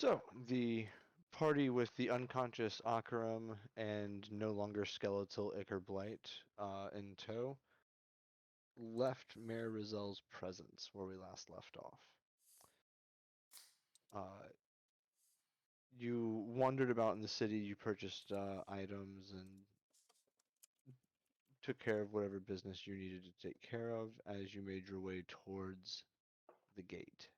So, the party with the unconscious Akaram and no longer skeletal Iker Blight in tow left Mayor Rizel's presence where we last left off. You wandered about in the city, you purchased items and took care of whatever business you needed to take care of as you made your way towards the gate.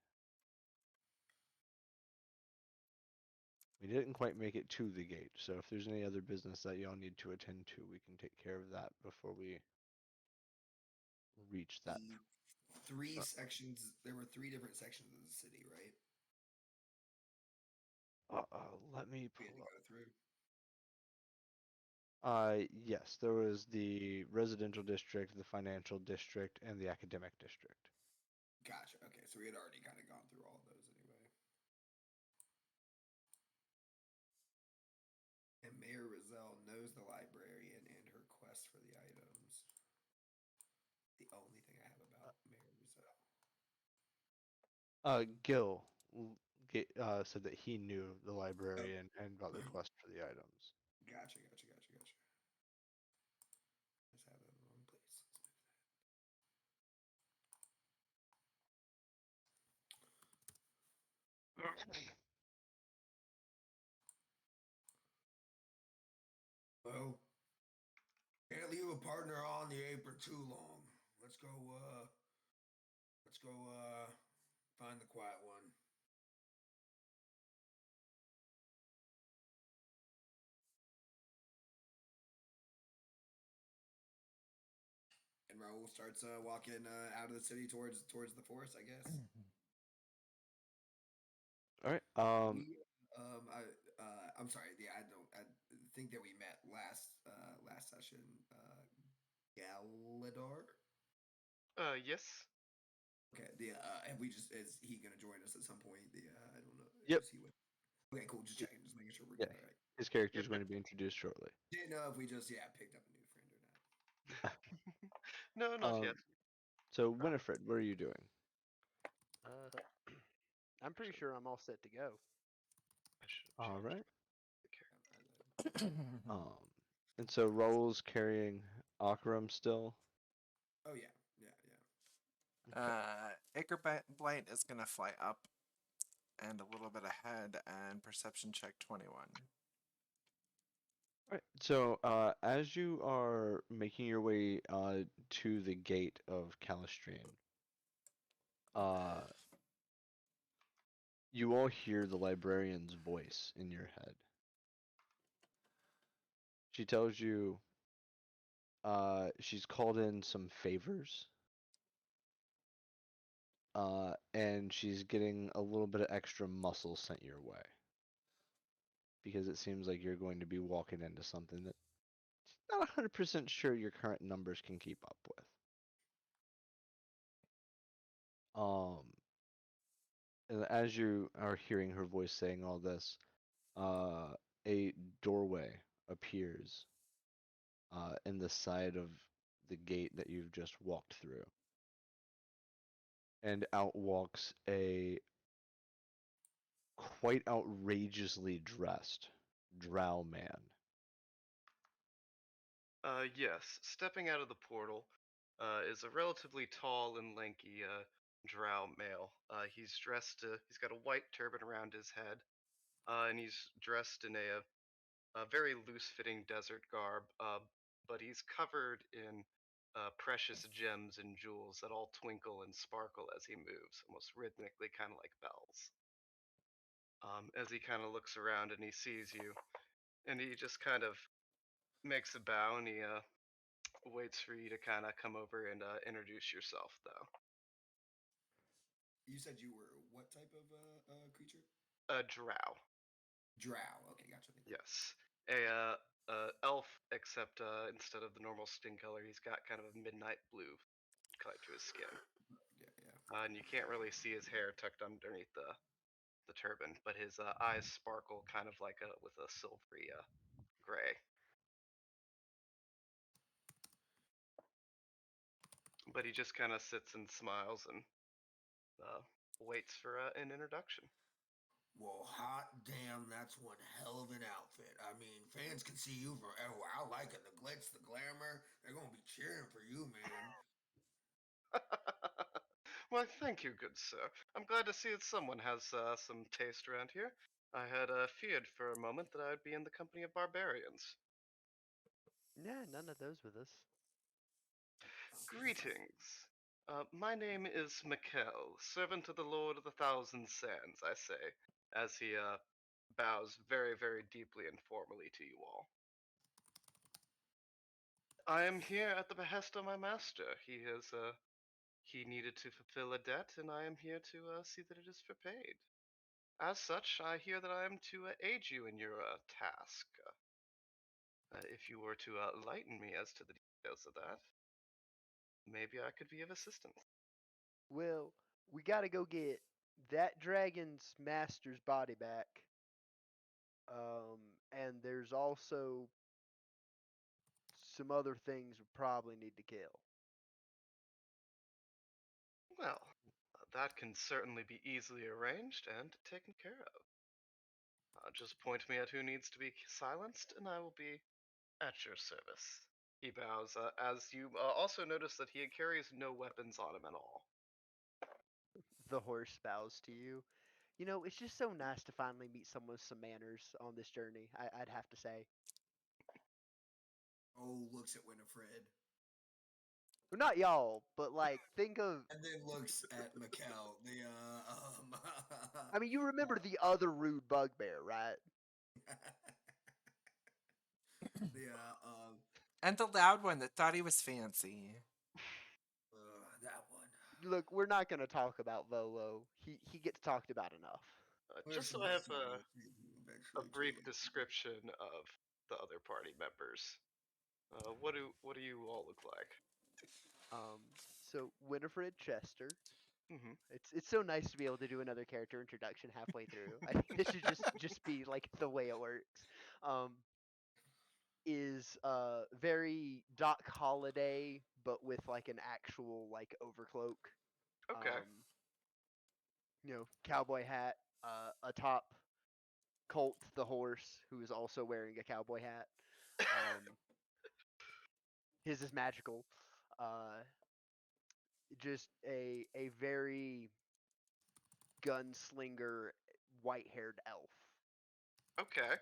We didn't quite make it to the gate, so if there's any other business that y'all need to attend to, we can take care of that before we reach that. The three sections. There were three different sections of the city, right? Let me We had pull to up. go through. Yes, there was the residential district, the financial district, and the academic district. Gotcha. Okay, so we had already kind of gone through all of those anyway. And Mayor Rizel knows the librarian and her quest for the items. The only thing I have about Mayor Rizel. Gil said that he knew the librarian and about the quest for the items. Gotcha. Just have that in the wrong place. Let's move that. Well, can't leave a partner on the apron too long. Let's go. Let's go. Find the quiet one. And Raul starts walking out of the city towards the forest, I guess. All right. I'm sorry. Yeah, I don't. I think that we met last session. Galador. Yes. Okay. And we just is he gonna join us at some point? I don't know. Yep. Is he with? Okay, cool. Just checking, just making sure we're Yeah, good. All right. his character is Yep. going to be introduced shortly. Didn't know if we just picked up a new friend or not. No, not yet. So, Winifred, what are you doing? I'm pretty sure I'm all set to go. I should have All right. the character. And so Raul's carrying Akaram still. Oh yeah. Iker Blight is gonna fly up and a little bit ahead and perception check 21. All right. So, as you are making your way to the gate of Callistrene, you all hear the librarian's voice in your head. She tells you she's called in some favors, and she's getting a little bit of extra muscle sent your way. Because it seems like you're going to be walking into something that not 100% sure your current numbers can keep up with. And as you are hearing her voice saying all this, a doorway appears in the side of the gate that you've just walked through. And out walks a quite outrageously dressed drow man. Yes. Stepping out of the portal is a relatively tall and lanky drow male. He's dressed. He's got a white turban around his head, and he's dressed in a very loose-fitting desert garb. But he's covered in precious gems and jewels that all twinkle and sparkle as he moves, almost rhythmically, kind of like bells. As he kind of looks around and he sees you, and he just kind of makes a bow and he waits for you to kind of come over and introduce yourself, though. You said you were what type of creature? A drow. Drow. Okay, gotcha. Yes. A elf, except instead of the normal skin color, he's got kind of a midnight blue color to his skin. Yeah. And you can't really see his hair tucked underneath the turban, but his eyes sparkle kind of like with a silvery gray. But he just kind of sits and smiles and waits for an introduction. Well, hot damn, that's one hell of an outfit. I mean, fans can see you from everywhere. I like it. The glitz, the glamour. They're gonna be cheering for you, man. Why, thank you, good sir. I'm glad to see that someone has some taste around here. I had feared for a moment that I would be in the company of barbarians. Yeah, none of those with us. Greetings. My name is Mikkel, servant of the Lord of the Thousand Sands, I say, as he bows very, very deeply and formally to you all. I am here at the behest of my master. He needed to fulfill a debt, and I am here to see that it is repaid. As such, I hear that I am to aid you in your task. If you were to enlighten me as to the details of that, maybe I could be of assistance. Well, we gotta go get that dragon's master's body back. And there's also some other things we probably need to kill. Well, that can certainly be easily arranged and taken care of. Just point me at who needs to be silenced, and I will be at your service. He bows, as you also notice that he carries no weapons on him at all. The horse bows to you. You know, it's just so nice to finally meet someone with some manners on this journey, I'd have to say. Oh, looks at Winifred. Well, not y'all, but like, think of. And then looks at Mikkel. I mean, you remember the other rude bugbear, right? the And the loud one that thought he was fancy. that one. Look, we're not going to talk about Volo. He gets talked about enough. Just so I have a brief description of the other party members. What do you all look like? So Winifred Chester. Hmm. It's so nice to be able to do another character introduction halfway through. I think this should just be like the way it works. Um, is very Doc Holliday, but with like an actual like overcloak. Okay. Cowboy hat, atop Colt the horse, who is also wearing a cowboy hat. Um, his is magical. Uh, just a very gunslinger, white-haired elf Okay.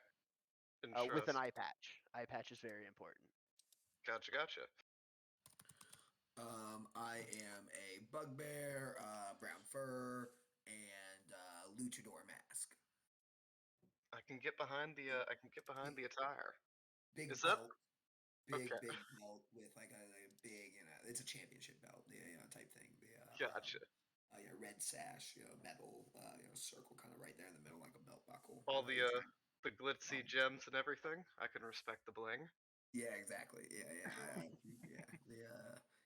with an Interesting. eye patch. Eye patch is very important. Gotcha. I am a bugbear, brown fur, and luchador mask. I can get behind the attire. Big Is that belt, okay? big belt with like a big, it's a championship belt, type thing. Gotcha. Red sash, metal, circle kind of right there in the middle, like a belt buckle. All It's the glitzy gems and everything. I can respect the bling. yeah, exactly. Yeah.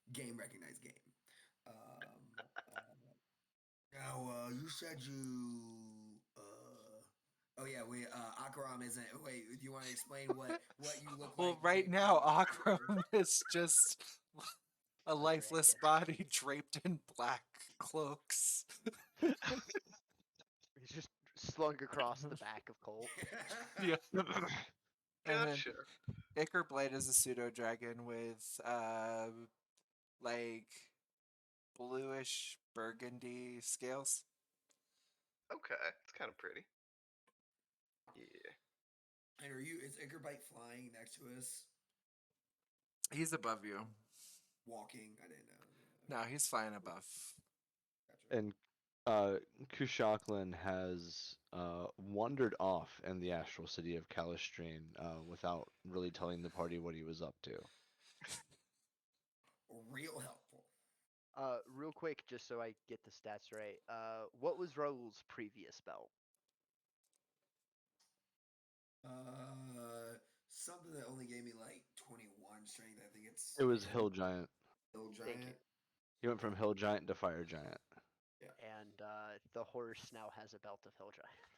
The game recognized game. Um, Now, you said you. Oh yeah, Akaram isn't. Wait, do you want to explain what you look Well, like? right draped now, in armor? Akram is just a lifeless Wreck. body draped in black cloaks. He's just slung across the back of Colt. Yeah. And then Gotcha. Iker Blade is a pseudo dragon with like bluish burgundy scales. Okay, it's kind of pretty. Yeah. And is Ickerbite flying next to us, He's above you. walking? I didn't know. No, he's flying above. Gotcha. And Kushaklin has wandered off in the astral city of Callistrene without really telling the party what he was up to. Real helpful. Real quick, just so I get the stats right. What was Raul's previous belt? Something that only gave me like 21 strength. I think it's It was Hill Giant. Hill Thank you. Giant. He went from Hill Giant to Fire Giant. And the horse now has a belt of Hill Giant.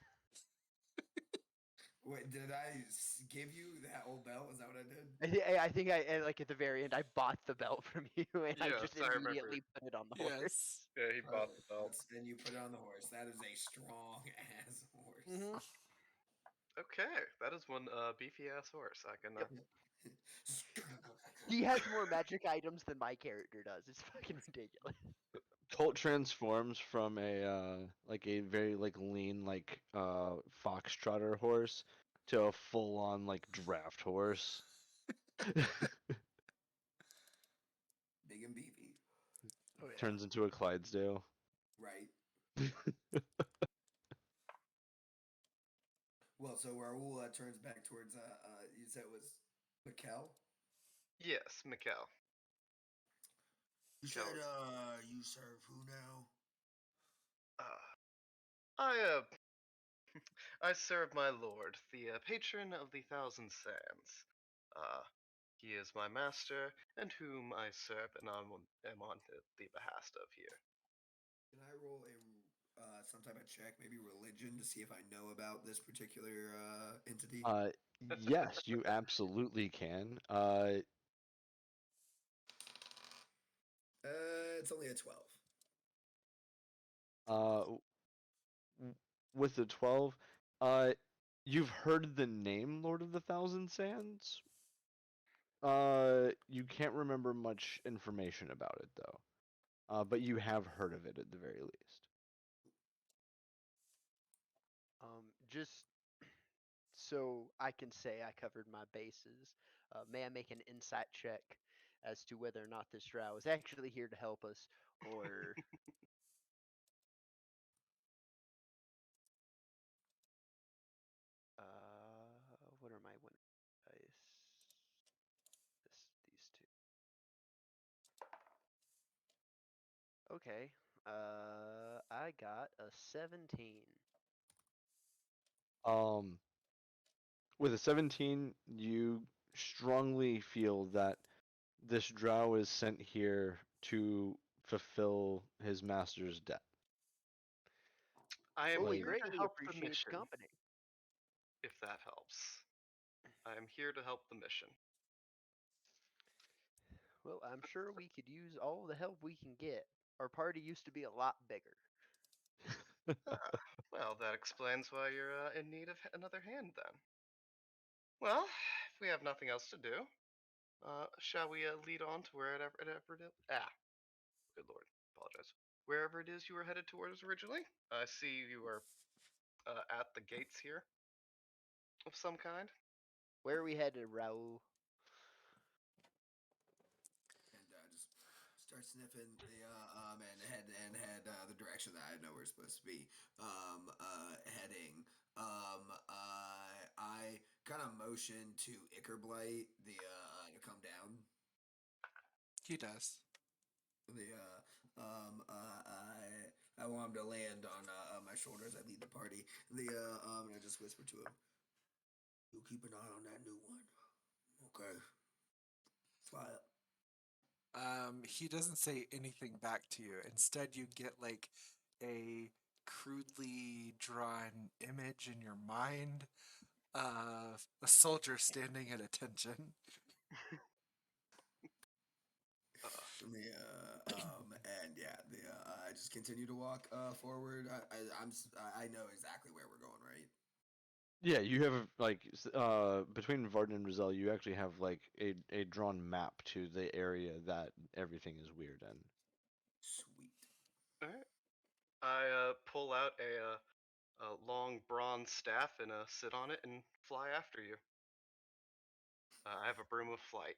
Wait, did I give you that old belt? Is that what I did? I think like at the very end, I bought the belt from you, and I Yes, just I remember. immediately put it on the horse. Yes. Yeah, he bought the belt. And you put it on the horse. That is a strong ass horse. Mm-hmm. Okay, that is one beefy ass horse. I can. Yep. He has more magic items than my character does. It's fucking ridiculous. Colt transforms from a very lean foxtrotter horse to a full on draft horse. Big and beefy. Oh yeah. Turns into a Clydesdale. Right. Well, so Raul turns back towards, you said it was Mikkel? Yes, Mikkel. You Mikkel said, is- you serve who now? I I serve my lord, the patron of the Thousand Sands. Uh, he is my master, and whom I serve, and am on the behest of here. Can I roll a some type of check, maybe religion, to see if I know about this particular entity? Yes, you absolutely can. It's only a 12. Uh, with the 12, uh, you've heard the name Lord of the Thousand Sands. You can't remember much information about it though. But you have heard of it at the very least. Just so I can say I covered my bases, may I make an insight check as to whether or not this drow is actually here to help us, or what are my winner dice? These two. Okay. I got a 17. Um, with a 17, you strongly feel that this drow is sent here to fulfill his master's debt. I am Well, we Like, here to greatly help the appreciate the mission, company. if that helps. I am here to help the mission. Well, I'm sure we could use all the help we can get. Our party used to be a lot bigger. Ah, well, that explains why you're in need of another hand then. Well, if we have nothing else to do, shall we lead on to wherever it is? Ah, good lord, apologize. Wherever it is you were headed towards originally. I see you are at the gates here of some kind. Where are we headed, Raul? And just start sniffing the and head the direction that I know we're supposed to be heading. I kind of motion to Ickerblight to come down. He does. The I want him to land on my shoulder as I lead the party. And I just whisper to him, "You keep an eye on that new one, okay? Fly up." He doesn't say anything back to you. Instead, you get like a crudely drawn image in your mind of a soldier standing at attention. And yeah, I just continue to walk forward. I know exactly where we're going, right? yeah, you have between Varden and Rizal, you actually have a drawn map to the area that everything is weird in. Sweet. All right. I pull out a long bronze staff and sit on it and fly after you. I have a broom of flying.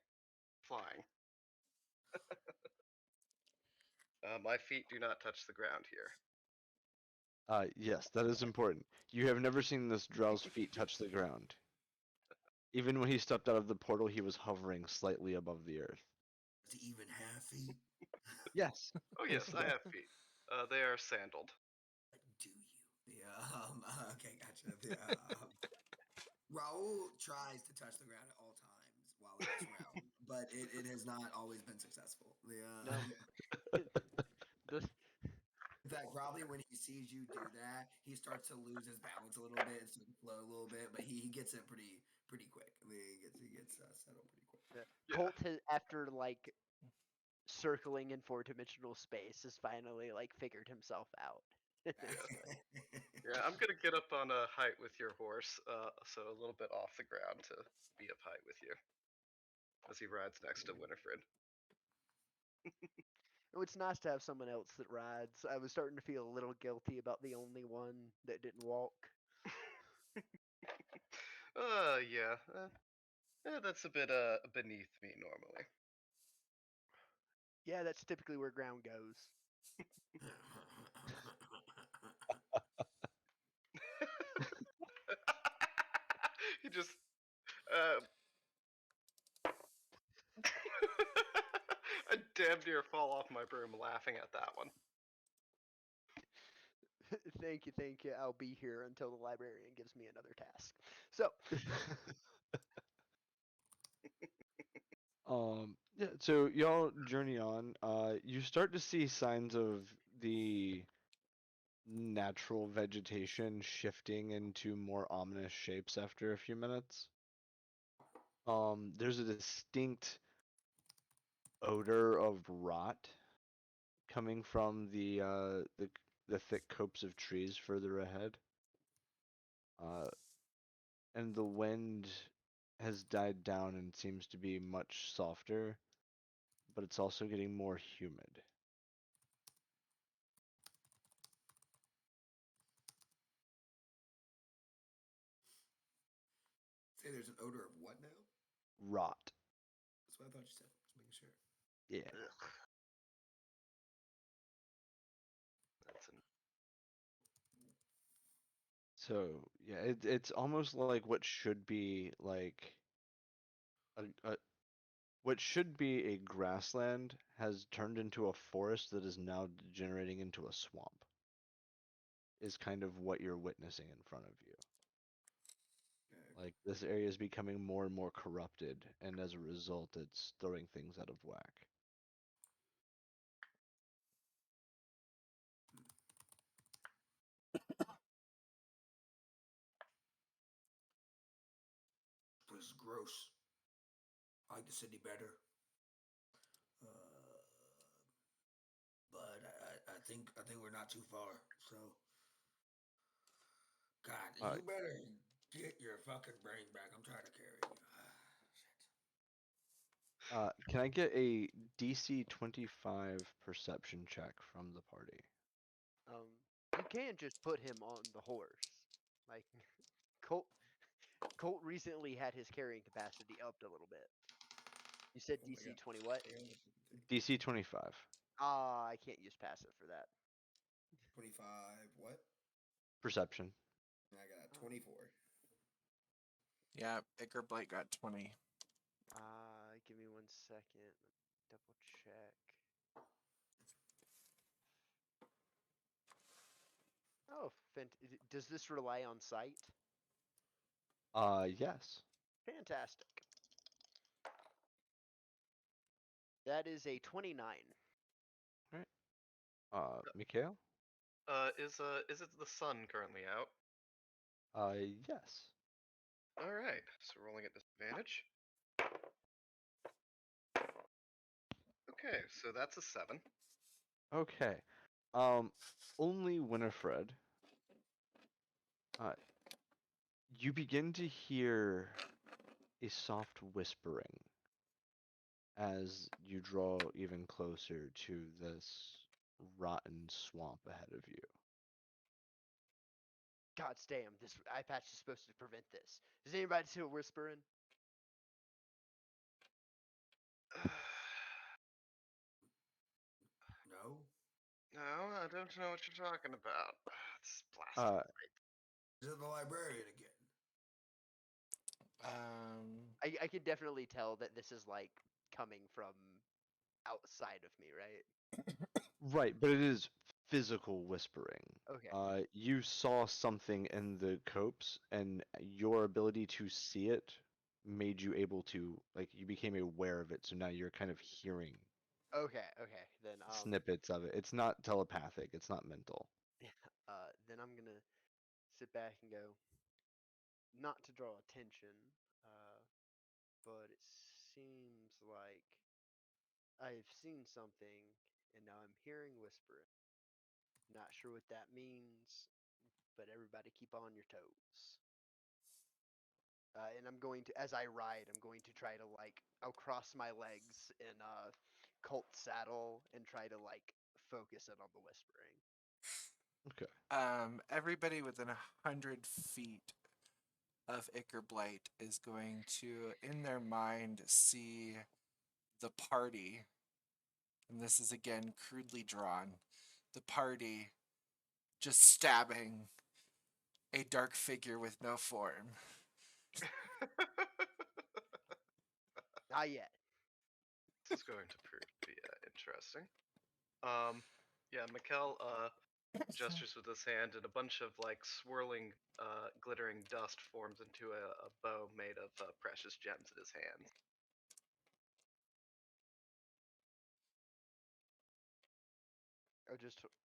My feet do not touch the ground here. Yes, that is important. You have never seen this drow's feet touch the ground. Even when he stepped out of the portal, he was hovering slightly above the earth. Does he even have feet? Yes. Oh yes, I have feet. They are sandaled. Do you? Okay, gotcha. Raul tries to touch the ground at all times while in this realm, but it has not always been successful. No. the, In fact, probably when he sees you do that, he starts to lose his balance a little bit and start to float a little bit, but he gets it pretty quick. I mean, he gets settled pretty quick. Yeah. Colt has, after like circling in 4-dimensional space, has finally like figured himself out. Yes. Yeah, I'm gonna get up on a height with your horse, so a little bit off the ground to be up height with you as he rides next to Winifred. Oh, it's nice to have someone else that rides. I was starting to feel a little guilty about the only one that didn't walk. Yeah, that's a bit beneath me normally. Yeah, that's typically where ground goes. He just uh, I damn near fall off my broom laughing at that one. Thank you. I'll be here until the librarian gives me another task. So, Yeah, so y'all journey on. You start to see signs of the natural vegetation shifting into more ominous shapes after a few minutes. There's a distinct odor of rot coming from the thick copse of trees further ahead. And the wind has died down and seems to be much softer, but it's also getting more humid. Say there's an odor of what now? Rot. That's what I thought you said. Just making sure. Yeah. That's an So yeah, it's almost like what should be like a what should be a grassland has turned into a forest that is now degenerating into a swamp. Is kind of what you're witnessing in front of you. Okay. Like this area is becoming more and more corrupted, and as a result, it's throwing things out of whack. This is gross. I like the city better. But I think we're not too far. So, God, Uh, you better get your fucking brain back. I'm tired of carrying you. Shit. can I get a DC 25 perception check from the party? you can just put him on the horse. Like Colt, Colt recently had his carrying capacity upped a little bit. You said Oh my DC God. 20 what? DC 25. Ah, I can't use passive for that. 25. What? Perception. I got 24. Yeah, Edgar Blake got 20. Give me 1 second. Double check. Oh, does this rely on sight? Yes. Fantastic. That is a 29. All right. Mikhail? is it the sun currently out? Yes. All right, so rolling at disadvantage. Okay, so that's a 7. Okay. Um, only Winifred. Uh, you begin to hear a soft whispering as you draw even closer to this rotten swamp ahead of you. God damn, this eye patch is supposed to prevent this. Does anybody see what whispering? No? No, I don't know what you're talking about. It's blasted. Uh, Is it the librarian again? I can definitely tell that this is like coming from outside of me, right? right, but it is physical whispering. Okay. You saw something in the copse, and your ability to see it made you able to, like, you became aware of it, so now you're kind of hearing Okay, okay. snippets of it. It's not telepathic, it's not mental. Then I'm gonna sit back and go, not to draw attention, uh, but it seems like I've seen something, and now I'm hearing whispering. Not sure what that means. but everybody keep on your toes. And I'm going to, as I ride, I'm going to try to like, I'll cross my legs in a Colt saddle and try to like focus in on the whispering. Okay. Everybody within 100 feet of Ickerblight is going to, in their mind, see the party, and this is again crudely drawn, the party just stabbing a dark figure with no form. Not yet. This is going to prove to be interesting. Yeah, Mikkel gestures with his hand, and a bunch of like swirling, glittering dust forms into a bow made of precious gems in his hands.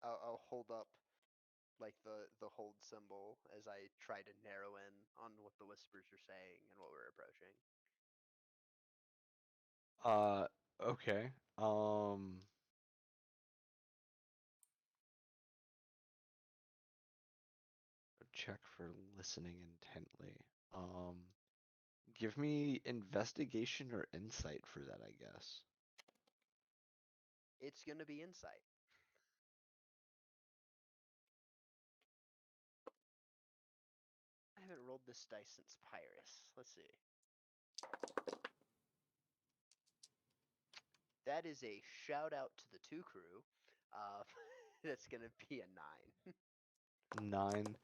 I'll hold up like the hold symbol as I try to narrow in on what the whispers are saying and what we're approaching. Okay. Check for listening intently. Give me investigation or insight for that, I guess. It's gonna be insight. I haven't rolled this dice since Pyrus. Let's see. That is a shout out to the two crew. Uh, that's gonna be a 9. 9.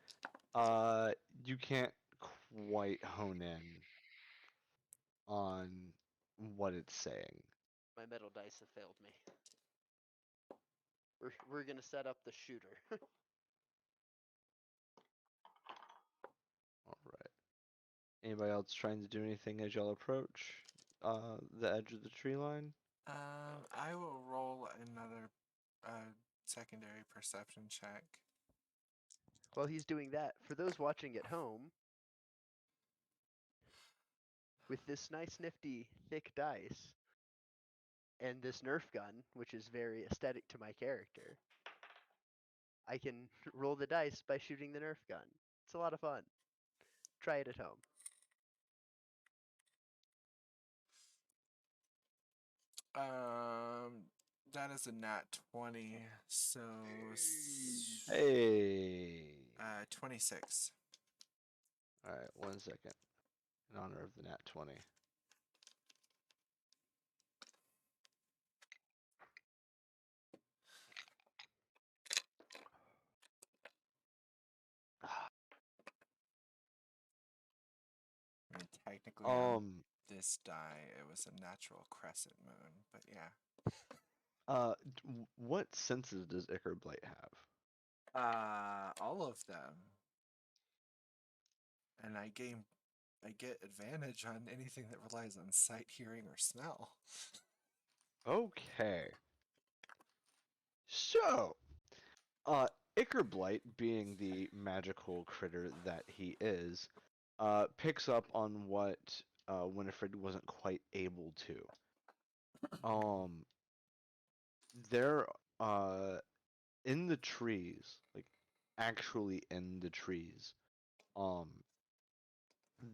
You can't quite hone in on what it's saying. My metal dice have failed me. We're gonna set up the shooter. All right. Anybody else trying to do anything as y'all approach the edge of the tree line? I will roll another secondary perception check. While he's doing that, for those watching at home, with this nice nifty thick dice and this Nerf gun, which is very aesthetic to my character, I can roll the dice by shooting the Nerf gun. It's a lot of fun. Try it at home. That is a nat 20, so Hey. 26. All right, 1 second. In honor of the nat 20. I mean, technically on Um, this die, it was a natural crescent moon, but yeah. what senses does Ickerblight have? All of them. And I get advantage on anything that relies on sight, hearing, or smell. Okay. So, Ickerblight, being the magical critter that he is, picks up on what Winifred wasn't quite able to. Um, there, in the trees, like actually in the trees, um,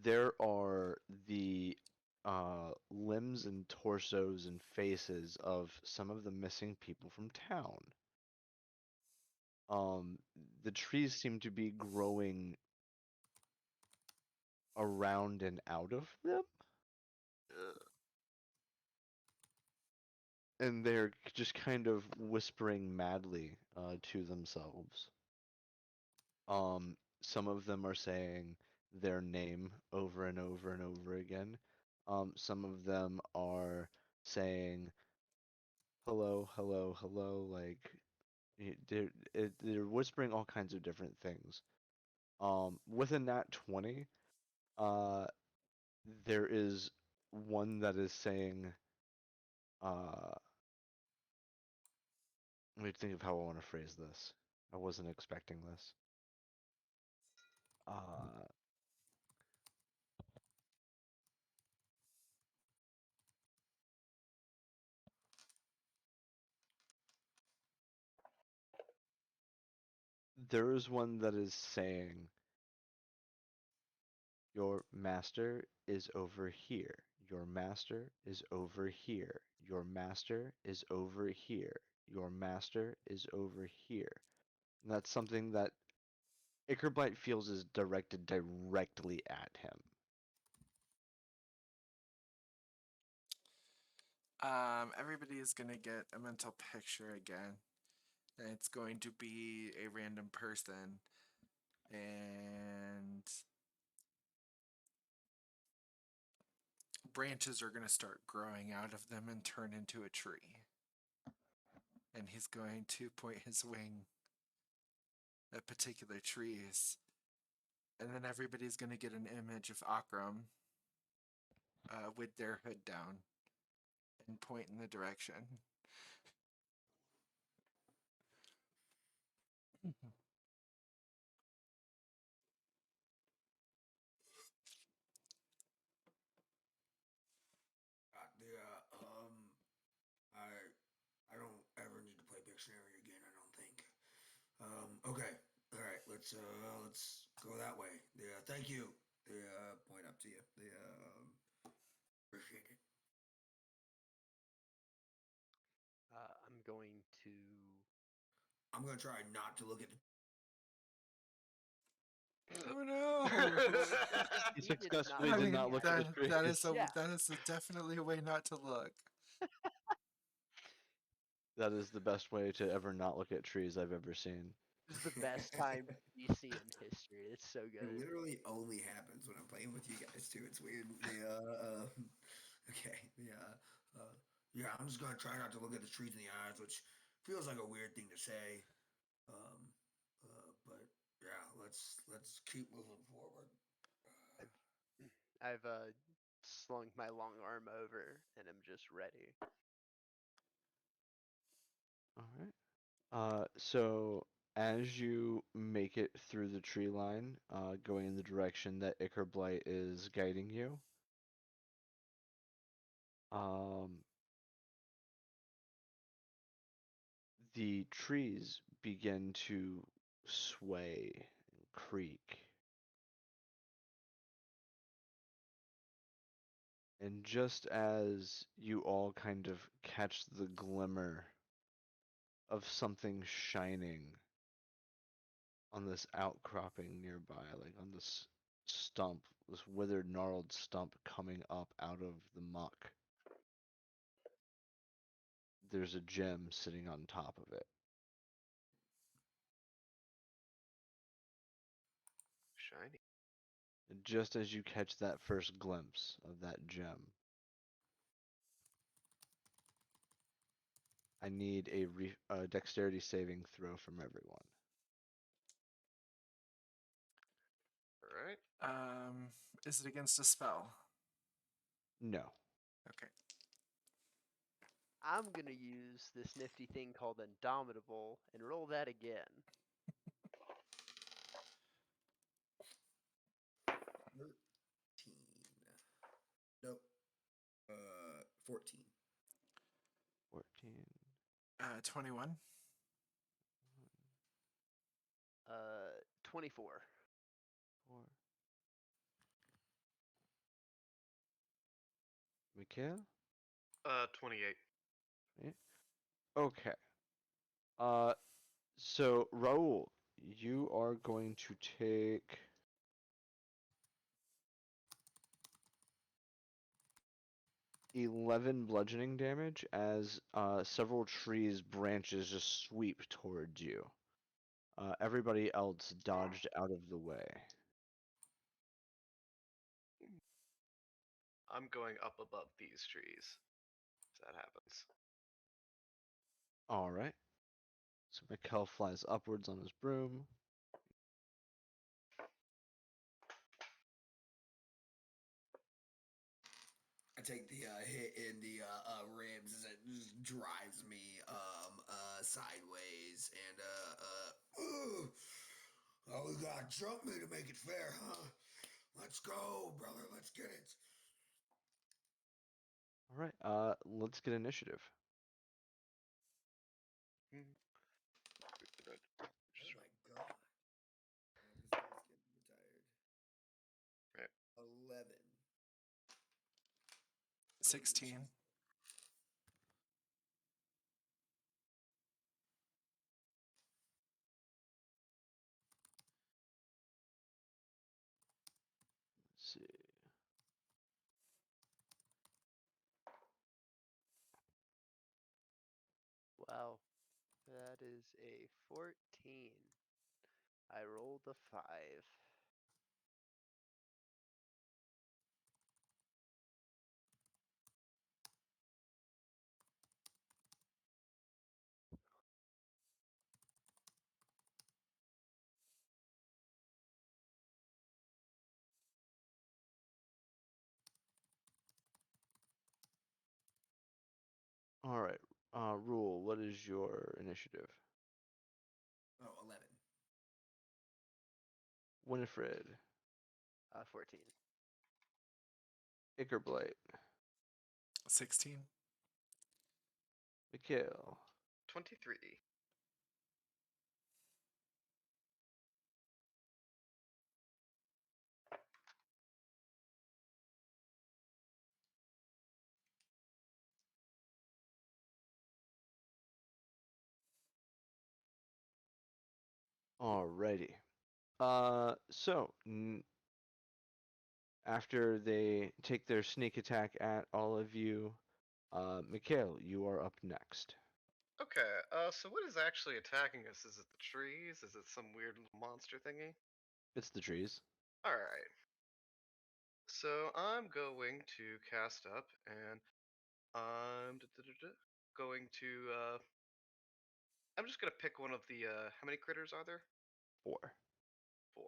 there are the limbs and torsos and faces of some of the missing people from town. Um, the trees seem to be growing around and out of them, and they're just kind of whispering madly to themselves. Some of them are saying their name over and over and over again. Some of them are saying hello, hello, hello, like they're whispering all kinds of different things. With a nat 20, uh, there is one that is saying, uh, let me think of how I want to phrase this. I wasn't expecting this. Uh, There is one that is saying, your master is over here. Your master is over here. Your master is over here. Your master is over here. And that's something that Ickerblight feels is directed directly at him. Everybody is going to get a mental picture again. And it's going to be a random person. And branches are going to start growing out of them and turn into a tree. And he's going to point his wing at particular trees. And then everybody's going to get an image of Akram with their hood down and point in the direction. I don't ever need to play Pictionary again. I don't think. Okay. All right. Let's go that way. Thank you. Point up to you. Appreciate it. I'm going to. I'm gonna try not to look at the. Oh no! He You did successfully not did I mean, not look at the trees. Yeah. that is definitely a way not to look. That is the best way to ever not look at trees I've ever seen. This is the best time to be seen in history. It's so It good. literally only happens when I'm playing with you guys too. It's weird. Okay. Yeah. I'm just gonna try not to look at the trees in the eyes, which feels like a weird thing to say. Um, but yeah, let's keep moving forward. I've slung my long arm over and I'm just ready. All right. So as you make it through the tree line, going in the direction that Ickerblight is guiding you, um, the trees begin to sway and creak. And just as you all kind of catch the glimmer of something shining on this outcropping nearby, like on this stump, this withered, gnarled stump coming up out of the muck, there's a gem sitting on top of it. Shiny. And just as you catch that first glimpse of that gem, I need a dexterity saving throw from everyone. All right. Is it against a spell? No. Okay. I'm gonna use this nifty thing called Indomitable and roll that again. 13. Nope. 14. 14. 21. 24. 4. Mikhail? 28. Eh? Okay. So Raul, you are going to take 11 bludgeoning damage as several trees' branches just sweep towards you. Everybody else dodged out of the way. I'm going up above these trees. If that happens. All right. So Mikhail flies upwards on his broom. I take the hit in the ribs as it just drives me sideways and oh, we gotta jump me to make it fair, huh? Let's go, brother. Let's get it. All right. Let's get initiative. Oh my god. 16. Let's see. Wow. That is a 14. I rolled a 5. All right. Rule. What is your initiative? Oh, 11. Winifred. 14. Ickerblight. 16. Mikhail. 23. Alrighty. So after they take their sneak attack at all of you, Mikhail, you are up next. Okay, so what is actually attacking us? Is it the trees? Is it some weird little monster thingy? It's the trees. Alright. So I'm going to cast up and I'm going to I'm just gonna pick one of the how many critters are there? 4. 4.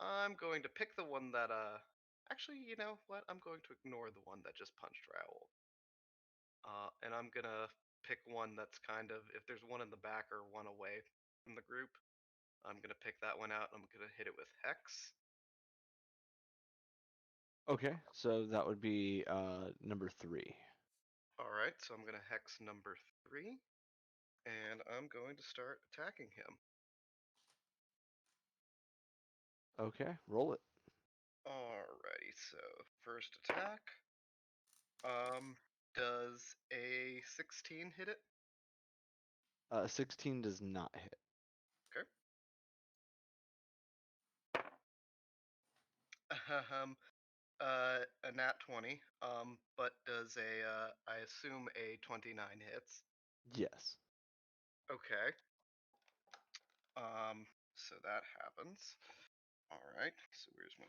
I'm going to pick the one that actually, you know what? I'm going to ignore the one that just punched Raoul. And I'm gonna pick one that's kind of, if there's one in the back or one away from the group, I'm gonna pick that one out. I'm gonna hit it with Hex. Okay, so that would be number 3. Alright, so I'm gonna Hex number 3. And I'm going to start attacking him. Okay, roll it. Alrighty, so first attack. Does a 16 hit it? 16 does not hit. Okay. A nat 20. But does a I assume a 29 hits. Yes. Okay. So that happens. Alright, so where's my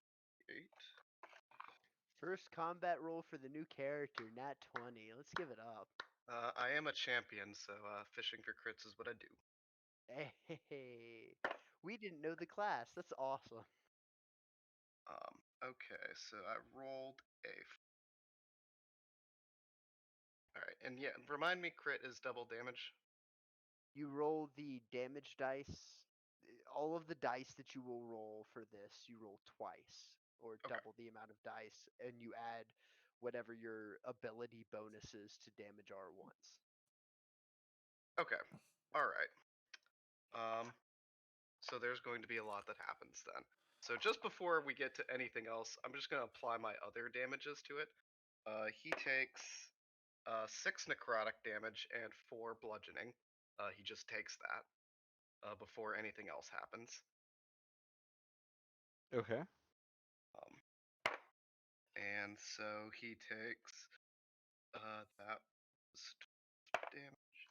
8? First combat roll for the new character, nat 20. Let's give it up. I am a champion, so fishing for crits is what I do. Hey, we didn't know the class. That's awesome. Okay, so I rolled a. Alright, and yeah, remind me, crit is double damage. You roll the damage dice. All of the dice that you will roll for this, you roll twice, or Okay. double the amount of dice, and you add whatever your ability bonuses to damage are once. Okay. Alright. So there's going to be a lot that happens then. So just before we get to anything else, I'm just going to apply my other damages to it. He takes 6 necrotic damage and 4 bludgeoning. He just takes that before anything else happens. Okay. And so he takes that was damage.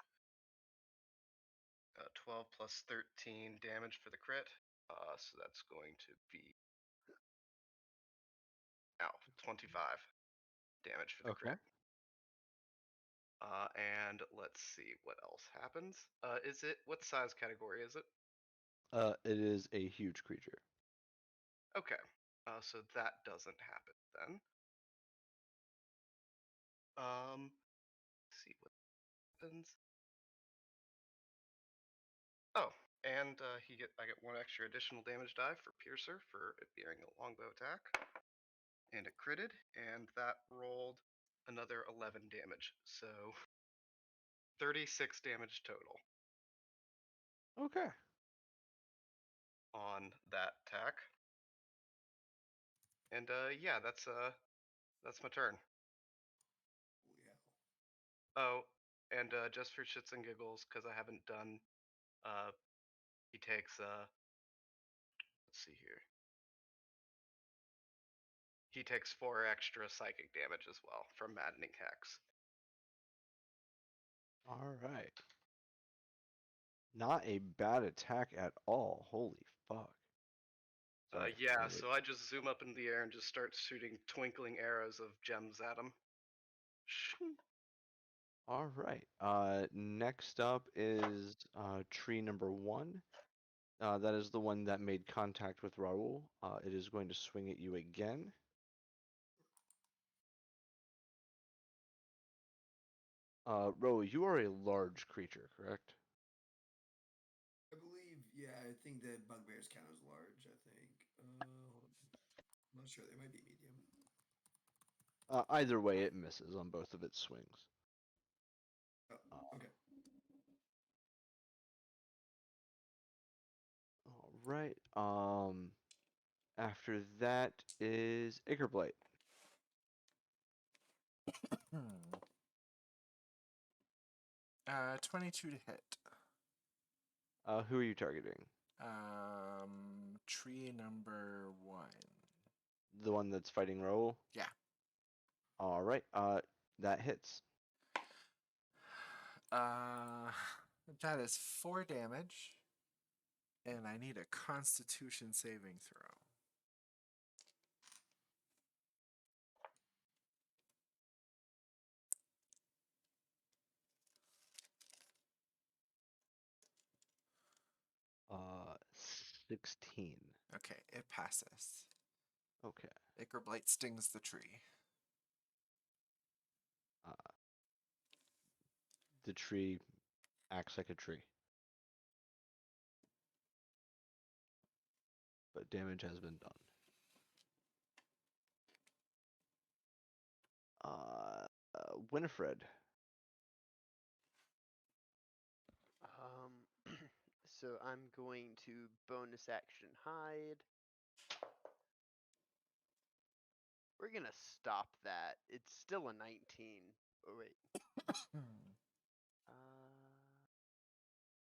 12 plus 13 damage for the crit. So that's going to be 25 damage for the Okay. crit. And let's see what else happens. Is it, what size category is it? It is a huge creature. Okay. So that doesn't happen then. Let's see what happens. Oh, and I get 1 extra additional damage die for Piercer for it being a longbow attack. And it critted, and that rolled another 11 damage. So 36 damage total Okay. on that attack. And yeah, that's my turn. Oh, and just for shits and giggles, because I haven't done, he takes let's see here. He takes 4 extra psychic damage as well from maddening hex. All right. Not a bad attack at all. Holy fuck. Sorry. Yeah, so I just zoom up in the air and just start shooting twinkling arrows of gems at him. All right. Next up is tree number 1. That is the one that made contact with Raul. It is going to swing at you again. Raul, you are a large creature, correct? I believe, yeah, I think that bugbears count as large. I think. Hold on. I'm not sure. They might be medium. Either way, it misses on both of its swings. Oh, Uh, okay. all right. After that is Acreblight. Hmm. 22 to hit. Who are you targeting? Tree number 1. The one that's fighting Raul? Yeah. All right. That hits. That is 4 damage, and I need a Constitution saving throw. Uh, 16. Okay, it passes. Okay. Blight stings the tree. Uh, the tree acts like a tree. But damage has been done. Winifred. So I'm going to bonus action hide. We're gonna stop that. It's still a 19. Oh wait.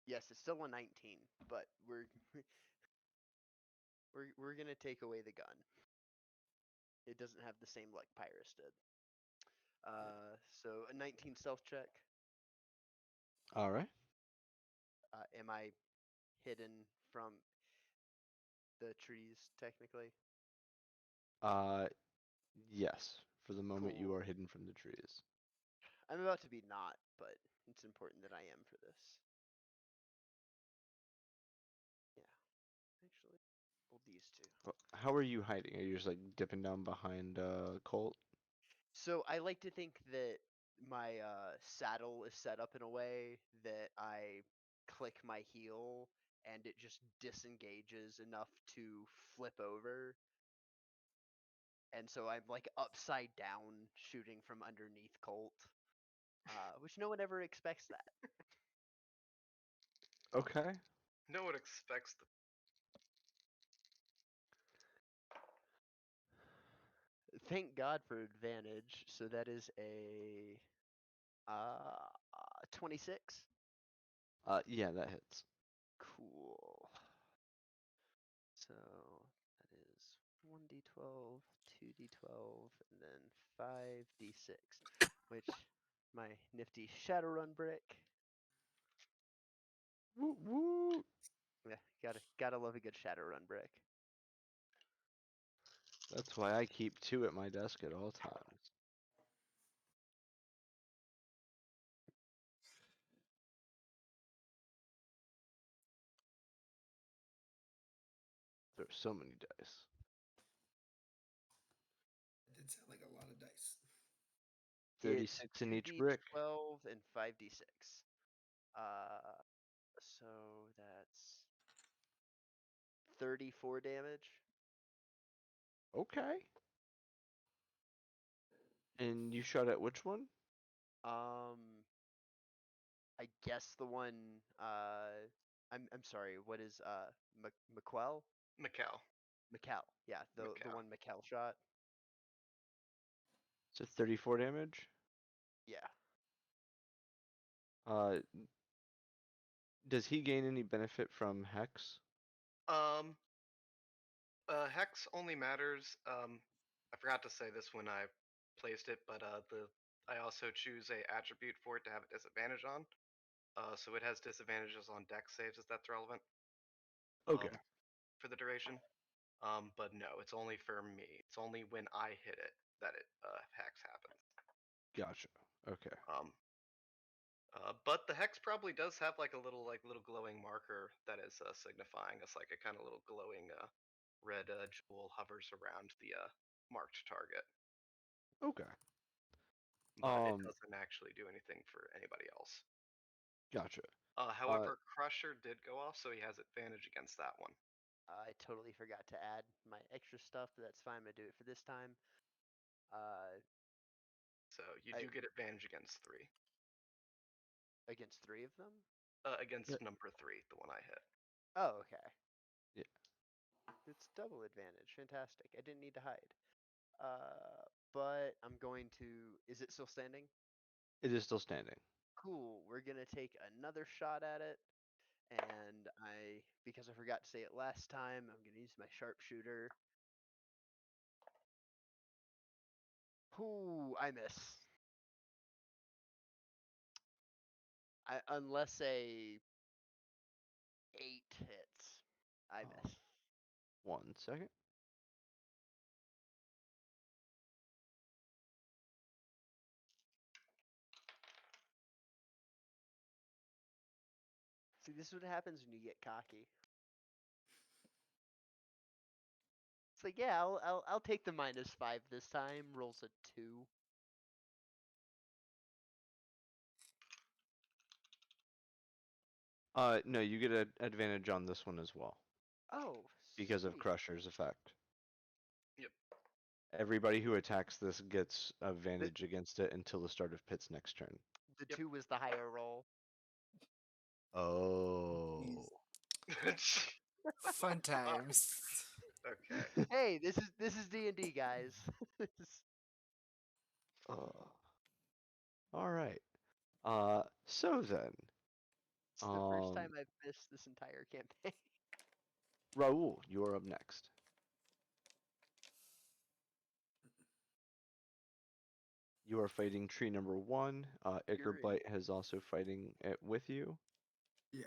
Yes, it's still a 19, but we're gonna take away the gun. It doesn't have the same luck Pyrus did. So a 19 stealth check. All right. Am I hidden from the trees technically? Uh, yes. For the moment, you Cool. are hidden from the trees. I'm about to be not, but it's important that I am for this. Yeah, actually, well, these two. How are you hiding? Are you just like dipping down behind Colt? So I like to think that my saddle is set up in a way that I click my heel and it just disengages enough to flip over. And so I'm like upside down shooting from underneath Colt, which no one ever expects that. Okay. No one expects the. Thank God for advantage. So that is a 26. Yeah, that hits. Cool. So that is 1d12, 2d12, and then 5d6, which my nifty Shadowrun brick. Woo woo. Yeah, gotta love a good Shadowrun brick. That's why I keep 2 at my desk at all times. There are so many dice. That did sound like a lot of dice. 36 in each brick. 2d12 and 5d6. So that's 34 damage. Okay. And you shot at which one? I guess the one. I'm sorry. What is McQuell? Macau. McCall. Yeah, the Macau. one McCall shot. So 34 damage? Yeah. Uh, does he gain any benefit from Hex? Um, Hex only matters. I forgot to say this when I placed it, but I also choose a attribute for it to have a disadvantage on. So it has disadvantages on dex saves, if that's relevant. Okay, For the duration. But no, it's only for me. It's only when I hit it that it hex happens. gotcha. Okay. But the hex probably does have like a little glowing marker that is signifying us like a kind of little glowing red jewel hovers around the marked target, Okay. but it Um, doesn't actually do anything for anybody else. gotcha. However, Crusher did go off, so he has advantage against that one. I totally forgot to add my extra stuff, but that's fine. I'm gonna do it for this time. Uh, So you I do get advantage against 3. against 3 of them. Yeah. Against number 3, the one I hit. Oh, okay. Yeah. It's double advantage. Fantastic. I didn't need to hide. But I'm going to. Is it still standing? It is still standing. Cool. We're gonna take another shot at it, and because I forgot to say it last time, I'm gonna use my sharpshooter. Ooh, I miss. Unless a 8 hits, I Oh. miss. 1 second. See, this is what happens when you get cocky. It's like, yeah, I'll take the -5 this time. Rolls a 2. No, you get an advantage on this one as well Oh, because of sweet. Crusher's effect. Yep. Everybody who attacks this gets The advantage against it until the start of Pit's next turn. the Yep. 2 was the higher roll. Oh. Fun times. Okay. Hey, this is D&D, guys. Uh, all right. So then, It's the first time I've missed this entire campaign. Raul, you are up next. You are fighting tree number 1. You're in. Ickerbite has also fighting it with you. Yeah.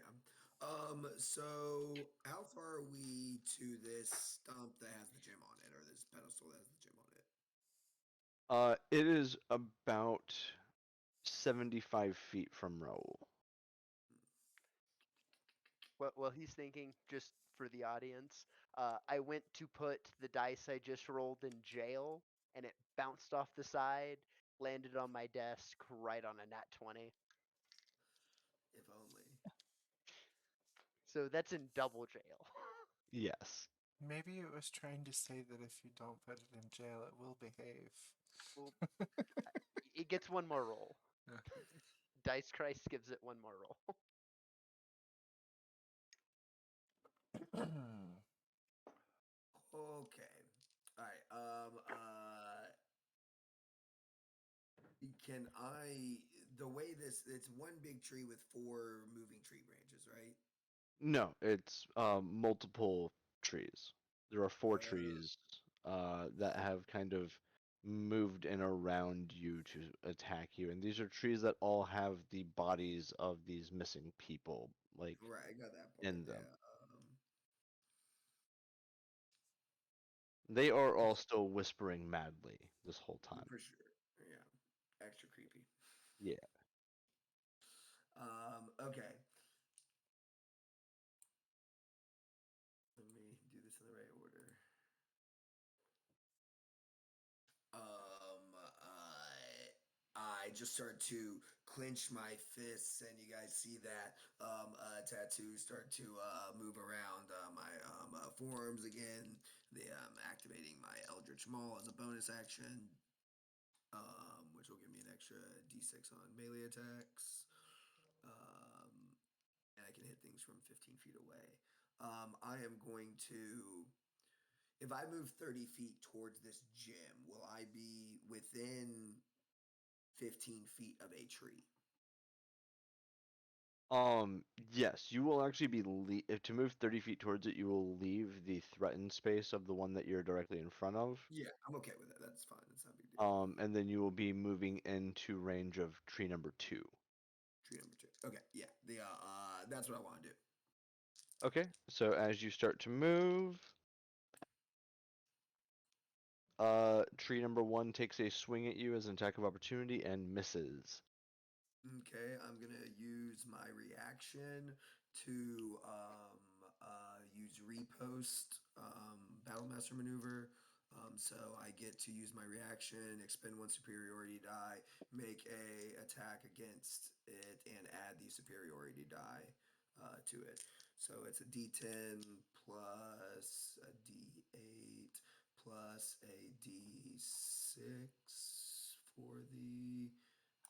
So how far are we to this stump that has the gym on it, or this pedestal that has the gym on it? It is about 75 feet from Raul. Well, he's thinking, just for the audience, I went to put the dice I just rolled in jail, and it bounced off the side, landed on my desk right on a nat 20. If only. So that's in double jail. Yes. Maybe it was trying to say that if you don't put it in jail, it will behave. Well, it gets one more roll. Okay. Dice Christ gives it one more roll. Okay. All right. Can I the way this it's one big tree with 4 moving tree branches, right? No, it's multiple trees. There are 4 Uh, trees that have kind of moved in around you to attack you, and these are trees that all have the bodies of these missing people, like right, I got that part. in them. Yeah. They are all still whispering madly this whole time. For sure. Yeah. Extra creepy. Yeah. Okay. Let me do this in the right order. I just start to clench my fists, and you guys see that tattoos start to move around my forearms again. Activating my Eldritch Maul as a bonus action, which will give me an extra d6 on melee attacks. And I can hit things from 15 feet away. I am going to if I move 30 feet towards this gym, will I be within 15 feet of a tree? Yes, you will actually be if to move 30 feet towards it, you will leave the threatened space of the one that you're directly in front of. Yeah, I'm okay with that. That's fine. That's not a big deal. And then you will be moving into range of tree number 2. Tree number 2. Okay, yeah. That's what I want to do. Okay, so as you start to move, tree number 1 takes a swing at you as an attack of opportunity and misses. Okay, I'm gonna use my reaction to use repost Battlemaster maneuver. So I get to use my reaction, expend 1 superiority die, make a attack against it, and add the superiority die to it. So it's a D10 plus a D8 plus a D6 for the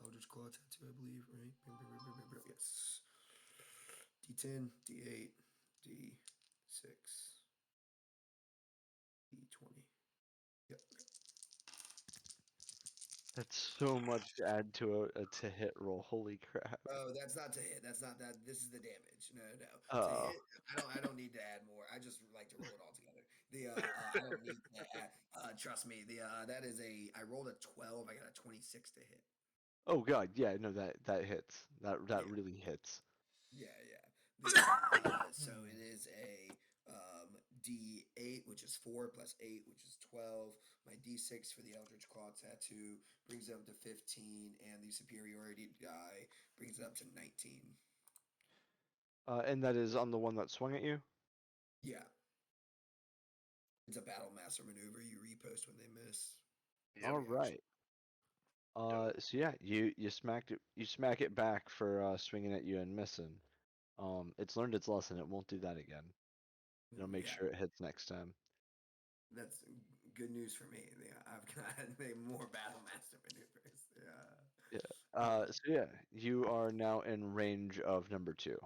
Eldritch Claw tattoo, I believe, right? Yes. D10, D8, D6, D20. Yep. That's so much to add to a to hit roll. Holy crap. Oh, that's not to hit. That's not that. This is the damage. No, no. To Oh. hit, I don't need to add more. I just like to roll it all together. I don't need to add. Trust me. That is a. I rolled a 12. I got a 26 to hit. Oh god, yeah, no, that hits. That Yeah. really hits. Yeah, yeah. So it is a D8, which is 4 plus 8, which is 12. My D6 for the Eldritch Claw tattoo brings it up to 15, and the superiority die brings it up to 19. And that is on the one that swung at you? Yeah. It's a battle master maneuver. You repost when they miss. Yep. All Reaction. right. So yeah, you smack it back for swinging at you and missing. It's learned its lesson. It won't do that again. It'll make Yeah, sure it hits next time. that's good news for me. Yeah, I've got more battle master maneuvers. Yeah. Yeah. Uh, So yeah, you are now in range of number 2.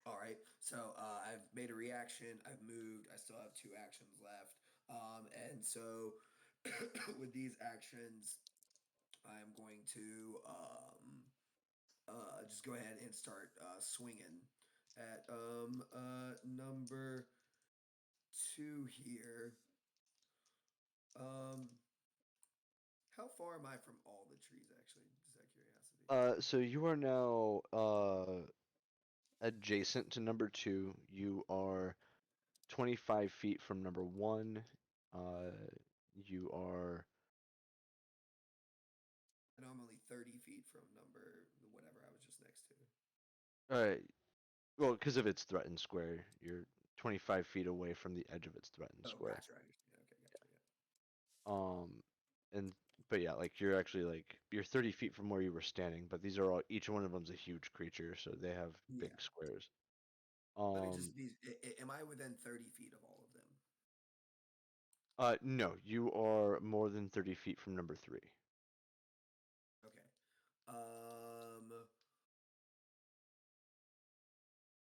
All right. So I've made a reaction. I've moved. I still have 2 actions left. And so with these actions, I'm going to just go ahead and start swinging at number 2 here. Um, how far am I from all the trees? Actually, just out of curiosity. So you are now adjacent to number 2. You are 25 feet from number 1. Uh, you are I know I'm only 30 feet from number whatever I was just next to. well, because of its threatened square, you're 25 feet away from the edge of its threatened Oh, square. gotcha. I understand. Okay, gotcha. Yeah. Um, and but yeah, like you're actually like you're 30 feet from where you were standing, but these are all each one of them's a huge creature, so they have big Yeah. squares. Let me Um, just be. Am I within 30 feet of all of them? no, you are more than 30 feet from number 3. Okay.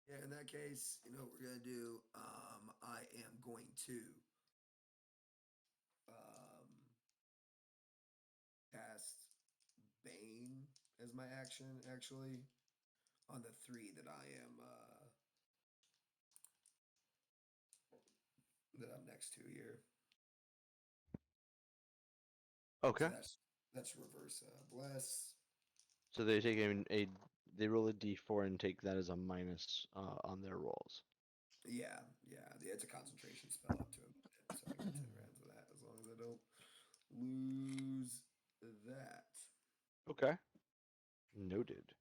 Yeah, in that case, you know what we're gonna do? I am going to um cast Bane as my action, actually, on the 3 that I'm next to here. So Okay. that's reverse bless. So they take they roll a d4 and take that as a minus on their rolls. Yeah, yeah. It's a concentration spell up to a minute, so I get 10 rounds of that as long as I don't lose that. Okay. Noted.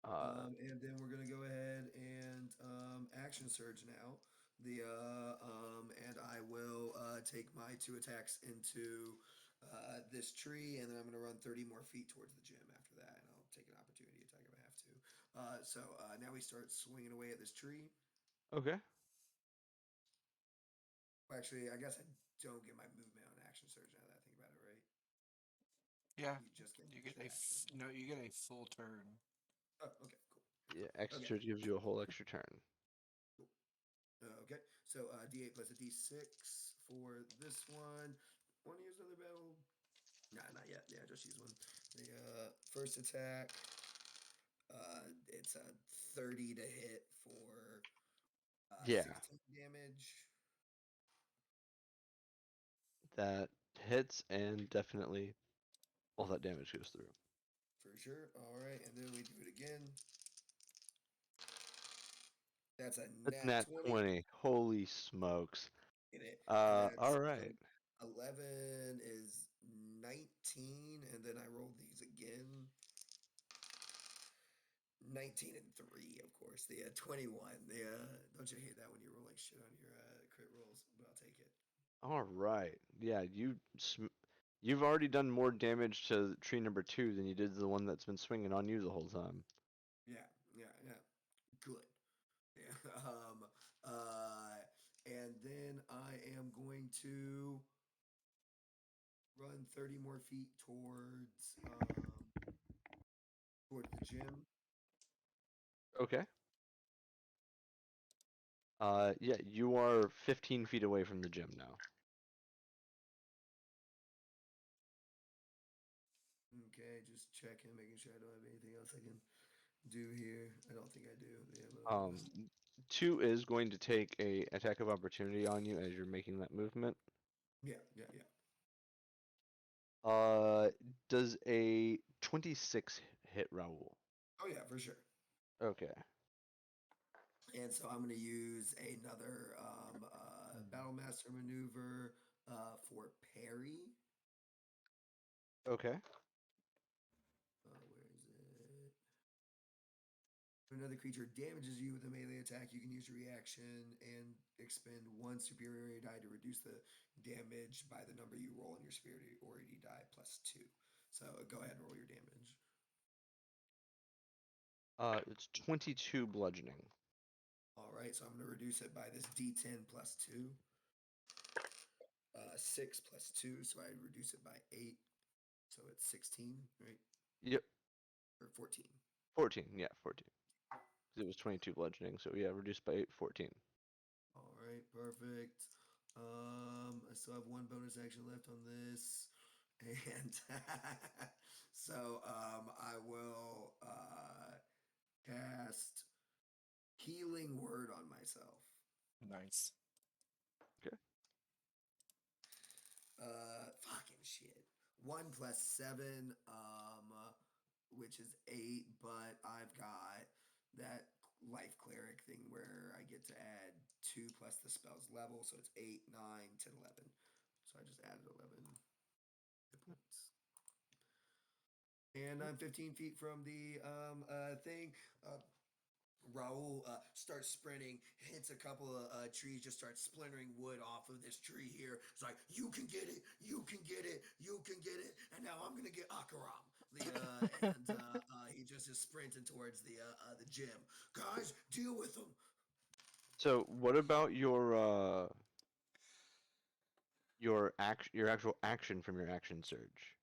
And then we're gonna go ahead and action surge now. And I will take my 2 attacks into this tree, and then I'm gonna run 30 more feet towards the gym after that, and I'll take an opportunity attack if I have to. Now we start swinging away at this tree. Okay. Well, actually, I guess I don't get my movement on action surge now that I think about it, right? Yeah, You just get an you get extra action. no, you get a full turn. Oh, okay, cool. Yeah, extra Okay, surge gives you a whole extra turn. cool. Okay, so D8 plus a D6 for this one. Want to use another battle? Nah, not yet. Yeah, just use one. The first attack It's a 30 to hit for Yeah, 16 damage. that hits and definitely all that damage goes through. For sure. All right, and then we do it again. That's a That's nat nat 20 20. Holy smokes. in it. And All that's right. 11 is 19, and then I rolled these again. 19 and 3, of course. The 21. Don't you hate that when you roll like shit on your crit rolls? But I'll take it. All right. Yeah, you've already done more damage to tree number 2 than you did to the one that's been swinging on you the whole time. Yeah, yeah. Good. Yeah. And then I am going to run 30 more feet towards the gym. Okay. Yeah, you are 15 feet away from the gym now. Okay, just checking, making sure I don't have anything else I can do here. I don't think I do. Yeah, Um, 2 is going to take a attack of opportunity on you as you're making that movement. yeah. Uh, does a 26 hit Raul? Oh yeah, for sure. Okay. And so I'm going to use another Battle Master maneuver for parry. Okay. Where is it? When another creature damages you with a melee attack, you can use your reaction and expend one superiority die to reduce the damage by the number you roll on your superiority die plus 2. So go ahead and roll your damage. It's 22 bludgeoning. All right, so I'm going to reduce it by this d10 plus 2. 6 plus 2, so I reduce it by 8. So it's 16, right? Yep. Or 14. 14. Yeah, 14. 'Cause it was 22 bludgeoning, so yeah, reduced by 8, 14. All right, perfect. I still have one bonus action left on this, and so I will cast Healing Word on myself. Nice. Okay. Fucking shit. 1 plus 7, which is 8, but I've got that life cleric thing where I get to add 2 plus the spell's level, so it's 8, 9, 10, 11. So I just added 11 hit points. And I'm 15 feet from the thing. Raul starts sprinting, hits a couple of trees, just starts splintering wood off of this tree here. It's like, you can get it, you can get it, you can get it, and now I'm gonna get Akaram. He just is sprinting towards the gym. Guys, deal with him. So what about your actual action from your action surge?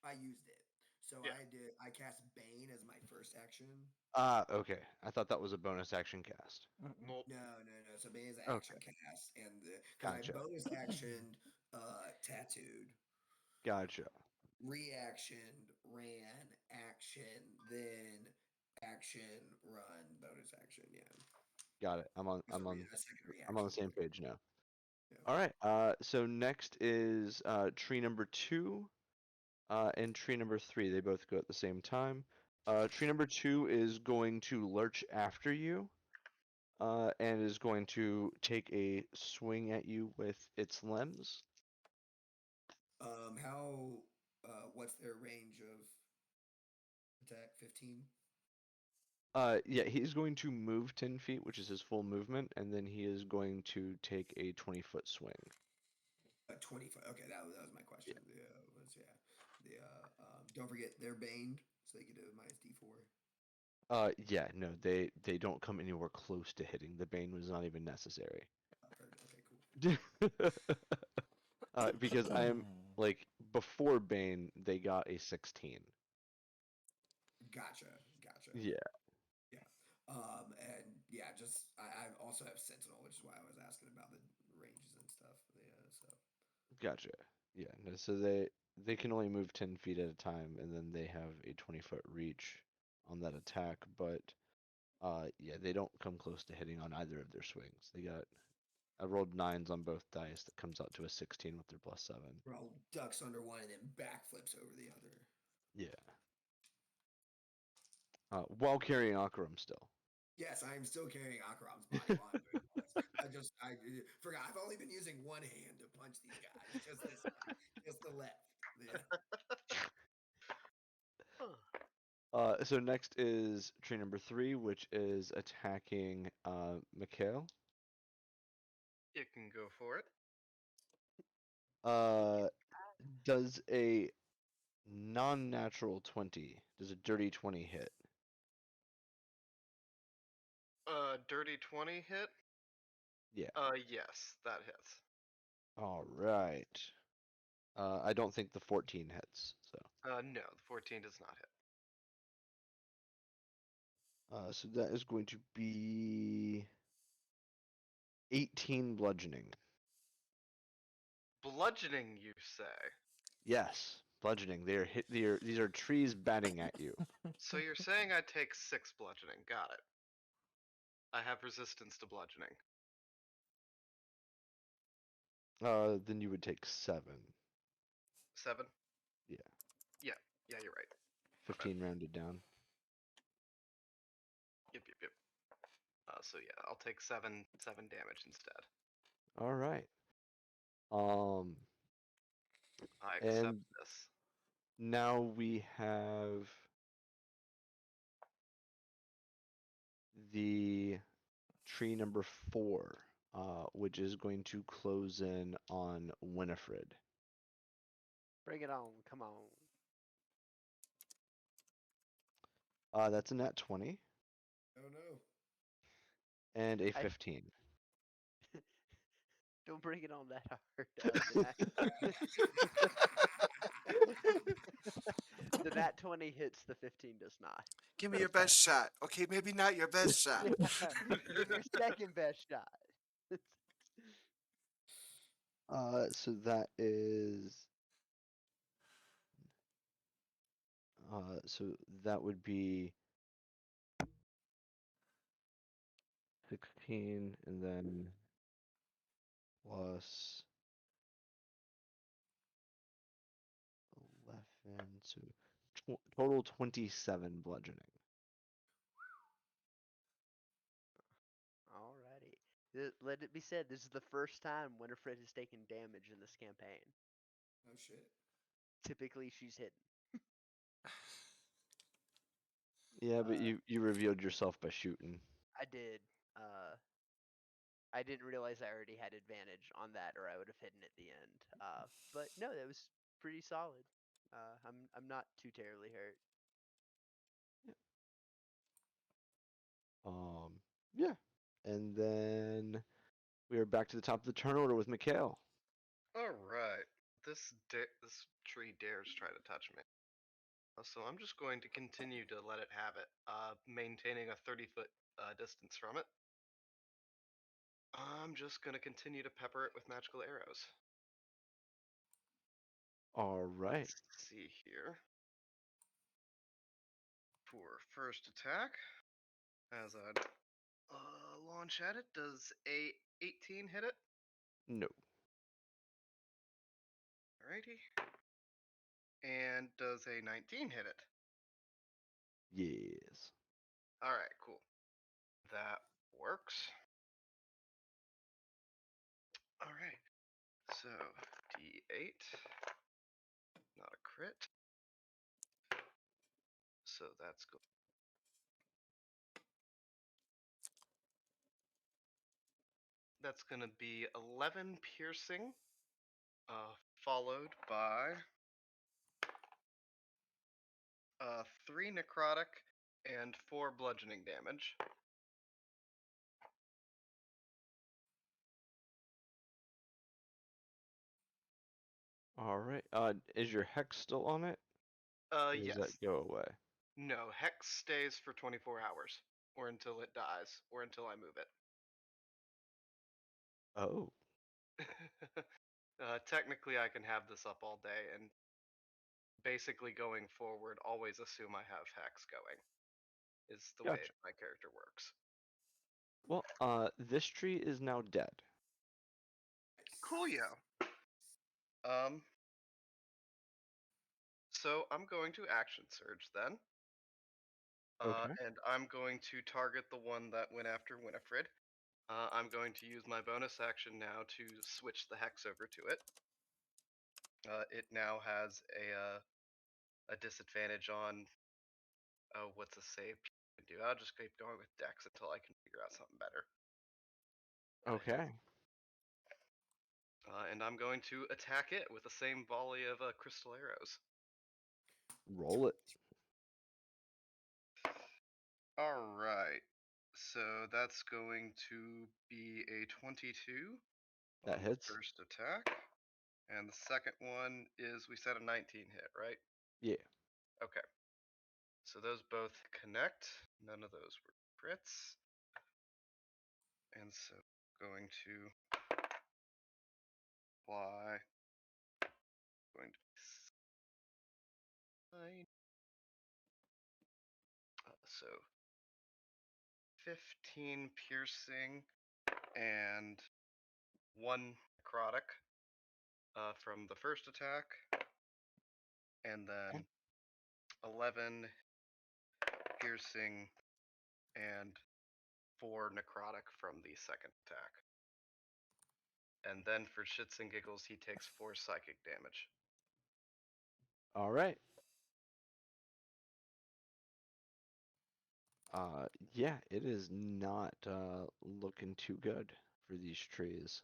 I used it, so Yeah. I cast Bane as my first action. Ah, okay. I thought that was a bonus action cast. Nope. No. So Bane is an action Okay. cast, and because I Gotcha. bonus actioned tattooed. Gotcha. Reaction, ran, action, then action, run, bonus action. Yeah. Got it. I'm on There's I'm on a second I'm on reaction the same there. page now. Yeah. All right. So next is tree number 2 and tree number 3. They both go at the same time. Tree number 2 is going to lurch after you, and is going to take a swing at you with its limbs. How? What's their range of attack? 15. Yeah, he's going to move 10 feet, which is his full movement, and then he is going to take a 20-foot swing. 25. Okay, that was my question. Yeah. Don't forget they're baned, so they get a minus D4. Yeah, no, they don't come anywhere close to hitting. The bane was not even necessary. Okay, cool. Because I am like before bane, they got a 16. Gotcha. Yeah, Yeah. And yeah, just I also have Sentinel, which is why I was asking about the ranges and stuff. Yeah, so gotcha. Yeah, no, so they can only move 10 feet at a time, and then they have a 20-foot reach on that attack, but yeah, they don't come close to hitting on either of their swings. I rolled 9s on both dice. That comes out to a 16 with their +7. Roll ducks under one and then backflips over the other. Yeah. While carrying Akaram still. Yes, I am still carrying Akaram's body while I'm doing all this. I forgot. I've only been using one hand to punch these guys. Just this one. Just the left. Yeah. So next is tree number 3, which is attacking Mikhail. You can go for it. Does a non-natural 20, does a dirty 20 hit? Dirty 20 hit? Yeah. Yes, that hits. All right. I don't think the 14 hits, so. No, the 14 does not hit. So that is going to be 18 bludgeoning. Bludgeoning, you say? Yes, bludgeoning. These are trees batting at you. So you're saying I take 6 bludgeoning. Got it. I have resistance to bludgeoning. Then you would take 7. 7? Yeah. Yeah, you're right. 15 rounded down. Yep. So yeah, I'll take 7 damage instead. All right. I accept And this. now we have the tree number 4, which is going to close in on Winifred. Bring it on. Come on. That's a nat 20 Oh no. and a I- 15. Don't bring it on that hard. The nat 20 hits, the 15 does not. Give me your best shot. Okay, maybe not your best shot. Give your second best shot. So that is so that would be 16 and then plus 11, so total 27 bludgeoning. Alrighty. Let it be said, this is the first time Winifred has taken damage in this campaign. Oh shit. Typically, she's hidden. Yeah, but Uh, you revealed yourself by shooting. I did. I didn't realize I already had advantage on that, or I would have hidden at the end. But no, that was pretty solid. I'm not too terribly hurt. Yeah. And then we are back to the top of the turn order with Mikhail. All right. This tree dares try to touch me. So I'm just going to continue to let it have it, maintaining a 30-foot distance from it. I'm just going to continue to pepper it with magical arrows. All right. Let's see here. For first attack, as I launch at it, does a 18 hit it? No. Alrighty. And does a 19 hit it? Yes. Alright, cool. That works. Alright. So, D8. Not a crit. So that's good. That's going to be 11 piercing, followed by 3 necrotic and 4 bludgeoning damage. All right. Is your hex still on it? Or does Yes. that go away? No, Hex stays for 24 hours, or until it dies, or until I move it. Oh. Technically, I can have this up all day, and basically going forward, always assume I have Hex going. is the way Gotcha. my character works. Well, this tree is now dead. Cool, yo. Um, so I'm going to action surge then. Okay. And I'm going to target the one that went after Winifred. I'm going to use my bonus action now to switch the hex over to it. It now has a disadvantage on what's a save you can do. I'll just keep going with Dex until I can figure out something better. Okay. And I'm going to attack it with the same volley of crystal arrows. Roll it. All right. So that's going to be a 22 That on the hits. first attack. And the second one is, we said, a 19 hit, right? Yeah. Okay. So those both connect. None of those were crits. And so going to apply. Going to be 9. So 15 piercing and 1 necrotic from the first attack. And then 11 piercing and 4 necrotic from the second attack. And then for shits and giggles, he takes 4 psychic damage. All right. Yeah, it is not looking too good for these trees.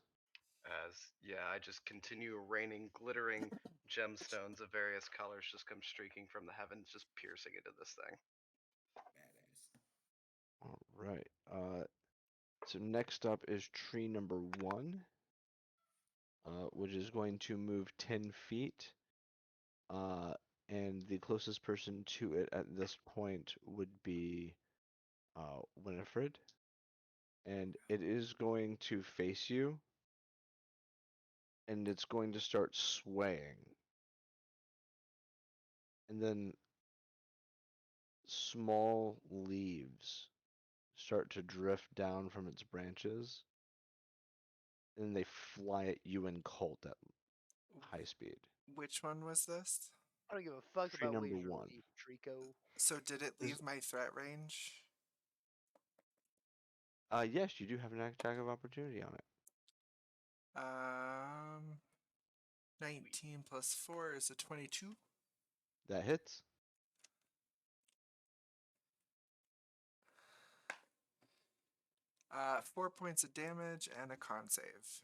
I just continue raining glittering gemstones of various colors just come streaking from the heavens, just piercing into this thing. Badass. All right. So next up is tree number 1, which is going to move 10 feet. And the closest person to it at this point would be Winifred. And it is going to face you. And it's going to start swaying. And then small leaves start to drift down from its branches. And they fly at you and Colt at high speed. Which one was this? I don't give a fuck Tree about number laser 1. leaf, Trico. So did it Is- leave my threat range? Yes, you do have an attack of opportunity on it. 19 plus 4 is a 22. That hits. Uh, 4 points of damage and a con save.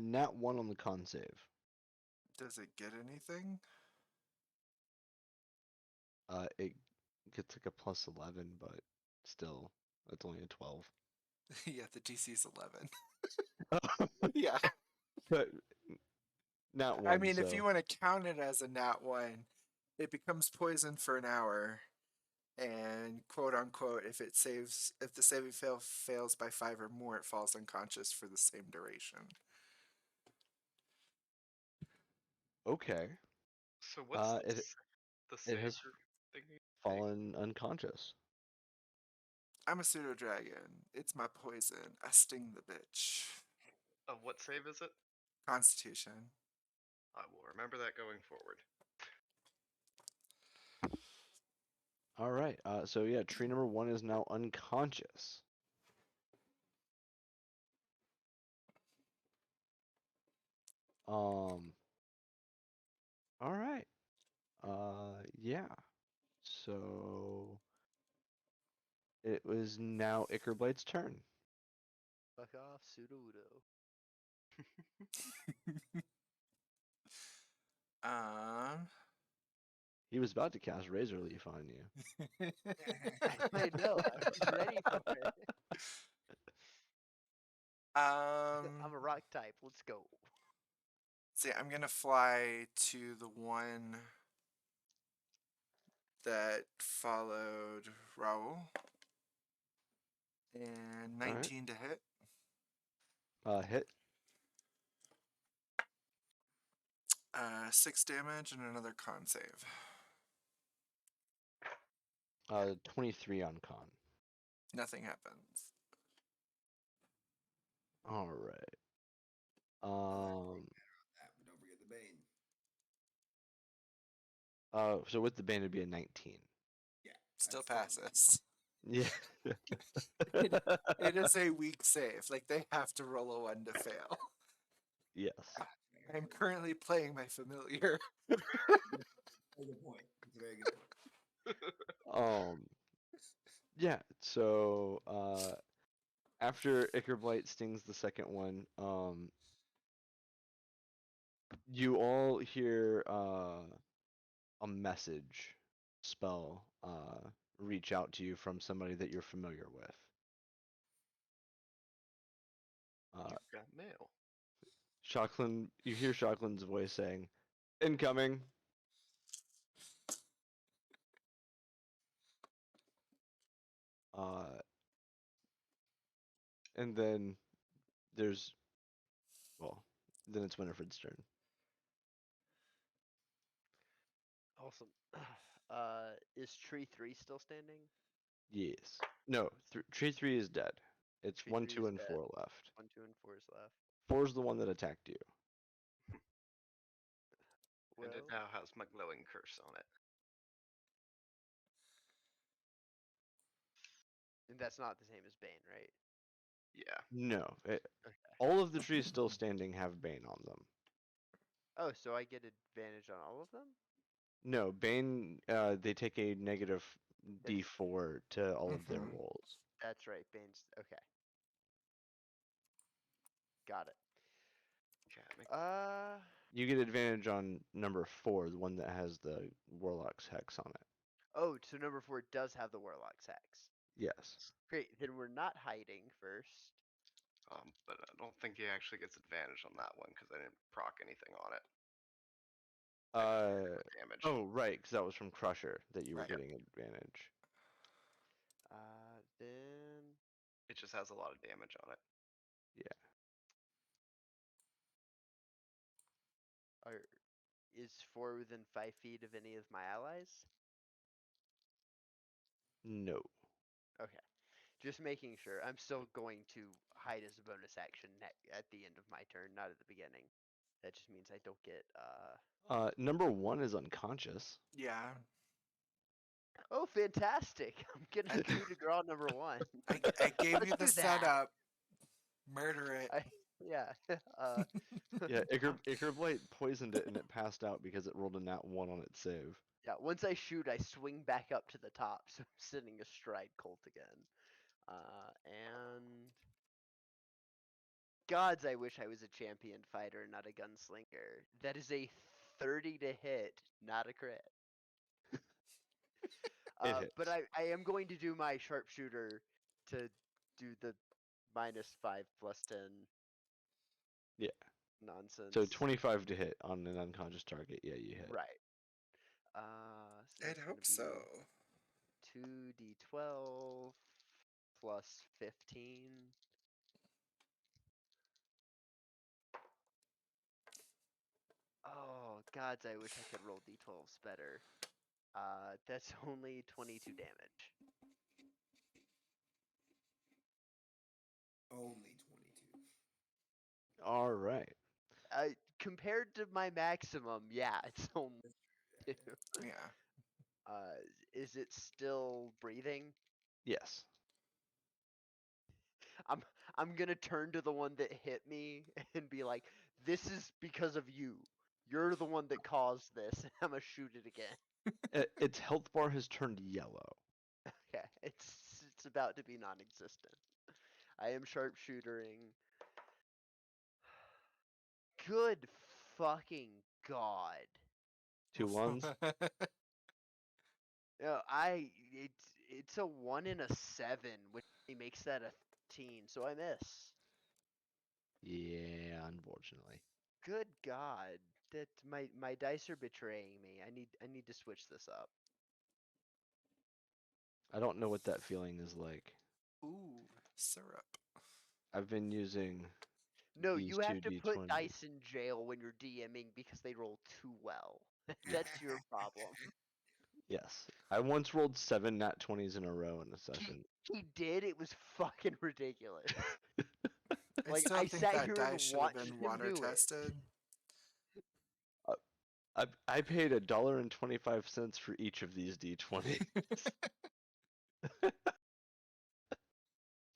Nat 1 on the con save. Does it get anything? It gets like a plus 11, but still, it's only a 12. Yeah, the DC is 11. Yeah. But nat 1, I mean, if so you want to count it as a nat 1, it becomes poison for an hour. And quote unquote, if the saving fails by 5 or more, it falls unconscious for the same duration. okay. So what's the it has saber thingy? fallen unconscious. I'm a pseudo dragon. It's my poison. I sting the bitch. What save is it? Constitution. I will remember that going forward. All right. So yeah, tree number 1 is now unconscious. All right. Yeah. So it was now Ickerblade's turn. Fuck off, Sudowoodo. Um. He was about to cast Razor Leaf on you. I know, I was ready for it. I'm a rock type, let's go. See, I'm gonna fly to the one that followed Raul. And 19 to hit. Hit. 6 damage and another con save. 23 on con. Nothing happens. All right. That, but don't forget the Bane. So with the bane it'd be a 19. Yeah. Still that's fine. passes. Yeah. It, it is a weak save. Like they have to roll a 1 to fail. Yes. I'm currently playing my familiar. Very good point. It's a very good point. Um. Yeah. So after Ickerblight stings the second one, you all hear a message spell reach out to you from somebody that you're familiar with. You've got mail. You hear Shocklin's voice saying, "Incoming." Uh, and then there's, well, then it's Winifred's turn. Awesome. Is tree 3 still standing? Yes. No, tree 3 is dead. It's Tree 1, 3 2, is and dead. 4 left. 1, 2, and 4 is left. 4 is the one that attacked you. And it Well, now has my glowing curse on it. and that's not the same as Bane, right? Yeah. No, Okay. all of the trees still standing have Bane on them. Oh, so I get advantage on all of them? No, Bane, they take a negative It's, d4 to all of their Mhm. rolls. that's right, Bane's. Okay. Got it. Cat me. You get advantage on number 4, the one that has the Warlock's Hex on it. Oh, so number 4 does have the Warlock's Hex. Yes. Great, then we're not hiding first. But I don't think he actually gets advantage on that one because I didn't proc anything on it. I just did Uh, the damage. oh, right, because that was from Crusher that you were Right. getting advantage. Then It just has a lot of damage on it. are, is 4 within 5 feet of any of my allies? No. Okay. Just making sure. I'm still going to hide as a bonus action at the end of my turn, not at the beginning. That just means I don't get Number 1 is unconscious. Yeah. Oh, fantastic! I'm getting coup de grace number 1. I gave you Let's the do that. setup. Murder it. Yeah. Yeah, Ickerblight poisoned it and it passed out because it rolled a nat 1 on its save. Yeah, once I shoot, I swing back up to the top, so I'm sitting astride Colt again. And gods, I wish I was a champion fighter, not a gunslinger. That is a 30 to hit, not a crit. It hits. But I am going to do my sharpshooter to do the -5 +10 Yeah. nonsense. So 25 to hit on an unconscious target. Yeah, you hit. Right. So I'd that's gonna hope so. be 2d12 plus 15. Oh, gods, I wish I could roll d12s better. That's only 22 damage. Only 22. All right. Compared to my maximum, yeah, it's only 2. Yeah. Is it still breathing? Yes. I'm I'm gonna turn to the one that hit me and be like, "This is because of you. You're the one that caused this." And I'm gonna shoot it again. Its health bar has turned yellow. Okay, it's about to be non-existent. I am sharpshootering. Good fucking god. 2 ones. No, it's a 1 and a 7, which makes that a 13, so I miss. Yeah, unfortunately. Good god. That my dice are betraying me. I need to switch this up. I don't know what that feeling is like. Ooh, syrup. I've been using No, these you have two to put D20s. dice in jail when you're DMing because they roll too well. That's your problem. Yes. I once rolled 7 nat 20s in a row in a session. He did. It was fucking ridiculous. I Like still I think sat that here and die should have watched been him water do it. tested. I paid $1.25 for each of these D20s.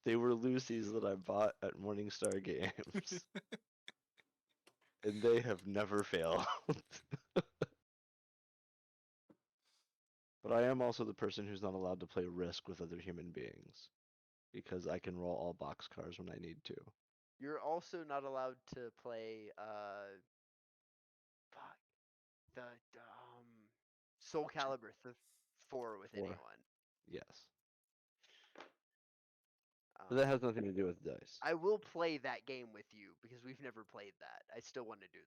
They were Lucy's that I bought at Morningstar Games. And they have never failed. But I am also the person who's not allowed to play Risk with other human beings. Because I can roll all boxcars when I need to. You're also not allowed to play fuck the Soul Calibur 4 with Or, anyone. yes. But that has nothing to do with dice. I will play that game with you because we've never played that. I still want to do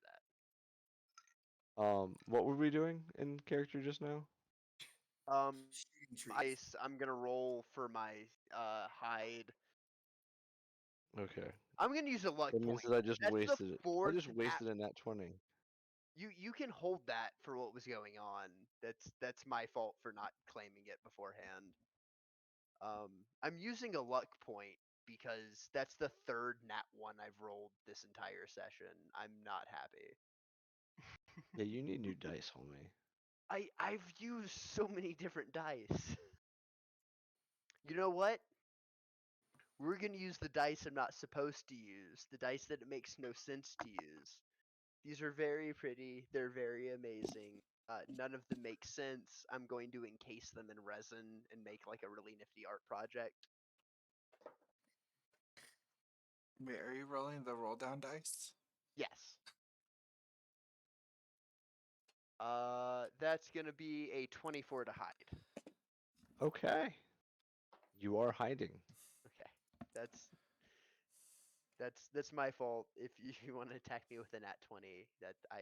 that. What were we doing in character just now? Shooting trees. I'm gonna roll for my hide. Okay. I'm gonna use a luck That means point. that I just That's the wasted it. I fourth just nat. wasted a nat 20. You can hold that for what was going on. That's my fault for not claiming it beforehand. I'm using a luck point because that's the third nat 1 I've rolled this entire session. I'm not happy. Yeah, you need new dice, homie. I've used so many different dice. You know what? We're gonna use the dice I'm not supposed to use. The dice that it makes no sense to use. These are very pretty. They're very amazing. None of them make sense. I'm going to encase them in resin and make like a really nifty art project. Wait, are you rolling the roll down dice? Yes. That's gonna be a 24 to hide. Okay. You are hiding. Okay, that's my fault. If you want to attack me with a nat 20, that I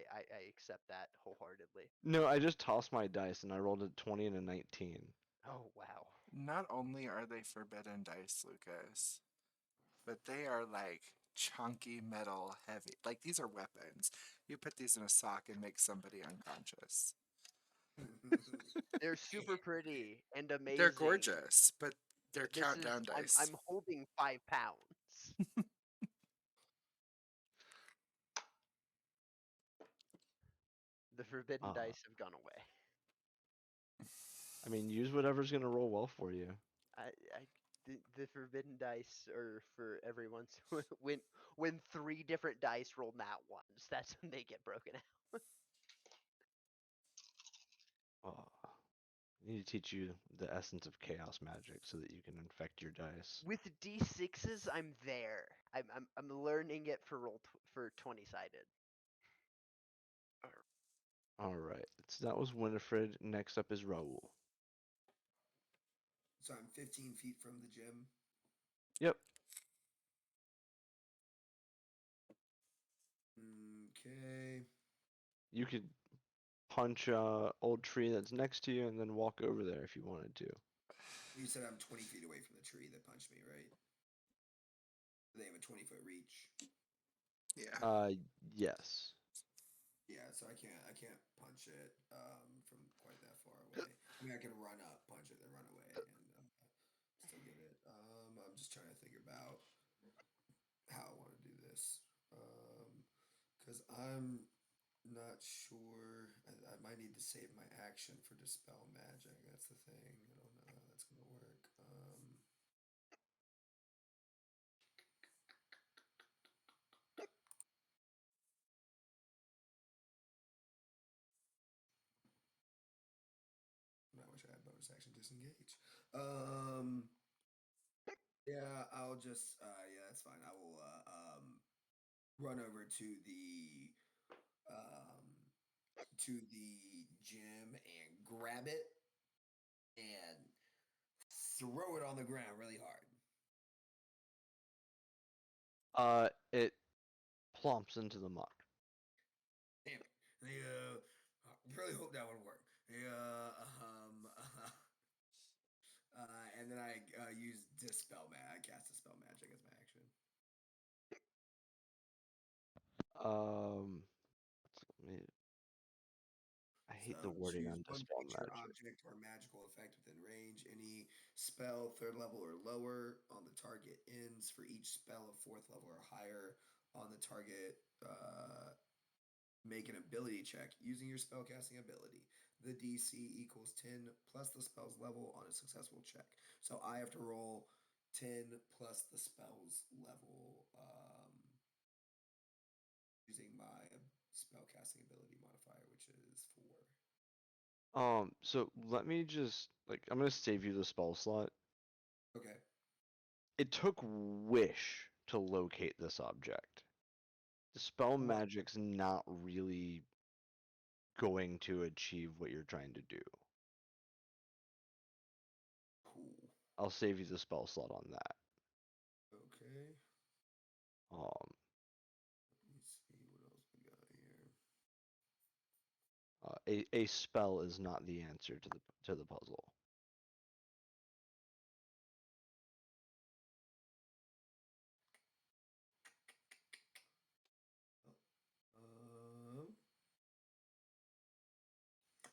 accept that wholeheartedly. No, I just tossed my dice and I rolled a 20 and a 19. Oh wow. Not only are they forbidden dice, Lucas, but they are like chunky metal heavy. Like these are weapons. You put these in a sock and make somebody unconscious. They're super pretty and amazing. They're gorgeous, but they're This is countdown dice. I'm holding 5 pounds. The forbidden dice have gone away. I mean, use whatever's gonna roll well for you. The forbidden dice are for every once when 3 different dice roll nat ones. That's when they get broken out. I need to teach you the essence of chaos magic so that you can infect your dice. With d6s, I'm there. I'm learning it for for 20-sided. All right. So that was Winifred. Next up is Raul. So I'm 15 feet from the gym. Yep. Okay. You could punch a old tree that's next to you and then walk over there if you wanted to. You said I'm 20 feet away from the tree that punched me, right? They have a 20-foot reach. Yeah. Yes. Yeah, so I can't punch it from quite that far away. I mean, I can run up, punch it, then run away, and still get it. I'm just trying to think about how I want to do this. Because I'm not sure. I might need to save my action for Dispel Magic. That's the thing. I don't know how that's going to work. I wish I had bonus action disengage. Yeah, I'll just yeah, that's fine. I will run over to the gym and grab it and throw it on the ground really hard. It plumps into the muck. Damn it. I really hope that would work. And then I use Dispel Magic. I cast Dispel Magic as my action. Um, I hate the wording Choose on one Dispel creature, Magic. object, or magical effect within range. Any spell third level or lower on the target ends for each spell of fourth level or higher on the target. Make an ability check using your spellcasting ability. The DC equals 10 plus the spell's level on a successful check. So I have to roll 10 plus the spell's level using my spellcasting ability modifier, which is 4. So let me just like I'm gonna save you the spell slot. Okay. It took Wish to locate this object. Dispel Cool. Magic's not really going to achieve what you're trying to do. Cool. I'll save you the spell slot on that. Okay. Um, Let me see what else we got here. a spell is not the answer to the puzzle.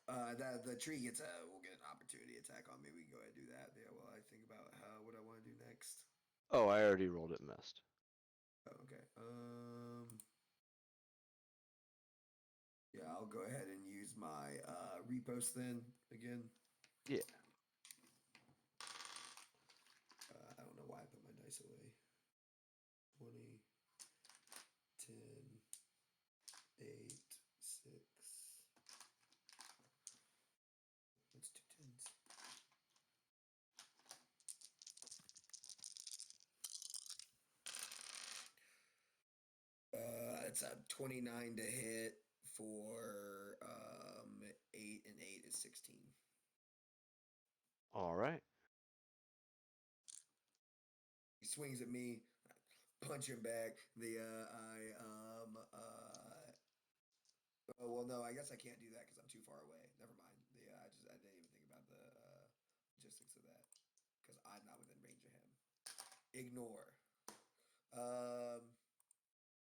Um, that the tree gets will get an opportunity attack on me. We can go ahead and do that. Yeah, well, I think about what I want to do next. Oh, I already rolled it, missed. Oh, okay. Yeah, I'll go ahead and use my repost then again. Yeah. I don't know why I put my dice away. 20, 10, 8, 6. That's 2 10s. It's a 29 to hit for 8 and 8 is 16. All right. He swings at me, punch him back. Oh well, no, I guess I can't do that because I'm too far away. Never mind. Yeah, I didn't even think about the logistics of that because I'm not within range of him. Ignore.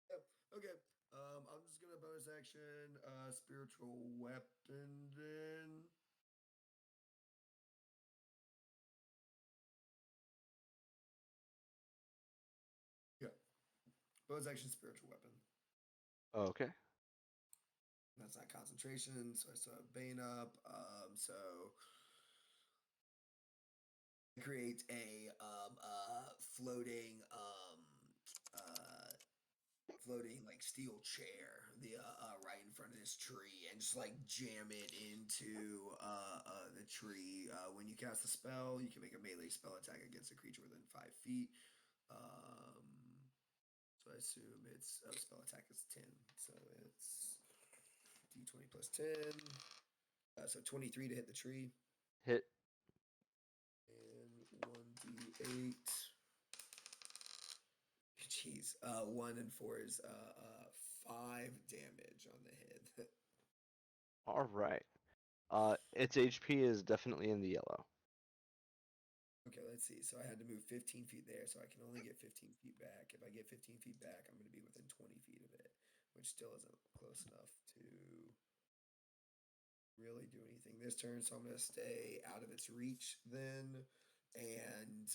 Yep. Okay. I'm just gonna bonus action spiritual weapon then. Yeah. Bonus action spiritual weapon. Okay. That's not concentration, so I still have Bane up. So create a floating floating like steel chair right in front of this tree and just like jam it into the tree. When you cast a spell, you can make a melee spell attack against a creature within 5 feet. So I assume its spell attack is 10. So it's d20 plus 10. So 23 to hit the tree. Hit. And 1d8. Jeez. 1 and 4 is 5 damage on the head. All right. Its HP is definitely in the yellow. Okay, let's see. So I had to move 15 feet there, so I can only get 15 feet back. If I get 15 feet back, I'm going to be within 20 feet of it, which still isn't close enough to really do anything this turn. So I'm going to stay out of its reach then, and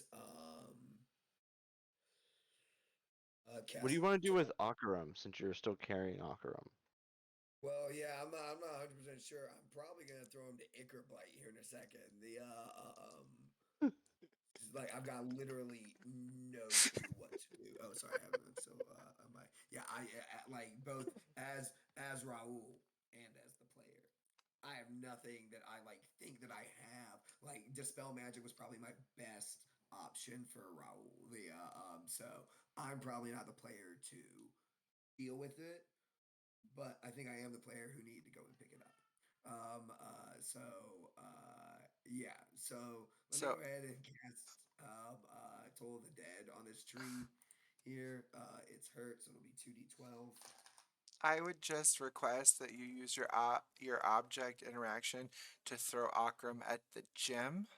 What do cast. you want to do with Akaram since you're still carrying Akaram? Well, yeah, I'm not 100% sure. I'm probably gonna throw him to Icar Blight here in a second. Like I've got literally no clue what to do. Oh, sorry, I haven't. So, my yeah, I like both as Raul and as the player. I have nothing that I like think that I have. Like Dispel Magic was probably my best option for Raul. So I'm probably not the player to deal with it, but I think I am the player who need to go and pick it up. Yeah. So let me So go ahead and cast Toll of the Dead on this tree here. It's hurt, so it'll be 2d12. I would just request that you use your object interaction to throw Akram at the gym,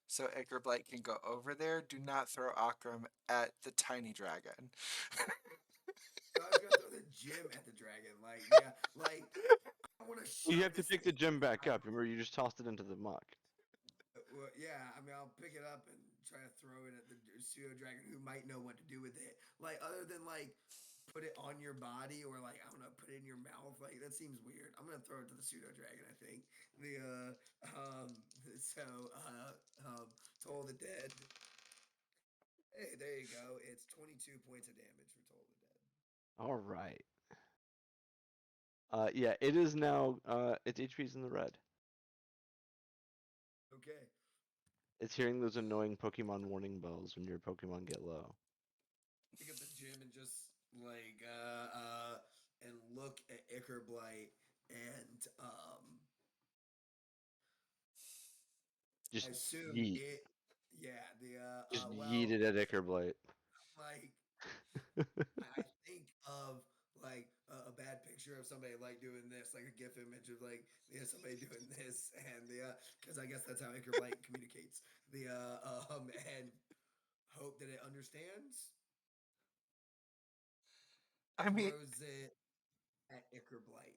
so Blight can go over there. Do not throw Akram at the tiny dragon. So I was gonna throw the gym at the dragon. Like, yeah, like I want to You chug have to this pick the thing. gem back up. Remember, you just tossed it into the muck. Well, yeah, I mean, I'll pick it up and try to throw it at the pseudo dragon who might know what to do with it. Like, other than like put it on your body or like I don't know, put it in your mouth. Like that seems weird. I'm gonna throw it to the pseudo dragon. I think the so Toll the Dead. Hey, there you go. It's 22 points of damage for Toll the Dead. All right. Yeah, it is now. Its HP's in the red. Okay. It's hearing those annoying Pokemon warning bells when your Pokemon get low. Pick up the gym and just like and look at Icar Blight and I Just assume yeet. it. Yeah, the Just yeet well, it at Ickerblight. like I think of like a bad picture of somebody like doing this, like a GIF image of like somebody doing this, and the because I guess that's how Icar Blight communicates. The and hope that it understands. I mean, Throws it at Icar Blight.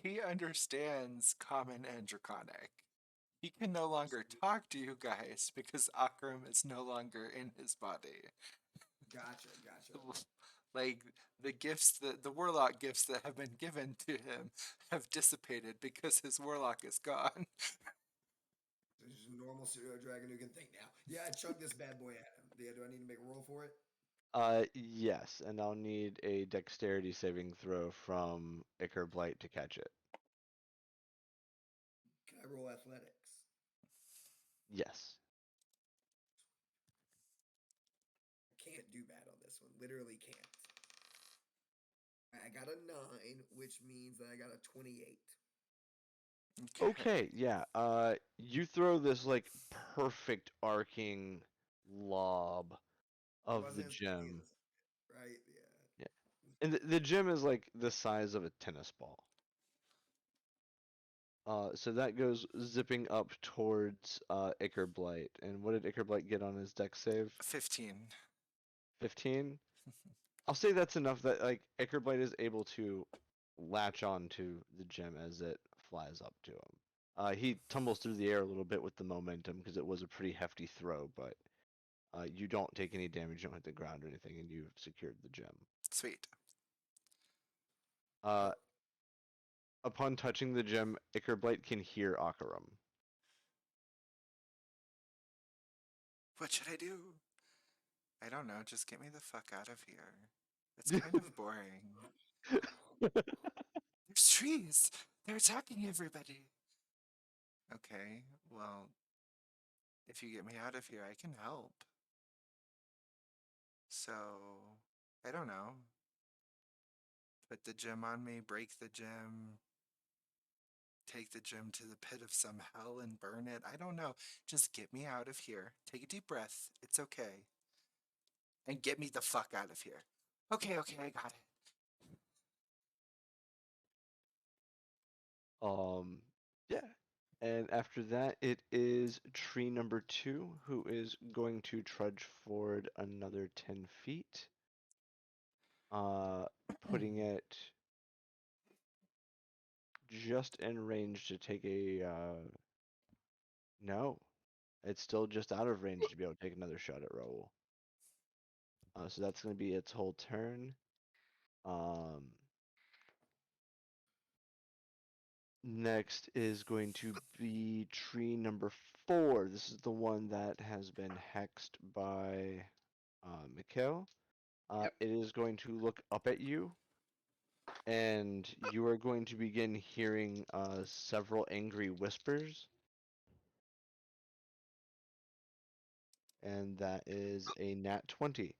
he understands common and draconic. He can no longer talk to you guys because Akram is no longer in his body. Gotcha, gotcha. Like the gifts the warlock gifts that have been given to him have dissipated because his warlock is gone. So he's just a normal pseudo dragon who can think now. Yeah, I chugged this bad boy at him. Yeah, do I need to make a roll for it? Yes, and I'll need a dexterity saving throw from Ickerblight to catch it. Can I roll athletics? Yes. Can't do bad on this one. Literally can't. I got a 9, which means that I got a 28. Okay, yeah. You throw this like perfect arcing lob It of the wasn't as pretty gem. as right? Yeah. Yeah. And the gem is like the size of a tennis ball. So that goes zipping up towards Ickerblight. And what did Ickerblight get on his dex save? 15. 15? I'll say that's enough that like Ickerblight is able to latch on to the gem as it flies up to him. He tumbles through the air a little bit with the momentum because it was a pretty hefty throw, but you don't take any damage, you don't hit the ground or anything, and you've secured the gem. Sweet. Uh, upon touching the gem, Ickerblight can hear Akaram. What should I do? I don't know, just get me the fuck out of here. It's kind of boring. There's trees! They're attacking everybody! Okay, well, if you get me out of here, I can help. So, I don't know. Put the gem on me, break the gem, take the gem to the pit of some hell and burn it. I don't know. Just get me out of here. Take a deep breath. It's okay. And get me the fuck out of here. Okay, okay, I got it. Yeah. And after that, it is tree number 2 who is going to trudge forward another 10 feet, putting it just in range to take a. No, it's still just out of range to be able to take another shot at Raoul. So that's going to be its whole turn. Um, Next is going to be tree number 4. This is the one that has been hexed by Mikhail. Yep. It is going to look up at you, and you are going to begin hearing several angry whispers. And that is a nat 20.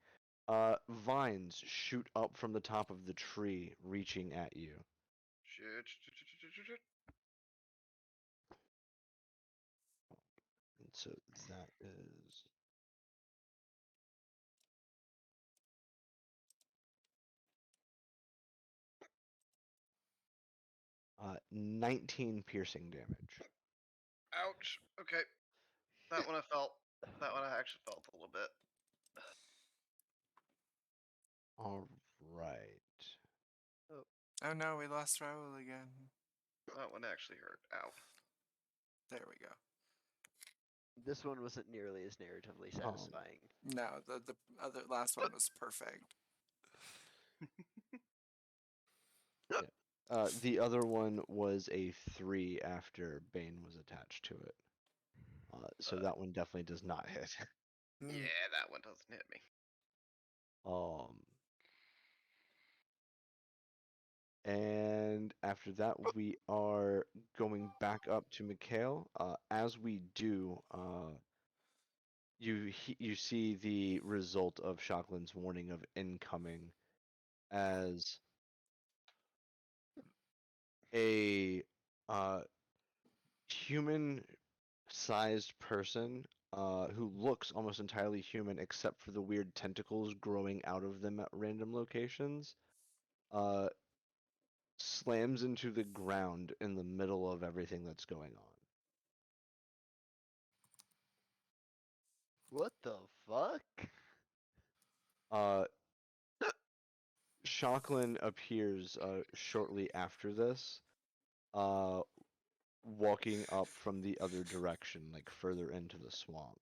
Vines shoot up from the top of the tree, reaching at you. Shit, shit, shit, shit, shit, shit. And so that is 19 piercing damage. Ouch. Okay. That one I felt. That one I actually felt a little bit. All right. Oh no, we lost Raoul again. that one actually hurt. Ow. There we go. This one wasn't nearly as narratively satisfying. No, the other last one was perfect. The other one was a 3 after Bane was attached to it. So that one definitely does not hit. Yeah, that one doesn't hit me. And after that, we are going back up to Mikhail. As we do, you see the result of Shocklin's warning of incoming as a human-sized person who looks almost entirely human except for the weird tentacles growing out of them at random locations. Slams into the ground in the middle of everything that's going What the fuck? on. Shocklin appears shortly after this, uh, walking up from the other direction, like further into the swamp.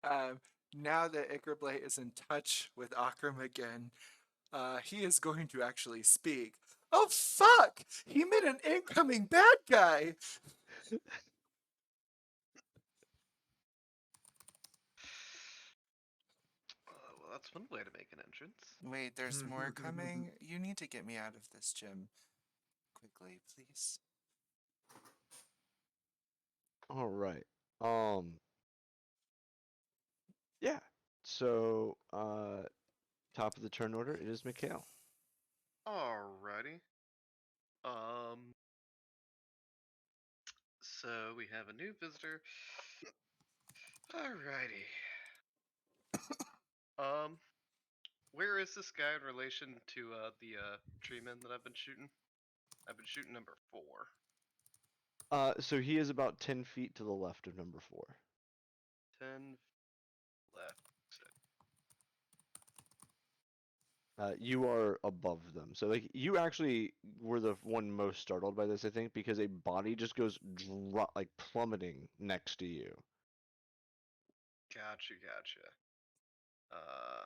Now that Icarblade is in touch with Akram again, he is going to actually speak. Oh fuck! He met an incoming bad guy! Well, that's one way to make an entrance. Wait, there's more coming? You need to get me out of this gym. Quickly, please. All right. Yeah. So, top of the turn order, it is Mikhail. Alrighty. So we have a new visitor. Alrighty. Um, where is this guy in relation to the tree men that I've been shooting? I've been shooting number 4. So he is about 10 feet to the left of number 4. 10 left. You are above them. So, like, you actually were the one most startled by this, I think, because a body just goes like plummeting next to you. Gotcha, gotcha. Uh,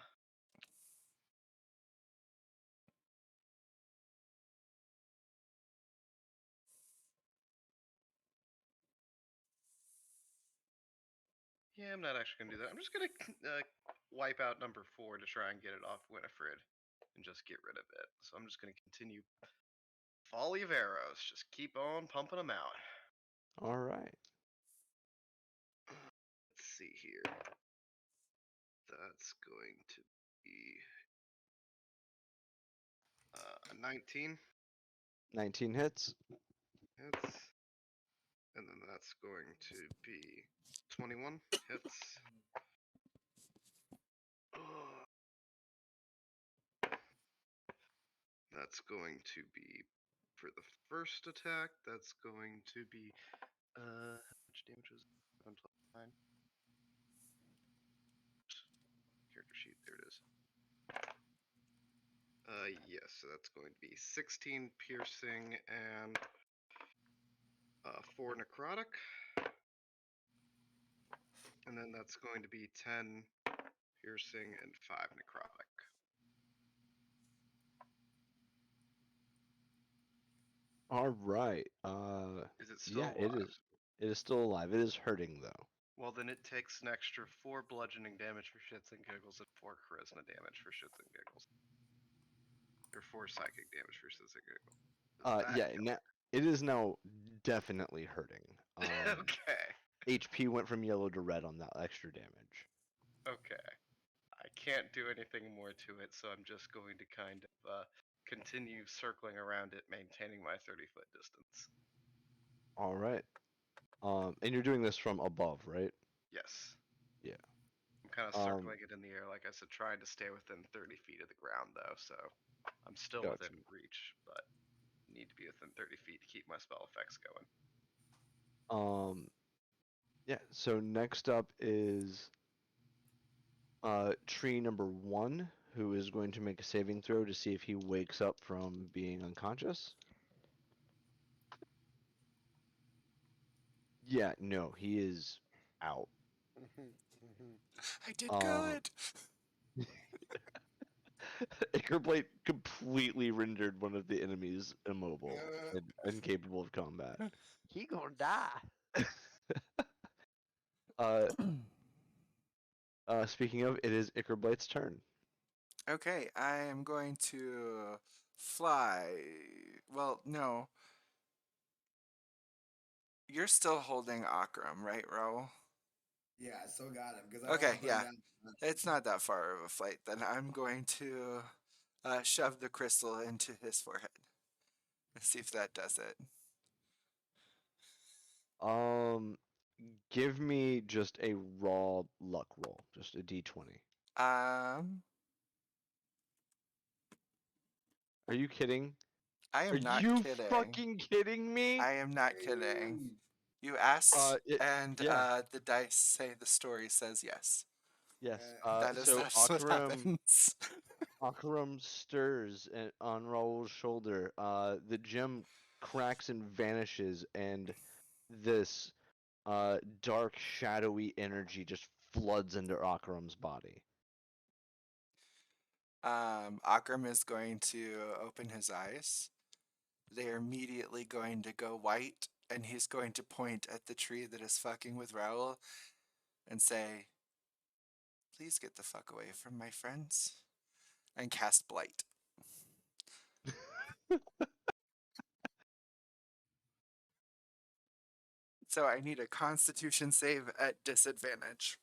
yeah, I'm not actually gonna do that. I'm just gonna wipe out number 4 to try and get it off Winifred and just get rid of it. So I'm just gonna continue volley of arrows. Just keep on pumping them out. All right. Let's see here. That's going to be a 19 19 hits. hits, and then that's going to be 21 hits. That's going to be for the first attack. That's going to be how much damage was 7 plus 9? Character sheet, there it is. Yes, so that's going to be 16 piercing and 4 necrotic. And then that's going to be 10 piercing and 5 necrotic. All right. Is it still Yeah, alive? it is. It is still alive. It is hurting though. Well, then it takes an extra 4 bludgeoning damage for shits and giggles and 4 charisma damage for shits and giggles. Or 4 psychic damage for shits and giggles. Yeah. Now it is now definitely hurting. Okay. HP went from yellow to red on that extra damage. Okay. I can't do anything more to it, so I'm just going to kind of continue circling around it, maintaining my 30-foot distance. All right. And you're doing this from above, right? Yes. Yeah. I'm kind of circling it in the air, like I said, trying to stay within 30 feet of the ground, though, so I'm still Gotcha. within reach, but need to be within 30 feet to keep my spell effects going. Yeah. So next up is tree number 1, who is going to make a saving throw to see if he wakes up from being unconscious. Yeah, no, he is out. I did Um, good. Ickerblade completely rendered one of the enemies immobile and incapable of combat. He gonna die. Uh, Speaking of, it is Ickerblade's turn. Okay, I am going to fly. Well, no. You're still holding Akram, right, Raul? Yeah, I still got him because I don't want Okay, to put him yeah. down. It's not that far of a flight. Then I'm going to shove the crystal into his forehead. Let's see if that does it. Um, Give me just a raw luck roll, just a d20. Um, Are you kidding? I Are am not you kidding. fucking kidding me? I am not kidding. You asked, and Yeah, the dice say the story says yes. yes. That's what happens. Akram stirs on Raul's shoulder. The gem cracks and vanishes, and this dark, shadowy energy just floods into Akram's body. Akram is going to open his eyes. They are immediately going to go white, and he's going to point at the tree that is fucking with Raoul and say, "Please get the fuck away from my friends," and cast Blight. So I need a Constitution save at disadvantage.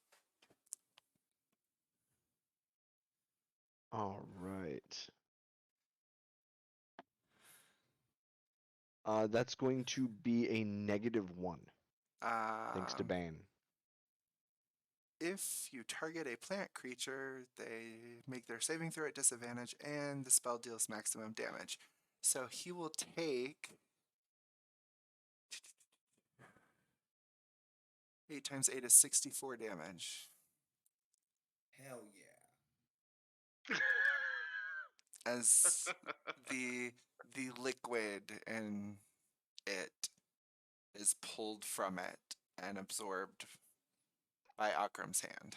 All right. That's going to be a -1, thanks to Um, Bane. if you target a plant creature, they make their saving throw at disadvantage, and the spell deals maximum damage. So he will take 8 times 8 is 64 damage. Hell yeah. As the liquid in it is pulled from it and absorbed by Akram's hand.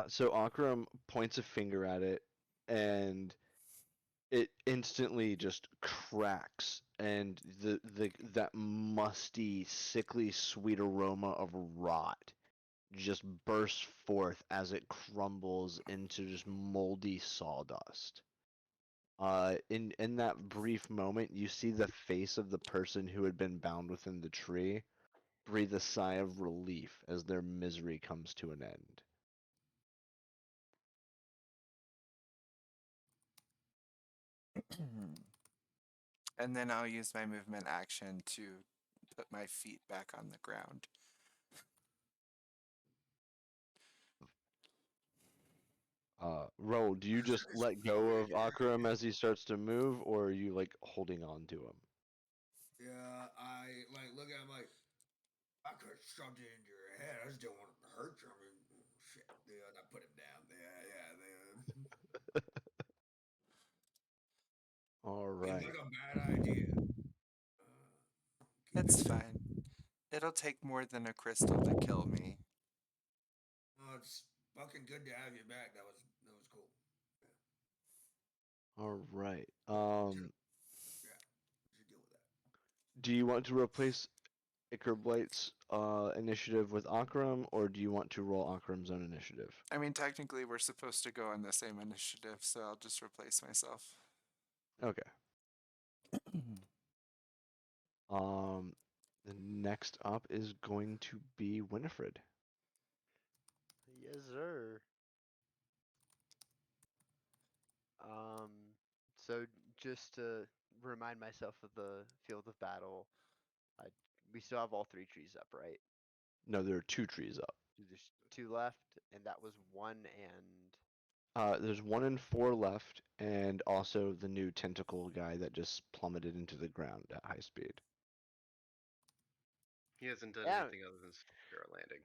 So Akram points a finger at it, and it instantly just cracks, and the that musty, sickly sweet aroma of rot just bursts forth as it crumbles into just moldy sawdust. In that brief moment, you see the face of the person who had been bound within the tree breathe a sigh of relief as their misery comes to an end. And then I'll use my movement action to put my feet back on the ground. Ro, do you just let go of Akram as he starts to move, or are you like holding on to him? Yeah, I like look at him like I could have shoved it into your head. I just didn't want to hurt you. I mean, shit. Yeah, and I put him down. Yeah. All Seems right. like a bad idea. Keep It's it. fine. It'll take more than a crystal to kill me. Well, it's fucking good to have you back. That was cool. All right. Sure. Yeah, we should deal with that. Do you want to replace Ikerblight's initiative with Akram, or do you want to roll Akram's own initiative? I mean, technically, we're supposed to go on the same initiative, so I'll just replace myself. Okay. Um, the next up is going to be Winifred. Yes, sir. Um, so just to remind myself of the field of battle, I, we still have all three trees up, right? No, there are 2 trees up. There's two left, and that was 1 and There's 1 and 4 left, and also the new tentacle guy that just plummeted into the ground at high speed. He hasn't done yeah, anything other than superhero landing.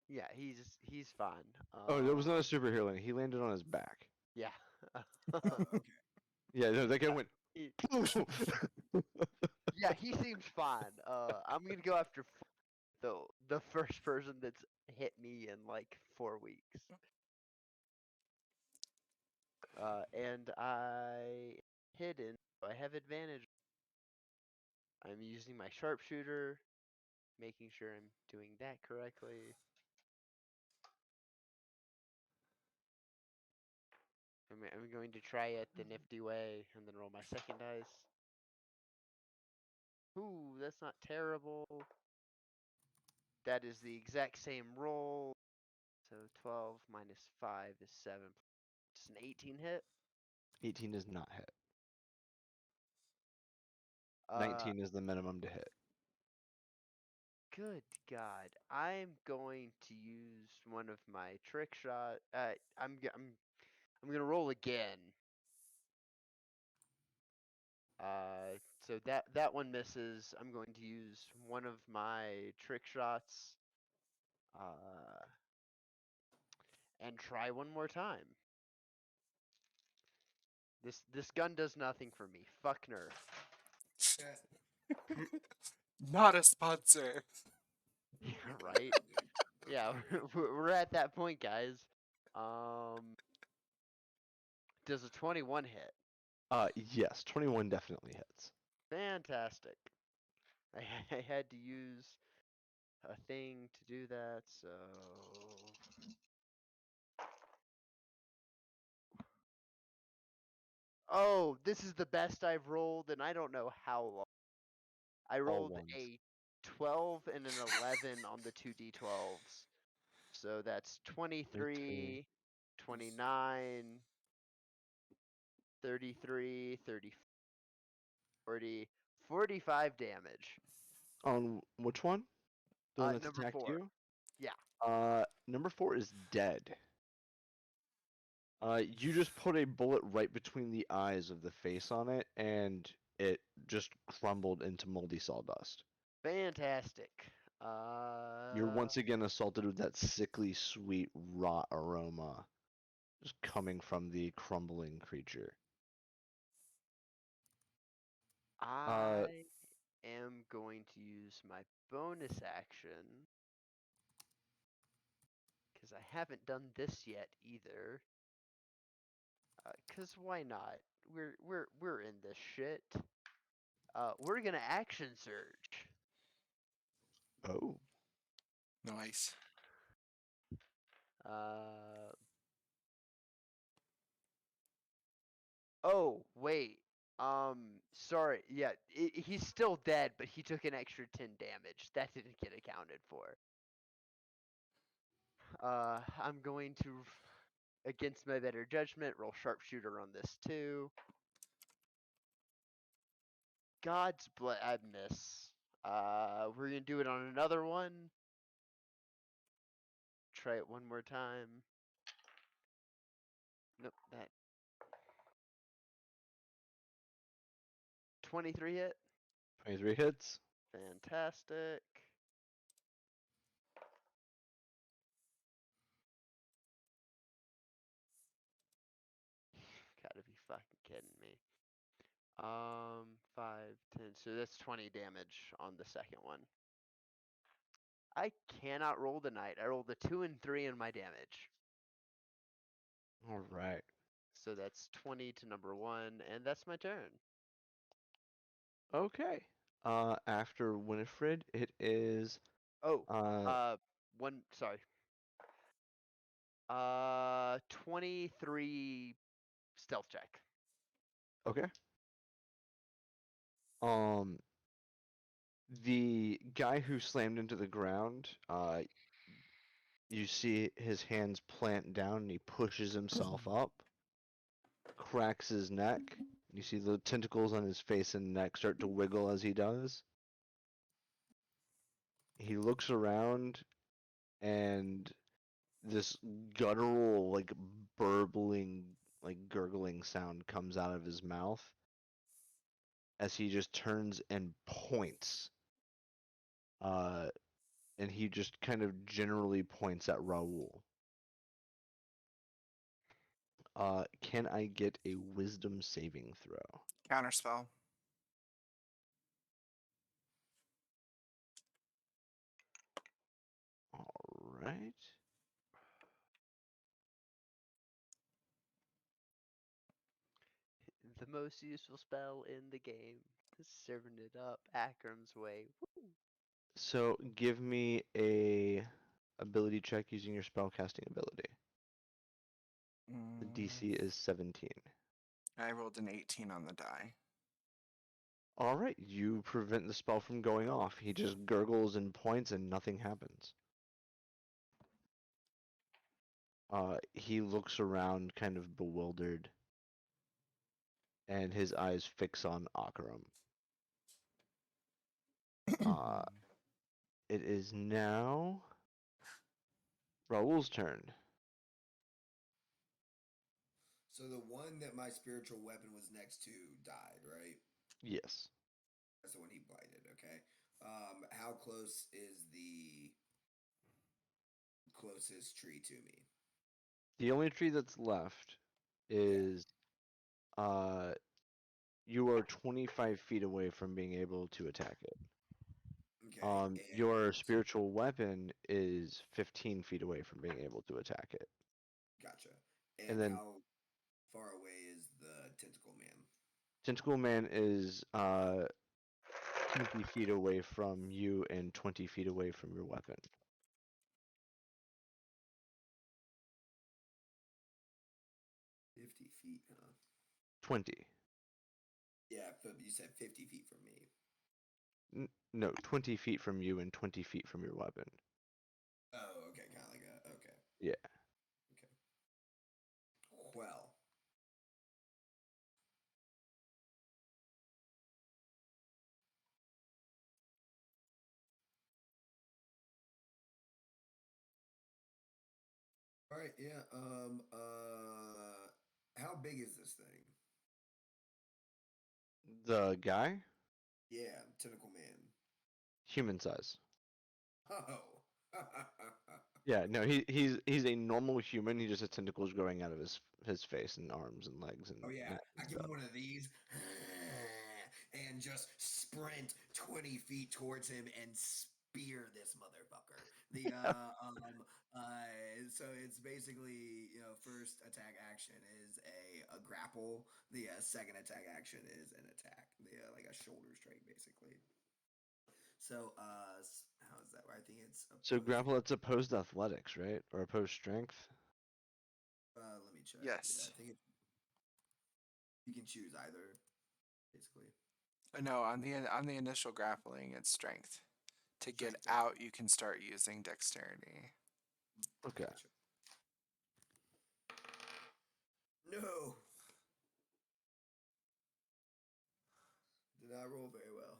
yeah, he's fine. Oh, that was not a superhero landing. He landed on his back. Yeah. Okay. Yeah, no, that guy went. He- yeah, he seems fine. I'm gonna go after the first person that's hit me in like 4 weeks. And I hidden, so I have advantage. I'm using my sharpshooter, making sure I'm doing that correctly. I'm going to try it the nifty way and then roll my second dice. Ooh, that's not terrible. That is the exact same roll. So 12 minus 5 is 7. It's an 18 hit. 18 does not hit. Uh, 19 is the minimum to hit. Good God, I'm going to use one of my trick shot. I'm gonna roll again. So that one misses. I'm going to use one of my trick shots. And try one more time. This gun does nothing for me. Fuck Nerf. Not a sponsor. Yeah, right. Yeah, we're at that point, guys. Does a 21 hit? Yes, 21 definitely hits. Fantastic. I had to use a thing to do that, so oh, this is the best I've rolled, and I don't know how long. I All rolled ones. a 12 and an 11 on the two d12s. So that's 23, 29, 33, 30, 40, 45 damage. On which one? The one that's Number attacked 4. you? Yeah. Number 4 is dead. You just put a bullet right between the eyes of the face on it, and it just crumbled into moldy sawdust. Fantastic. You're once again assaulted with that sickly, sweet, rot aroma just coming from the crumbling creature. Uh, I am going to use my bonus action because I haven't done this yet either. Cause why not? We're in this shit. We're gonna action surge. oh, Nice. Uh. Oh wait. Sorry. Yeah, he's still dead, but he took an extra 10 damage. That didn't get accounted for. I'm going to, against my better judgment, roll sharpshooter on this too. God's blood, I miss. We're gonna do it on another one. Try it one more time. Nope, that 23 hit. 23 hits. Fantastic. Gotta be fucking kidding me. 5, 10. So that's 20 damage on the second one. I cannot roll tonight. I rolled a 2 and 3 in my damage. All right. So that's 20 to number 1, and that's my turn. Okay. After Winifred, it is Oh, uh sorry. 23 stealth check. okay. Um, the guy who slammed into the ground, you see his hands plant down and he pushes himself up, cracks his neck. You see the tentacles on his face and neck start to wiggle as he does. He looks around and this guttural, like burbling, like gurgling sound comes out of his mouth as he just turns and points. And he just kind of generally points at Raoul. Can I get a wisdom saving throw? Counterspell. right. The most useful spell in the game. Serving it up Akram's way. Woo. So give me a ability check using your spellcasting ability. The DC is 17. I rolled an 18 on the die. All right, you prevent the spell from going off. He just gurgles and points and nothing happens. He looks around kind of bewildered and his eyes fix on Akram. It is now Raoul's turn. So the one that my spiritual weapon was next to died, right? Yes. That's the one he blighted. Okay. How close is the closest tree to me? The only tree that's left is you are 25 feet away from being able to attack it. Okay. Your And spiritual weapon is 15 feet away from being able to attack it. gotcha. And And then how far away is the tentacle man? Tentacle Man is 20 feet away from you and 20 feet away from your weapon. 50 feet, huh? 20. Yeah, but you said 50 feet from me. No, 20 feet from you and 20 feet from your weapon. Oh, okay. Kind of like a. Okay. Yeah. Okay. Well. All right. Yeah. How big is this thing? The guy, Yeah, tentacle man. human size. Oh. Yeah, no, he's a normal human. He just has tentacles growing out of his face and arms and legs and Oh yeah, neck I and give him stuff. one of these and just sprint 20 feet towards him and spear this motherfucker. So it's basically first attack action is a grapple. The second attack action is an attack. Like a shoulder strike basically. So how is that? I think it's So opposed. grapple, it's opposed to athletics, right? Or opposed strength? Let me check. Yes. Yeah, I think you can choose either basically. No, on the initial grappling, it's strength. To get Strength, out, you can start using dexterity. Okay. Gotcha. No. Did not roll very well.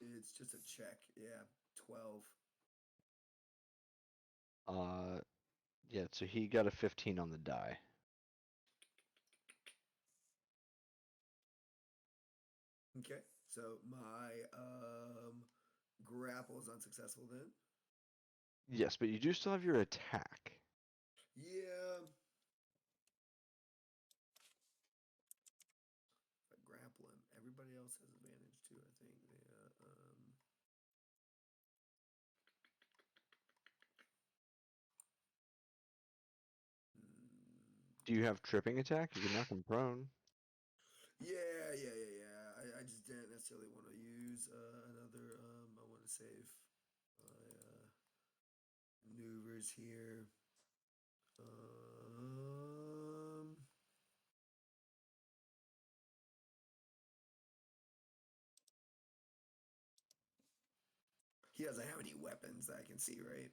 It's just a check. Yeah, 12. Yeah, so he got a 15 on the die. Okay, so my grapple is unsuccessful then. Yes, but you do still have your attack. Yeah. If I grapple him, everybody else has advantage too. I think. Yeah. Do you have tripping attack? You can knock him prone. Yeah. I just didn't necessarily want to use another. I want to save my maneuvers here. He doesn't have any weapons that I can see, right?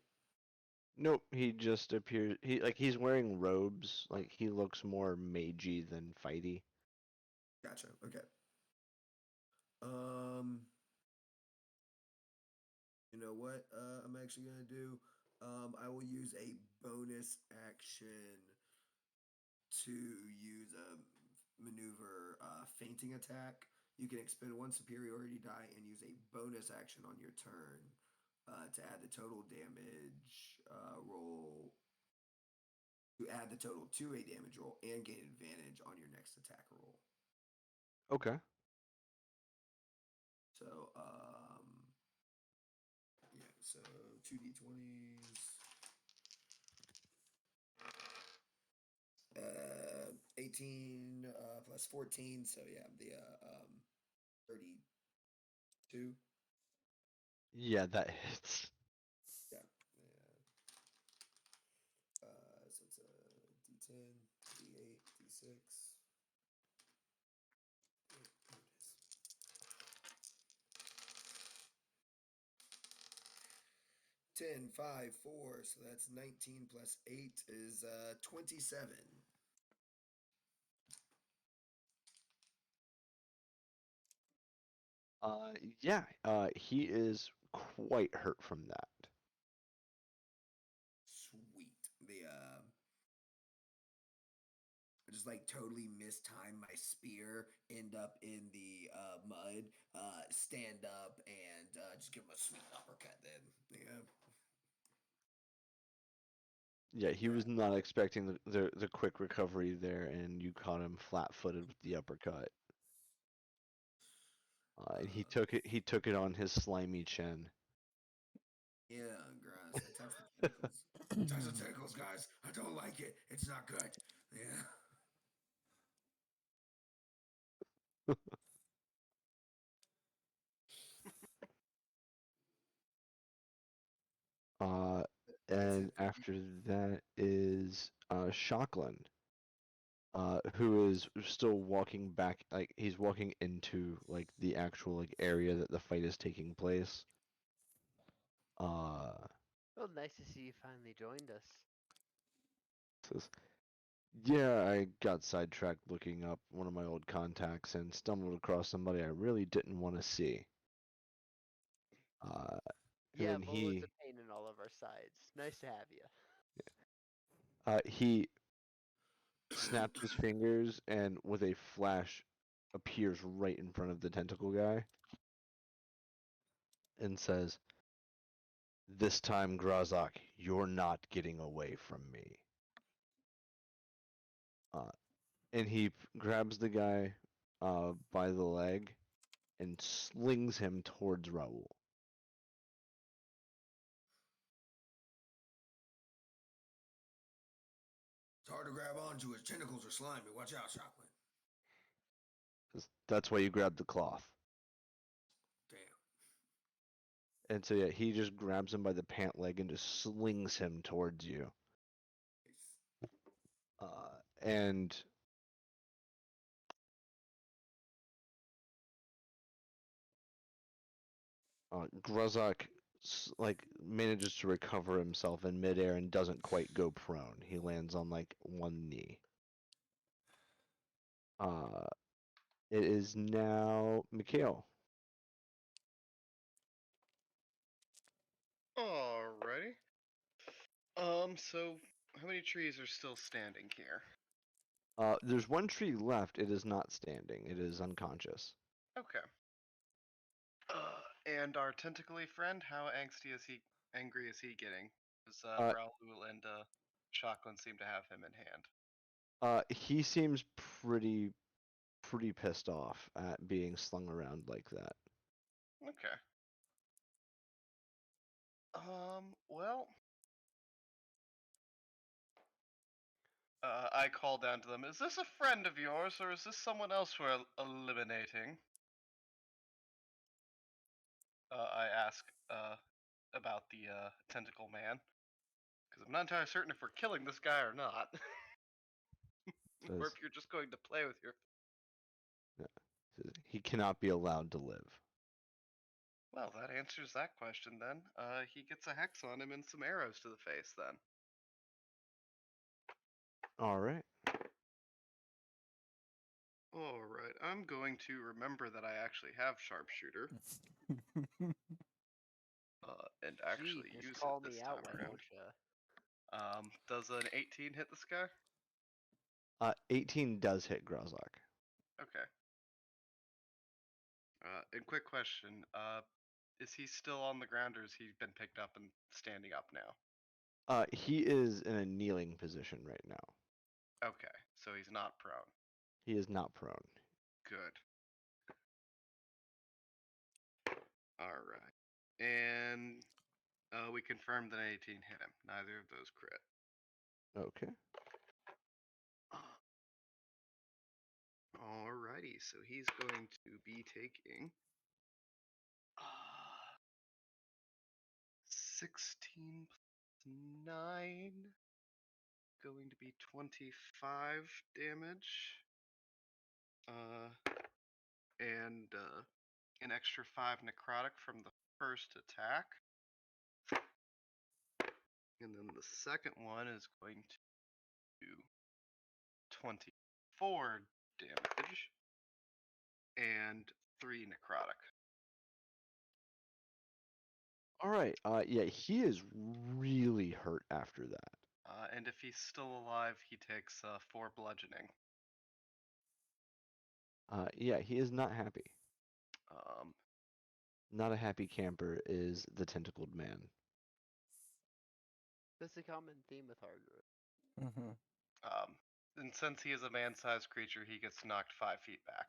Nope, he just appears. He's wearing robes. Like he looks more magey than fighty. Gotcha. Okay. Um, you know what? I'm actually gonna do. I will use a bonus action to use a maneuver fainting attack. You can expend one superiority die and use a bonus action on your turn to add the total damage roll. To add the total to a damage roll and gain advantage on your next attack roll. So, 18 plus 14, so yeah, the 32. Yeah, that hits. Yeah. So it's a D10, D8, D6. Here it is. 10, 5, 4, so that's 19 plus 8 is 27. Yeah, he is quite hurt from that. Sweet. I just like totally mistime my spear, end up in the mud, stand up, and just give him a sweet uppercut then. Yeah. Yeah, he was not expecting the quick recovery there, and you caught him flat-footed with the uppercut. And he took it on his slimy chin. Yeah, gross. I touched the tentacles. Touch the tentacles, guys. I don't like it. It's not good. Yeah. Uh, That's and it. after that is Shockland, who is still walking back, like he's walking into like the actual like area that the fight is taking place. Uh, Well, nice to see you finally joined us. says, yeah, I got sidetracked looking up one of my old contacts and stumbled across somebody I really didn't want to see. Uh, and Yeah, then Volan's a pain in all of our sides. Nice to have you. he snapped his fingers and with a flash appears right in front of the tentacle guy and says, "This time, Grazak, you're not getting away from me." Uh, and he grabs the guy by the leg and slings him towards Raul. It's hard to grab onto. His tentacles are slimy. Watch out, Shockland. That's why you grab the cloth. Damn. And so yeah, he just grabs him by the pant leg and just slings him towards you. And Gruzak like manages to recover himself in midair and doesn't quite go prone. He lands on like one knee. Uh, it is now Mikhail. Alrighty. So how many trees are still standing here? There's one tree left. It is not standing. It is unconscious. Okay. And our tentacly friend, how angry is he getting? Because Raul and Shockland seem to have him in hand. He seems pretty pissed off at being slung around like that. Okay. Well, I call down to them. Is this a friend of yours, or is this someone else we're eliminating? I ask about the tentacle man, because I'm not entirely certain if we're killing this guy or not, or Says, if you're just going to play with your. says he cannot be allowed to live. Well, that answers that question then. He gets a hex on him and some arrows to the face then. All right. Alright, I'm going to remember that I actually have sharpshooter, and Gee, actually just use call it this me out, time why around. don't ya? Does an 18 hit this guy? 18 does hit Grozak. Okay. And quick question, is he still on the ground or has he been picked up and standing up now? He is in a kneeling position right now. Okay, so he's not prone. He is not prone. Good. Alright. And we confirmed that an 18 hit him. Neither of those crit. Okay. Alrighty, so he's going to be taking 16 plus 9, going to be 25 damage. And an extra 5 necrotic from the first attack. And then the second one is going to do 24 damage and 3 necrotic. All right. Yeah, he is really hurt after that. And if he's still alive, he takes 4 bludgeoning. Yeah, he is not happy. Um, Not a happy camper is the tentacled man. That's a common theme with Hardwood. Mm-hmm. and since he is a man-sized creature, he gets knocked 5 feet back.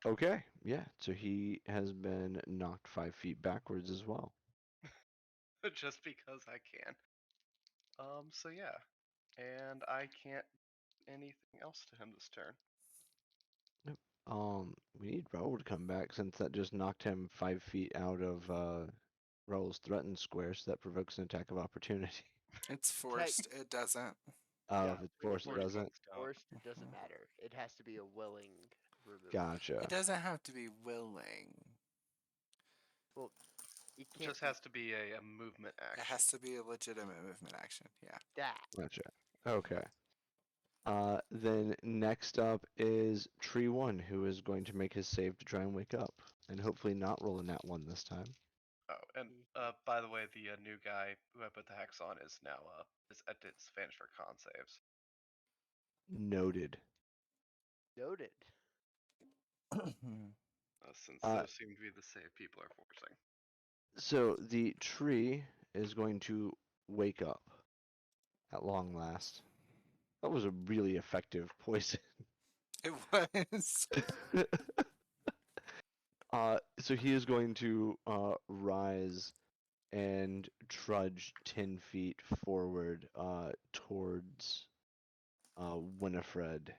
Okay, yeah. So he has been knocked 5 feet backwards as well. Just because I can. So yeah. And I can't do anything else to him this turn. We need Raoul to come back since that just knocked him 5 feet out of Raoul's threatened square, so that provokes an attack of opportunity. It's forced. It doesn't. Oh, Yeah, if it's when forced, it Forced doesn't. ones don't. Forced, it doesn't matter. It has to be a willing removal. Gotcha. It doesn't have to be willing. Well, it It can't just be has to be a movement action. It has to be a legitimate movement action. Yeah. that. Gotcha. Okay. Then next up is Tree One, who is going to make his save to try and wake up, and hopefully not roll a nat 1 this time. Oh, and by the way, the new guy who I put the hex on is now is at disadvantage for con saves. Noted. Noted. Since Uh, those seem to be the save people are forcing. So the tree is going to wake up at long last. That was a really effective poison. It was. So he is going to rise and trudge 10 feet forward towards Winifred.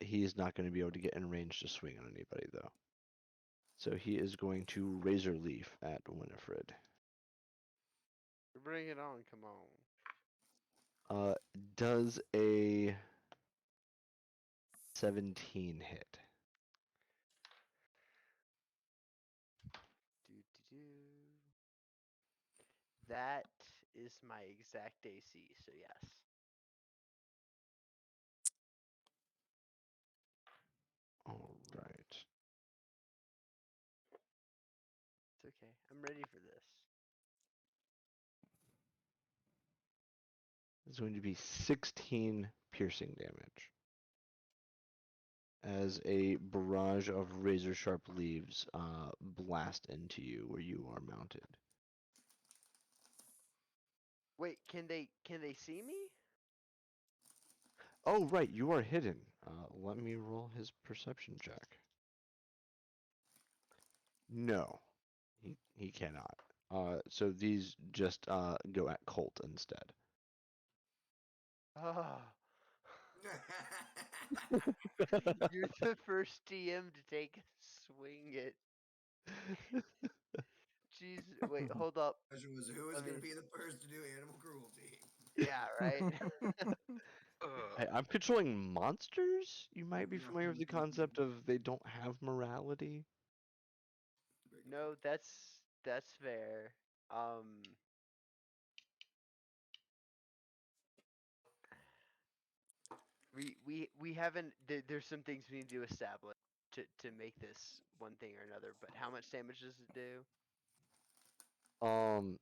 He is not going to be able to get in range to swing on anybody, though. So he is going to Razor Leaf at Winifred. Bring it on, come on. Does a 17 hit? Do. That is my exact AC, so yes. All right. It's okay. I'm ready for this. It's going to be 16 piercing damage as a barrage of razor sharp leaves blast into you where you are mounted. Wait, can they see me? Oh, right, you are hidden. Let me roll his perception check. No, he cannot. So these just go at Colt instead. Ah. You're the first DM to take a swing at. Jeez, wait, hold up. Question was who is Let going to me- be the first to do animal cruelty? Yeah, right. I'm controlling monsters? You might be familiar with the concept of they don't have morality. No, that's fair. We haven't. There's some things we need to establish to make this one thing or another. But how much damage does it do? Um,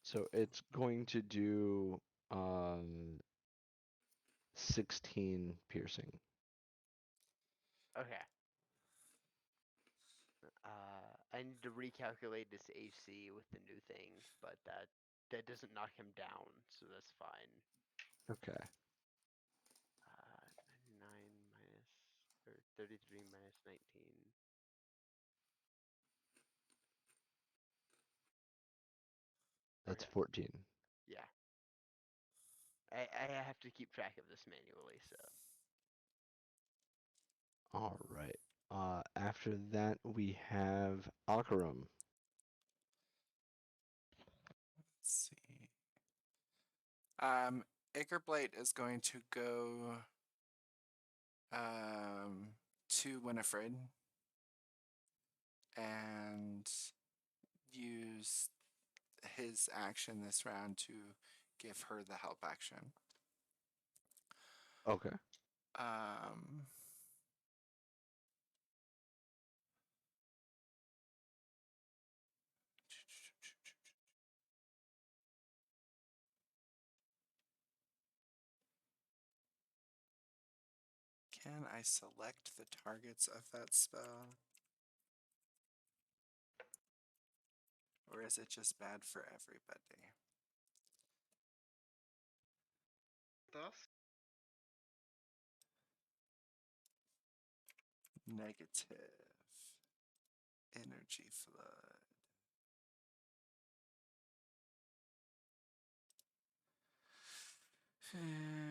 so it's going to do 16 piercing. Okay. I need to recalculate this AC with the new thing, but that doesn't knock him down, so that's fine. Okay. 99 minus or 33 minus 19. That's That's 14. Yeah. I have to keep track of this manually, so. All right. After that, we have Akarum. Let's see. Blight is going to go to Winifred and use his action this round to give her the help action. Okay. Um, can I select the targets of that spell? Or is it just bad for everybody? Thus, Negative. Energy flood.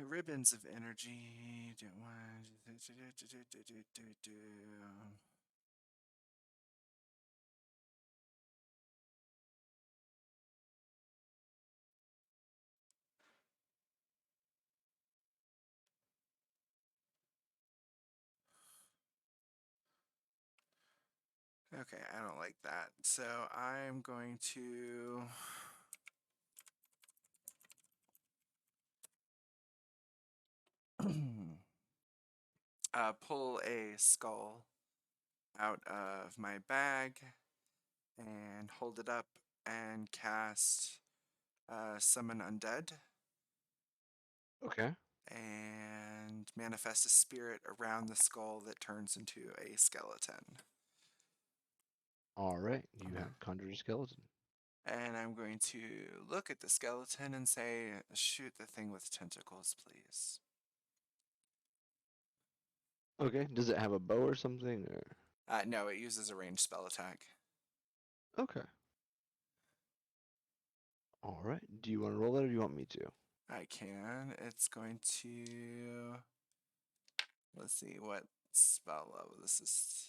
Ribbons of energy. Do one. Okay, I don't like that. So I'm going to pull a skull out of my bag and hold it up and cast Summon Undead Okay. and manifest a spirit around the skull that turns into a skeleton. All right. You have conjured a skeleton. And I'm going to look at the skeleton and say, shoot the thing with tentacles, please. Okay. Does it have a bow or something? Or... No, it uses a ranged spell attack. Okay. All right. Do you want to roll it or do you want me to? I can. It's going to. Let's see what spell level this is.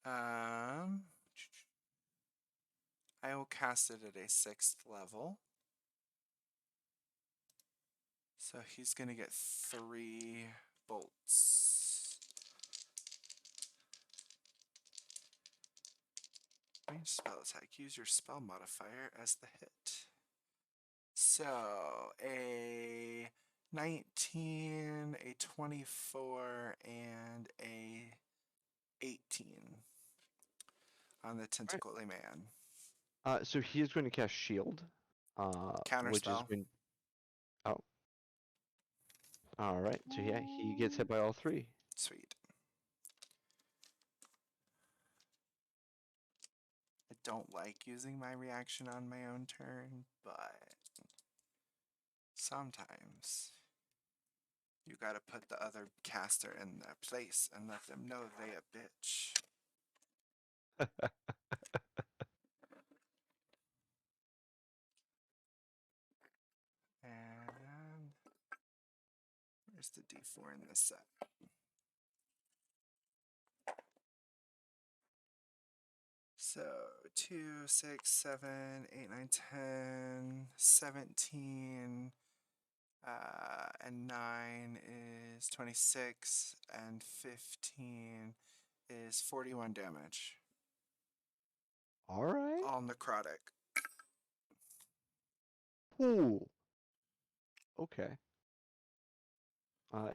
I will cast it at a 6th level. So he's going to get 3 bolts. Range spell attack. Use your spell modifier as the hit. So a 19, a 24, and a 18 on the Right. tentacly man. So he is going to cast shield, which is Counterspell. going. Oh. All right. So yeah, he gets hit by all 3. Sweet. I don't like using my reaction on my own turn, but sometimes you gotta put the other caster in their place and let them know they a bitch. And where's the D4 in this set? So 2, 6, 7, 8, 9, 10, 17, and 9 is 26, and 15 is 41 damage. All right. All necrotic. Ooh. Okay.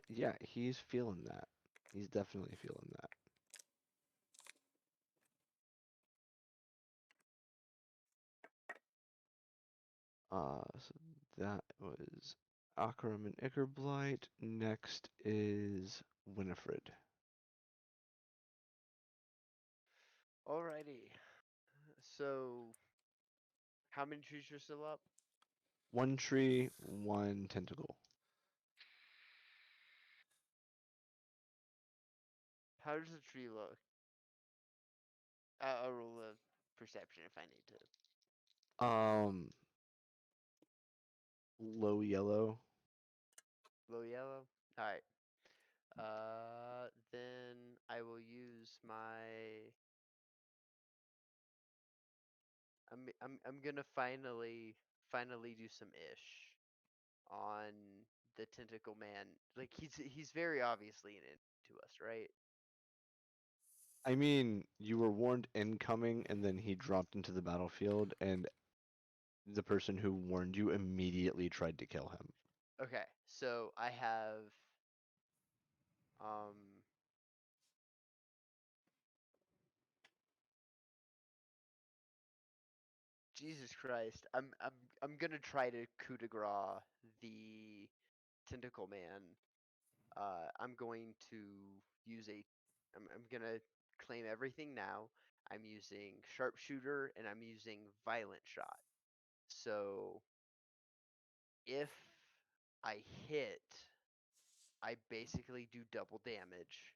Yeah, he's feeling that. He's definitely feeling that. So that was Akram and Ickerblight. Next is Winifred. Alrighty. So, how many trees are still up? 1 tree, 1 tentacle. How does the tree look? I'll roll perception if I need to. Low yellow. Low yellow. All right. Then I will use my. I'm gonna finally do some ish on the tentacle man. Like he's very obviously an enemy to us, right? I mean, you were warned incoming, and then he dropped into the battlefield, and the person who warned you immediately tried to kill him. Okay, so I have um Jesus Christ. I'm gonna try to coup de grace the tentacle man. I'm going to use I'm gonna claim everything now. I'm using sharpshooter and I'm using violent shot. So if I hit, I basically do double damage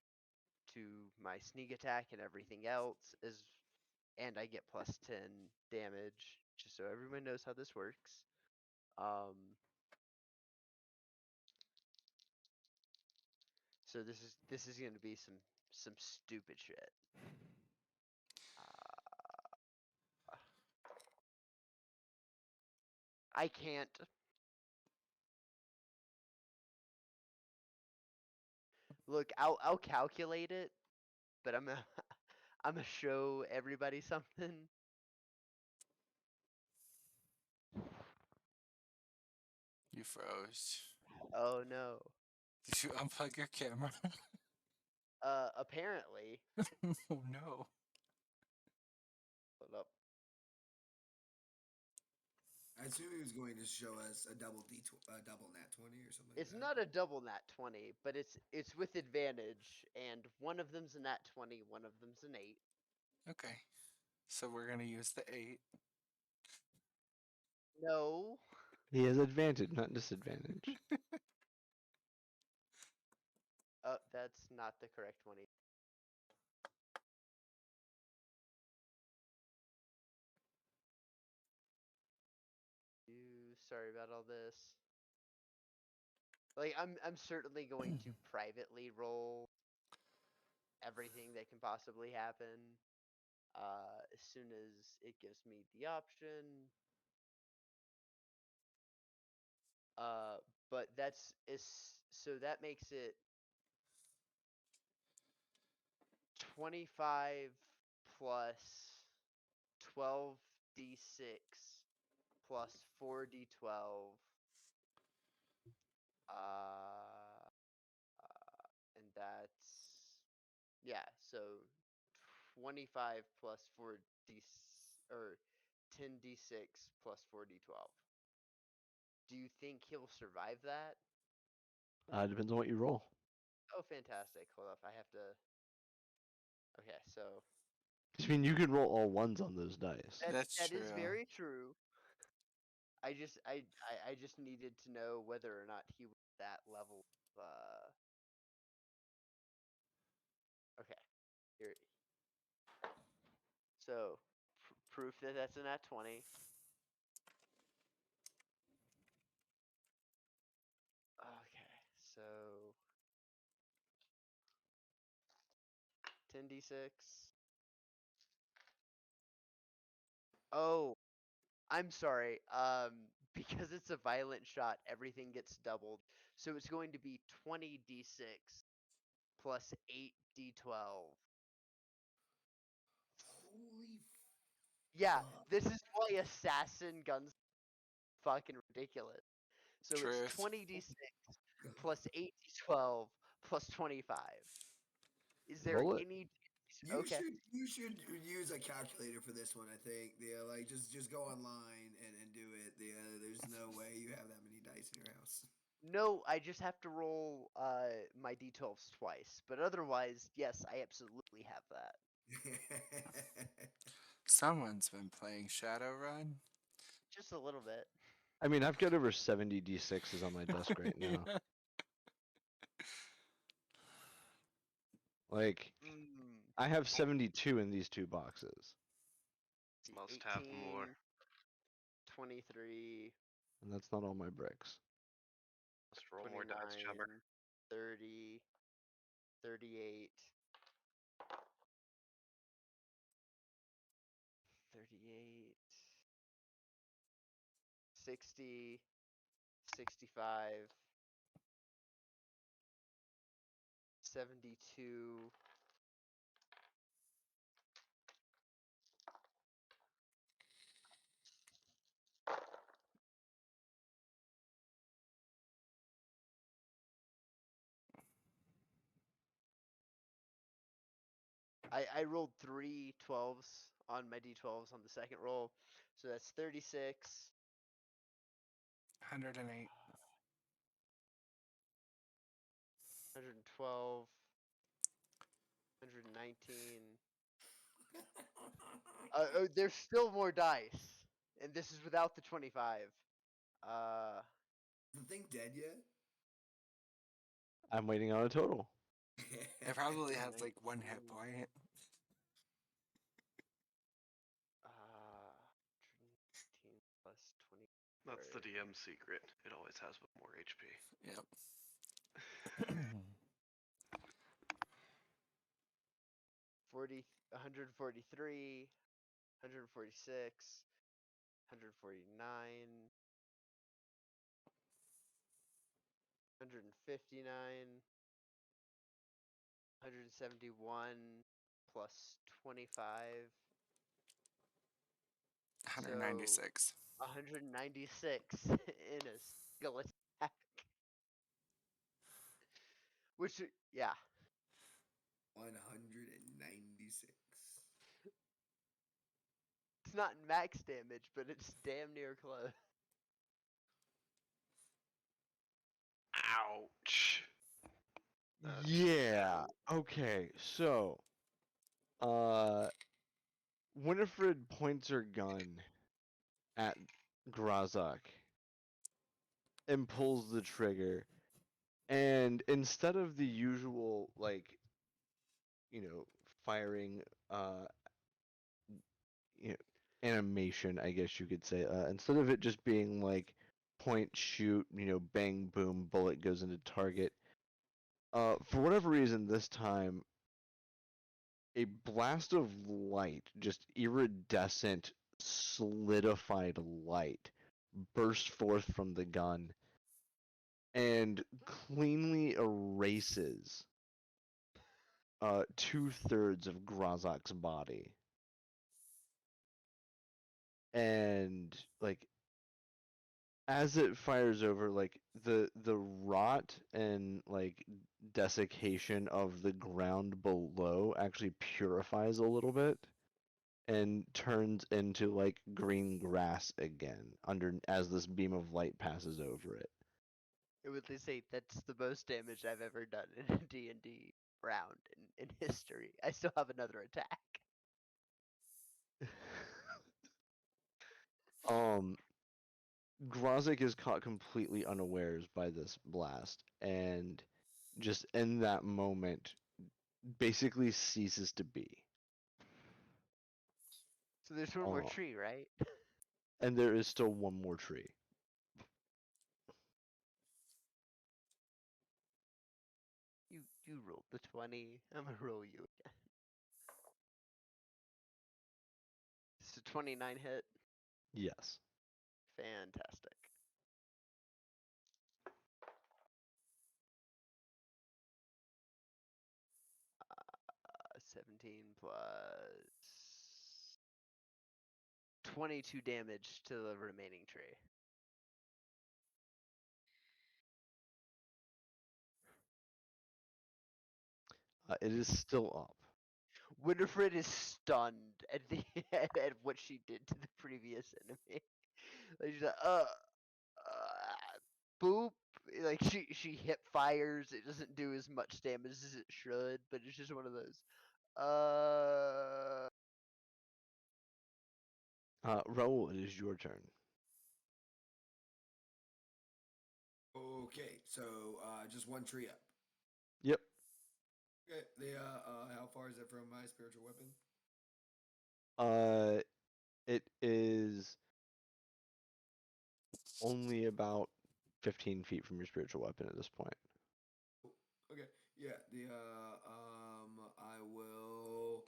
to my sneak attack and everything else and I get plus 10 damage just so everyone knows how this works. So this is going to be some stupid shit. Uh, I can't. Look, I'll calculate it, but I'm gonna I'm gonna show everybody something. You froze. Oh no. Did you unplug your camera? Apparently. Oh no. Hold up. I assume he was going to show us a double nat 20 or something like It's that. not a double nat 20, but it's with advantage, and one of them's a nat 20, one of them's an 8. Okay. So we're gonna use the 8. No. He has advantage, not disadvantage. That's not the correct one. Sorry about all this. Like I'm certainly going to privately roll everything that can possibly happen. As soon as it gives me the option. But so that makes it 25 plus 12d6 plus 4d12. Uh, and that's yeah. So 25 plus 4d or 10d6 plus 4d12. Do you think he'll survive that? Depends on what you roll. Oh, fantastic. Hold up. I have to. Okay, so I mean, you can roll all ones on those dice. That's that is true. very true. I just needed to know whether or not he was that level. Okay, here. So proof that that's an at 20. Okay, so 10d6. Oh, I'm sorry. Because it's a violent shot, everything gets doubled. So it's going to be 20d6 plus 8d12. Holy Yeah, fuck. this is why assassin guns fucking ridiculous. So it's Truth. 20d6 plus 8d12 plus 25. Is there Roll it. any? You Okay. should use a calculator for this one. I think. Yeah, like just go online and do it. Yeah, there's no way you have that many dice in your house. No, I just have to roll my d12s twice. But otherwise, yes, I absolutely have that. Someone's been playing Shadowrun. Just a little bit. I mean, I've got over 70 d6s on my desk right now. Like, Mm, I have 72 in these two boxes. Must have more. 23, And that's not all my bricks. Must roll 29, more dice, Chummer. 30, 38, 38, 60, 65, 72, I rolled 3 12s on my d12s on the second roll, so that's 36, 108. 112, 119. There's still more dice, and this is without the 25. Uh, Is the thing dead yet? I'm waiting on a total. It probably has like 1 hit 19, point. 119 plus 20. That's the DM secret. It always has more HP. Yep. 143, 146, 149, 159, 171 plus 25. So 196. 196 in a skill attack. Which, yeah. 196. It's not max damage, but it's damn near close. Ouch. That's Yeah. Okay. So, Winifred points her gun at Grazak and pulls the trigger. And instead of the usual, like, firing, you know, animation, I guess you could say, instead of it just being like point, shoot, bang, boom, bullet goes into target, for whatever reason this time, a blast of light, just iridescent, solidified light, bursts forth from the gun and cleanly erases 2/3 of Grazak's body. And like as it fires over, like the rot and like desiccation of the ground below actually purifies a little bit and turns into like green grass again under as this beam of light passes over it. I would say that's the most damage I've ever done in a D&D round in history. I still have another attack. Grozik is caught completely unawares by this blast and just in that moment basically ceases to be. So there's one more Uh, tree, right? and there is still one more tree. You rolled the 20. I'm gonna roll you again. It's a 29 hit. Yes. Fantastic. 17 plus 22 damage to the remaining tree. It is still up. Winifred is stunned at the at what she did to the previous enemy. Like she's like, boop. Like she hip fires. It doesn't do as much damage as it should, but it's just one of those. Raoul, it is your turn. Okay, so just one tree up. Yep. Okay, how far is it from my spiritual weapon? It is only about 15 feet from your spiritual weapon at this point. Okay. Yeah. I will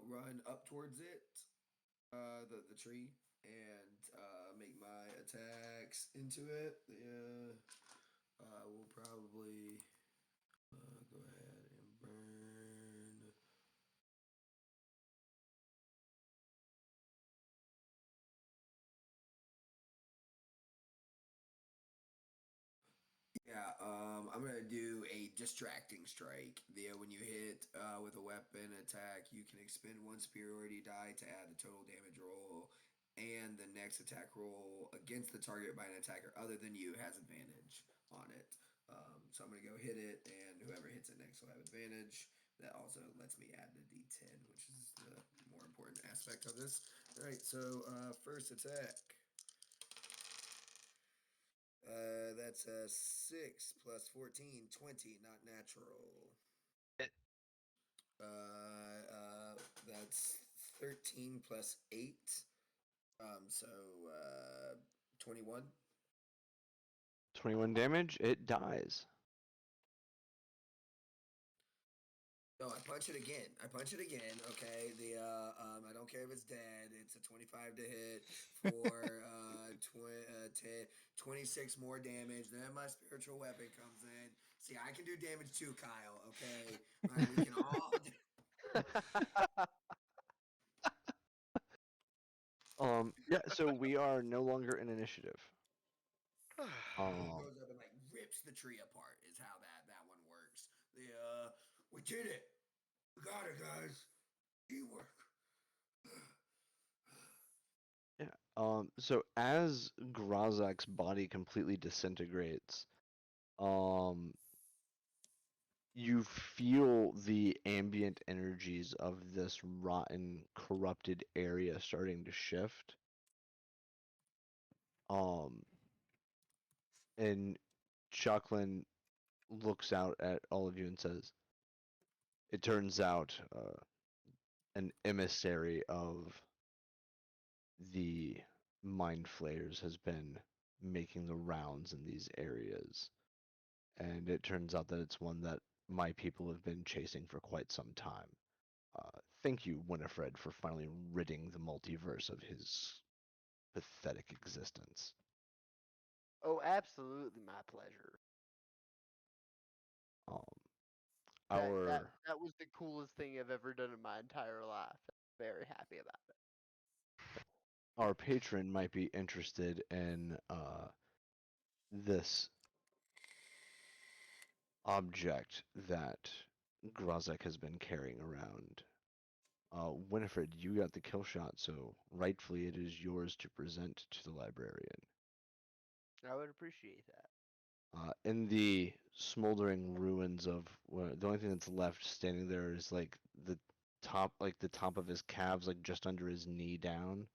run up towards it, the tree, and make my attacks into it. Yeah. I will probably go ahead and burn. Yeah, I'm gonna do a distracting strike. When you hit with a weapon attack, you can expend one superiority die to add the total damage roll, and the next attack roll against the target by an attacker other than you has advantage on it. So I'm gonna go hit it, and whoever hits it next will have advantage. That also lets me add the D10, which is the more important aspect of this. All right, so first attack. That's a 6 plus 14, 20, not natural. Hit. That's 13 plus 8. So 21. 21 damage, it dies. No, I punch it again. Okay. I don't care if it's dead. It's a 25 to hit for 26 more damage. Then my spiritual weapon comes in. See, I can do damage too, Kyle. Okay. All right, we can all. Yeah, so we are no longer in initiative. Goes up and like rips the tree apart. Is how that one works. We did it. We got it, guys. Teamwork. Yeah. So as Grazak's body completely disintegrates, um, you feel the ambient energies of this rotten, corrupted area starting to shift. Um, and Chucklin looks out at all of you and says, "It turns out an emissary of the mind flayers has been making the rounds in these areas. And it turns out that it's one that my people have been chasing for quite some time. Thank you, Winifred, for finally ridding the multiverse of his pathetic existence." Oh, absolutely, my pleasure. Um, That that our that was the coolest thing I've ever done in my entire life. Very happy about it. our patron might be interested in this object that Grazek has been carrying around. Winifred, you got the kill shot, so rightfully it is yours to present to the librarian. I would appreciate that. In the smoldering ruins of the only thing that's left standing there is like the top of his calves, like just under his knee down.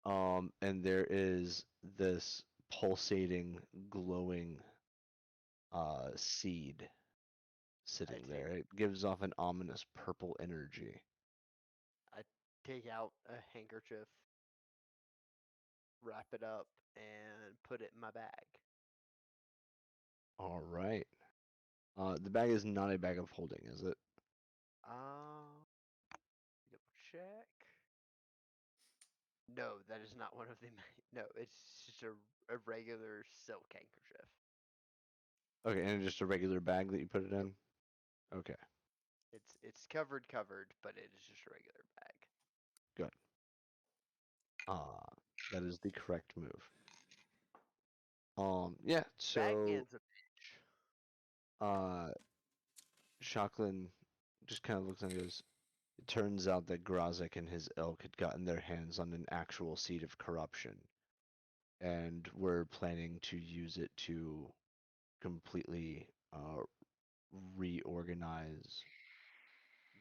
And there is this pulsating, glowing seed I sitting take there. It gives off an ominous purple energy. I take out a handkerchief, wrap it up, and put it in my bag. All right. The bag is not a bag of holding, is it? Double check. No, that is not one of them. No, it's just a regular silk handkerchief. Okay, and just a regular bag that you put it Yep. in? Okay, It's covered, but it is just a regular bag. good. Uh, that is the correct move. Yeah, Bag so man's a bitch. uh Shoklin just kind of looks and goes, "It turns out that Grazek and his ilk had gotten their hands on an actual seed of corruption, and were planning to use it to completely reorganize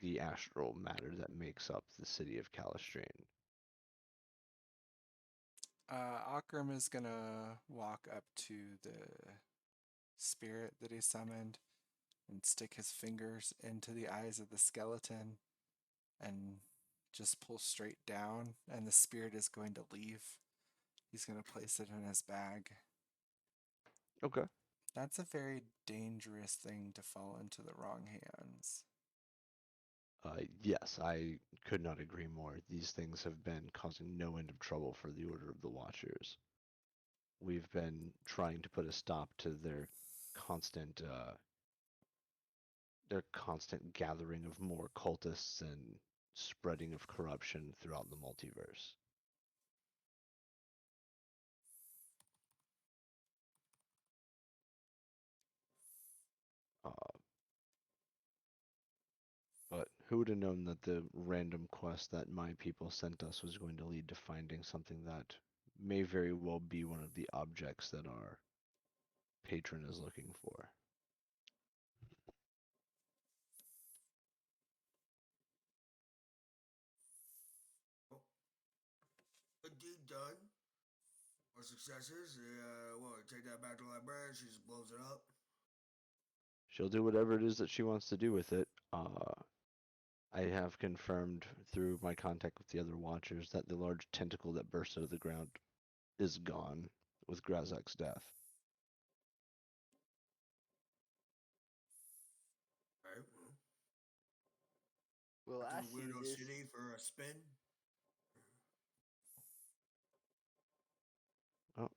the astral matter that makes up the city of Callistrene." Akram is gonna walk up to the spirit that he summoned and stick his fingers into the eyes of the skeleton and just pull straight down, and the spirit is going to leave. He's going to place it in his bag. Okay. That's a very dangerous thing to fall into the wrong hands. Yes, I could not agree more. These things have been causing no end of trouble for the Order of the Watchers. We've been trying to put a stop to their constant gathering of more cultists and spreading of corruption throughout the multiverse. Uh, but who would have known that the random quest that my people sent us was going to lead to finding something that may very well be one of the objects that our patron is looking for? Oh, good deed done. More successes. Well, take that back to the librarian. She just blows it up. She'll do whatever it is that she wants to do with it. I have confirmed through my contact with the other watchers that the large tentacle that burst out of the ground is gone with Grazek's death. Right. Well, Will back I to see Weirdo this? City for a spin. Well,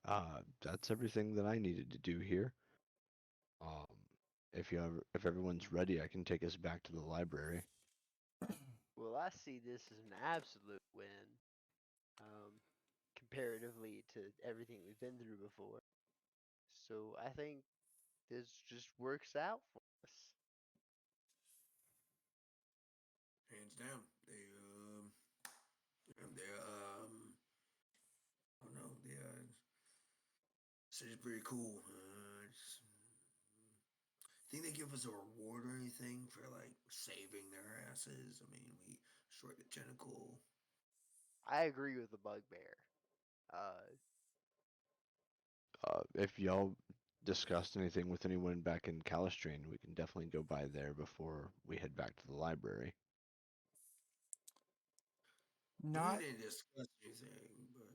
that's everything that I needed to do here. Um, if everyone's ready, I can take us back to the library. Will I see this as an absolute win? Comparatively to everything we've been through before. So I think this just works out for us. Hands down. I don't know. City's pretty cool. Think they give us a reward or anything for like saving their asses? I mean, we destroyed the tentacle. I agree with the bugbear. Uh, If y'all discussed anything with anyone back in Callistrene, we can definitely go by there before we head back to the library. We Not didn't discuss anything, but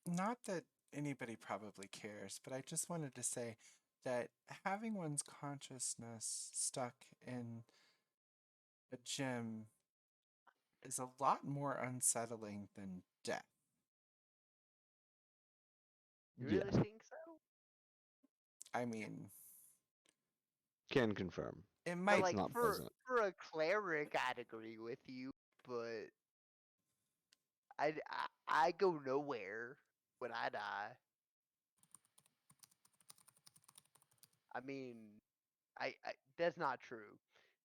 not that anybody probably cares, but I just wanted to say that having one's consciousness stuck in a gym is a lot more unsettling than death. you Yeah, really think so? I mean, can confirm. it Now, might It's like not for pleasant. for a cleric, I'd agree with you, but I go nowhere when I die. I mean, I that's not true.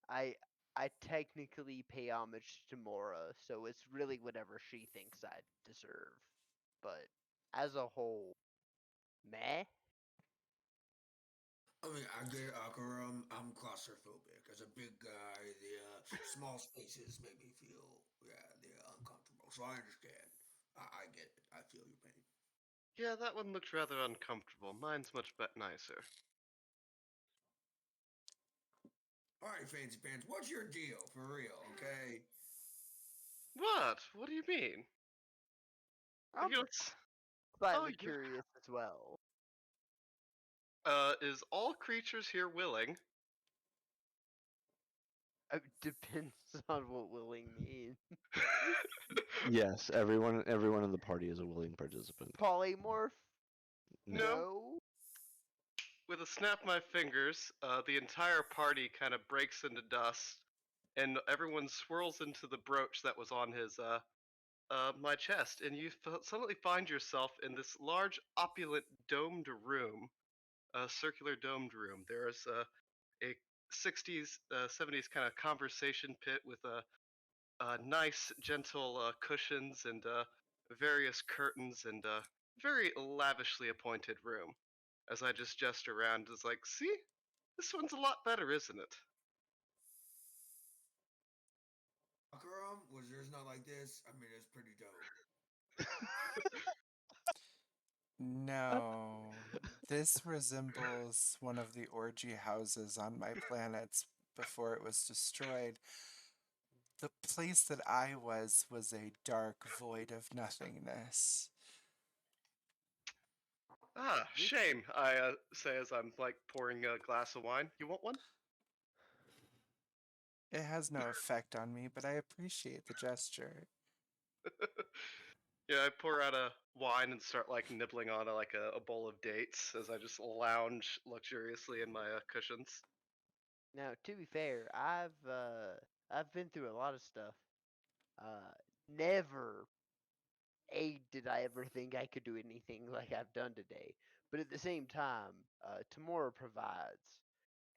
I I technically pay homage to Mora, so it's really whatever she thinks I deserve. But as a whole, meh. I mean, I get it, Akaram. I'm claustrophobic. As a big guy, the small spaces make me feel, yeah, they're uncomfortable. So I understand. I get it. I feel your pain. Yeah, that one looked rather uncomfortable. Mine's much nicer. All right, Fancy Pants, what's your deal for real? Okay. What? What do you mean? I'm You're, oh, slightly you're, curious as well. is all creatures here willing? Depends on what willing means. Yes, everyone in the party is a willing participant. Polymorph? No. No. No. With a snap of my fingers, the entire party kind of breaks into dust, and everyone swirls into the brooch that was on his my chest, and you suddenly find yourself in this large, opulent, domed room, a circular domed room. There's a 60s, 70s kind of conversation pit with nice, gentle cushions and various curtains and very lavishly appointed room. As I just gesture around, is like, see, this one's a lot better, isn't it? Akaram, was yours not like this? I mean, it's pretty dope. no. This resembles one of the orgy houses on my planets before it was destroyed. The place that I was a dark void of nothingness. Ah, shame. I say as I'm like pouring a glass of wine. You want one? It has no effect on me, but I appreciate the gesture. Yeah, I pour out a wine and start like nibbling on a bowl of dates as I just lounge luxuriously in my cushions. Now, to be fair, I've been through a lot of stuff. Never did I ever think I could do anything like I've done today. But at the same time, tomorrow provides,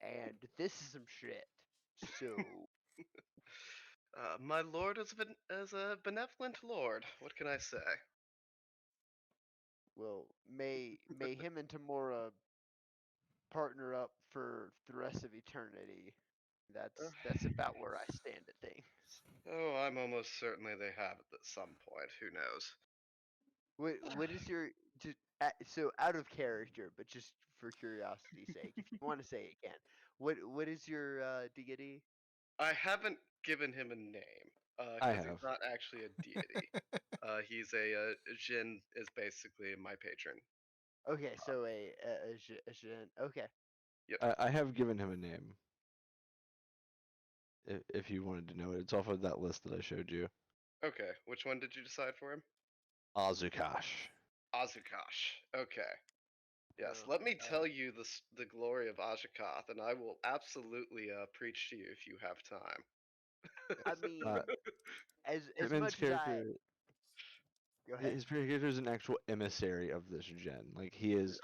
and this is some shit. So, My lord is a benevolent lord. What can I say? well, may him and Tamora partner up for the rest of eternity. That's about where I stand at things. Oh, I'm almost certainly they have it at some point. Who knows? What is your so out of character, but just for curiosity's sake, if you want to say it again, what is your deity? I haven't given him a name, I because he's have. not actually a deity. He's Jin is basically my patron. Okay, so a Jin. Okay, Yep. I have given him a name. If you wanted to know it, it's off of that list that I showed you. Okay. Which one did you decide for him? Azukash. Azukash. Okay. Yes. oh, Let me tell you the glory of Ajakath, and I will absolutely preach to you if you have time. I mean, Uh, as Hitman's much as I character, go ahead. his character is an actual emissary of this gen. Like he is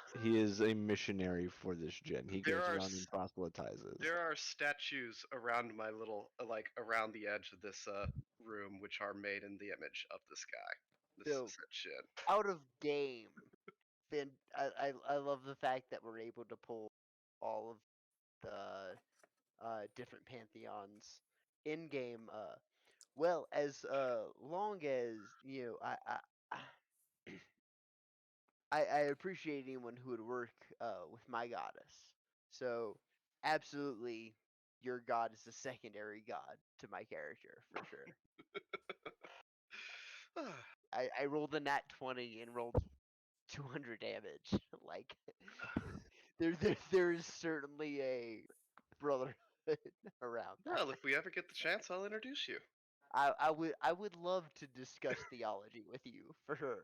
a missionary for this gen. He There goes are around and proselytizes. there are statues around my little like around the edge of this room which are made in the image of this guy. This So said shit. out of game, I love the fact that we're able to pull all of the different pantheons in game. Well, as long as I I appreciate anyone who would work with my goddess. So absolutely, your god is a secondary god to my character for sure. I rolled a nat 20 and rolled 200 damage. Like there is certainly a brotherhood around Well, that. if we ever get the chance, I'll introduce you. I would love to discuss theology with you for sure.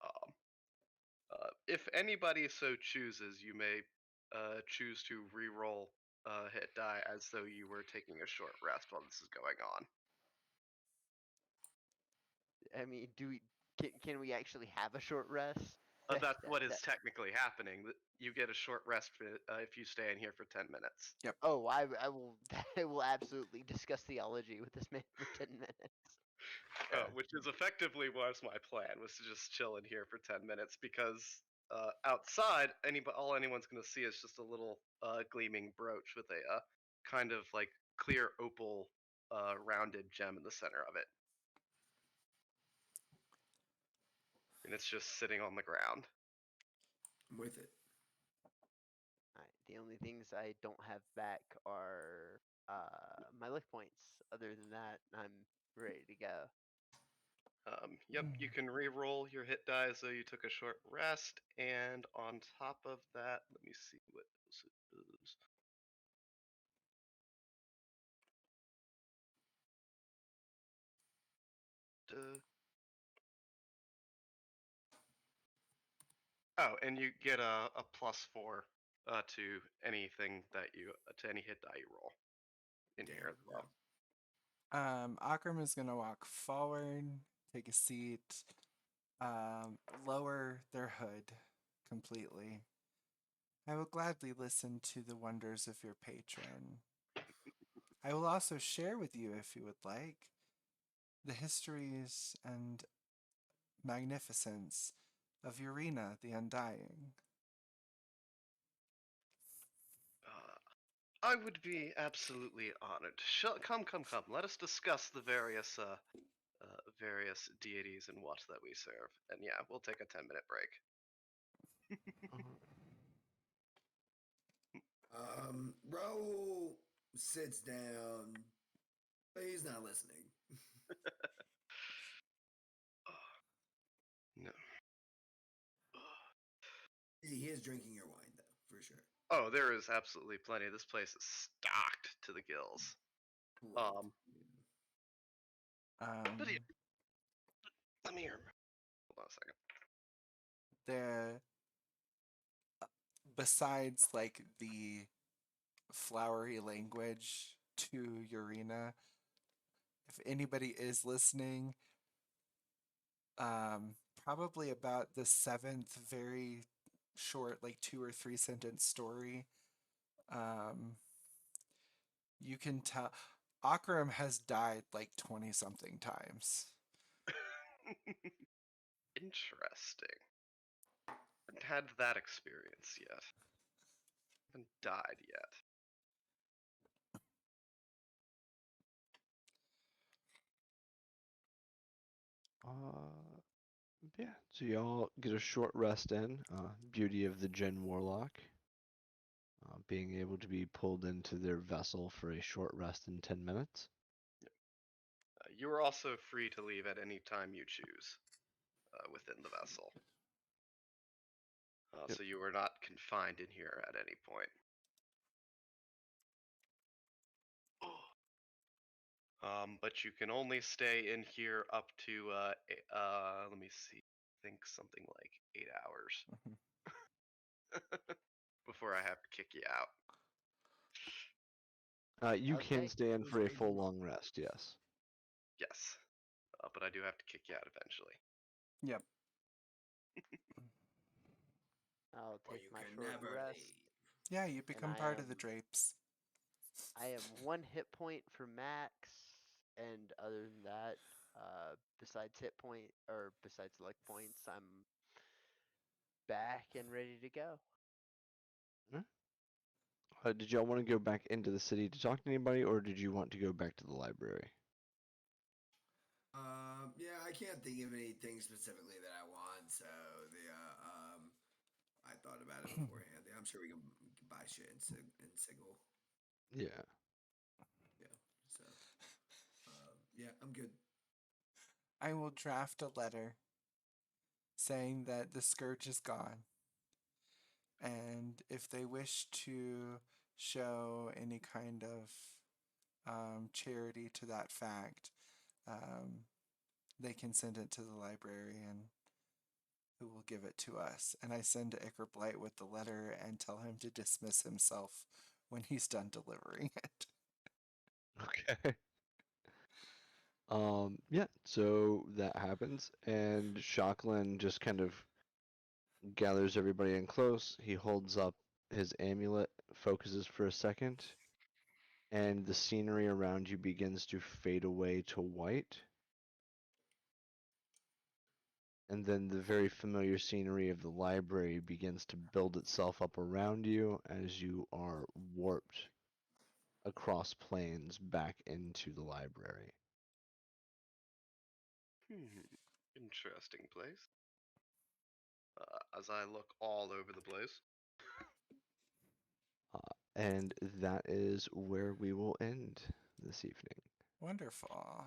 um, if anybody so chooses, you may choose to re-roll hit die as though you were taking a short rest while this is going on. I mean, can we actually have a short rest? That's That what is that technically happening. You get a short rest if you stay in here for 10 minutes. Oh, I will I will absolutely discuss theology with this man for 10 minutes. Which is effectively was my plan, was to just chill in here for 10 minutes because outside, all anyone's going to see is just a little gleaming brooch with a kind of like clear opal rounded gem in the center of it. And it's just sitting on the ground. I'm with it. Alright, the only things I don't have back are my lick points. Other than that, I'm ready to go. Yep, you can re-roll your hit die as though you took a short rest, and on top of that, let me see what else it does. Oh, and you get a +4 to anything that you to any hit die you roll in Damn, here as well. Akram is gonna walk forward, take a seat, lower their hood completely. I will gladly listen to the wonders of your patron. I will also share with you, if you would like, the histories and magnificence of Urena the Undying. I would be absolutely honored. Come. Let us discuss the various deities and what that we serve. And yeah, we'll take a 10-minute break. Uh, Bro, sits down, but he's not listening. No. He is drinking your wine, though, for sure. Oh, there is absolutely plenty. This place is stocked to the gills. Great. But yeah, Um, let me hear. Hold on a second. the besides like the flowery language to Urena, if anybody is listening, probably about the seventh very short, like 2 or 3 sentence story, um, you can tell Akram has died like 20 something times. Interesting. Haven't had that experience yet. Haven't died yet. Yeah. So y'all get a short rest in. Beauty of the Jinn Warlock. Being able to be pulled into their vessel for a short rest in 10 minutes. You are also free to leave at any time you choose within the vessel. Yep. So you are not confined in here at any point. But you can only stay in here up to, let me see, I think something like 8 hours before I have to kick you out. You can Okay. stay in Those for a full raisins. long rest, yes. Yes, but I do have to kick you out eventually. Yep. I'll Or take you my can short never rest, leave. Yeah, you and become part of the drapes. I am 1 hit point for max, and other than that, besides hit point or besides luck points, I'm back and ready to go. Did y'all want to go back into the city to talk to anybody, or did you want to go back to the library? Yeah, I can't think of anything specifically that I want, so I thought about it beforehand. I'm sure we can buy shit in Sigil. Yeah. Yeah, so yeah, I'm good. I will draft a letter saying that the scourge is gone, and if they wish to show any kind of charity to that fact, they can send it to the librarian, who will give it to us. And I send to Iker Blight with the letter and tell him to dismiss himself when he's done delivering it. Okay. Yeah, so that happens, and Shockland just kind of gathers everybody in close. He holds up his amulet, focuses for a second, and the scenery around you begins to fade away to white. And then the very familiar scenery of the library begins to build itself up around you as you are warped across planes back into the library. Interesting place. As I look all over the place. And that is where we will end this evening. Wonderful.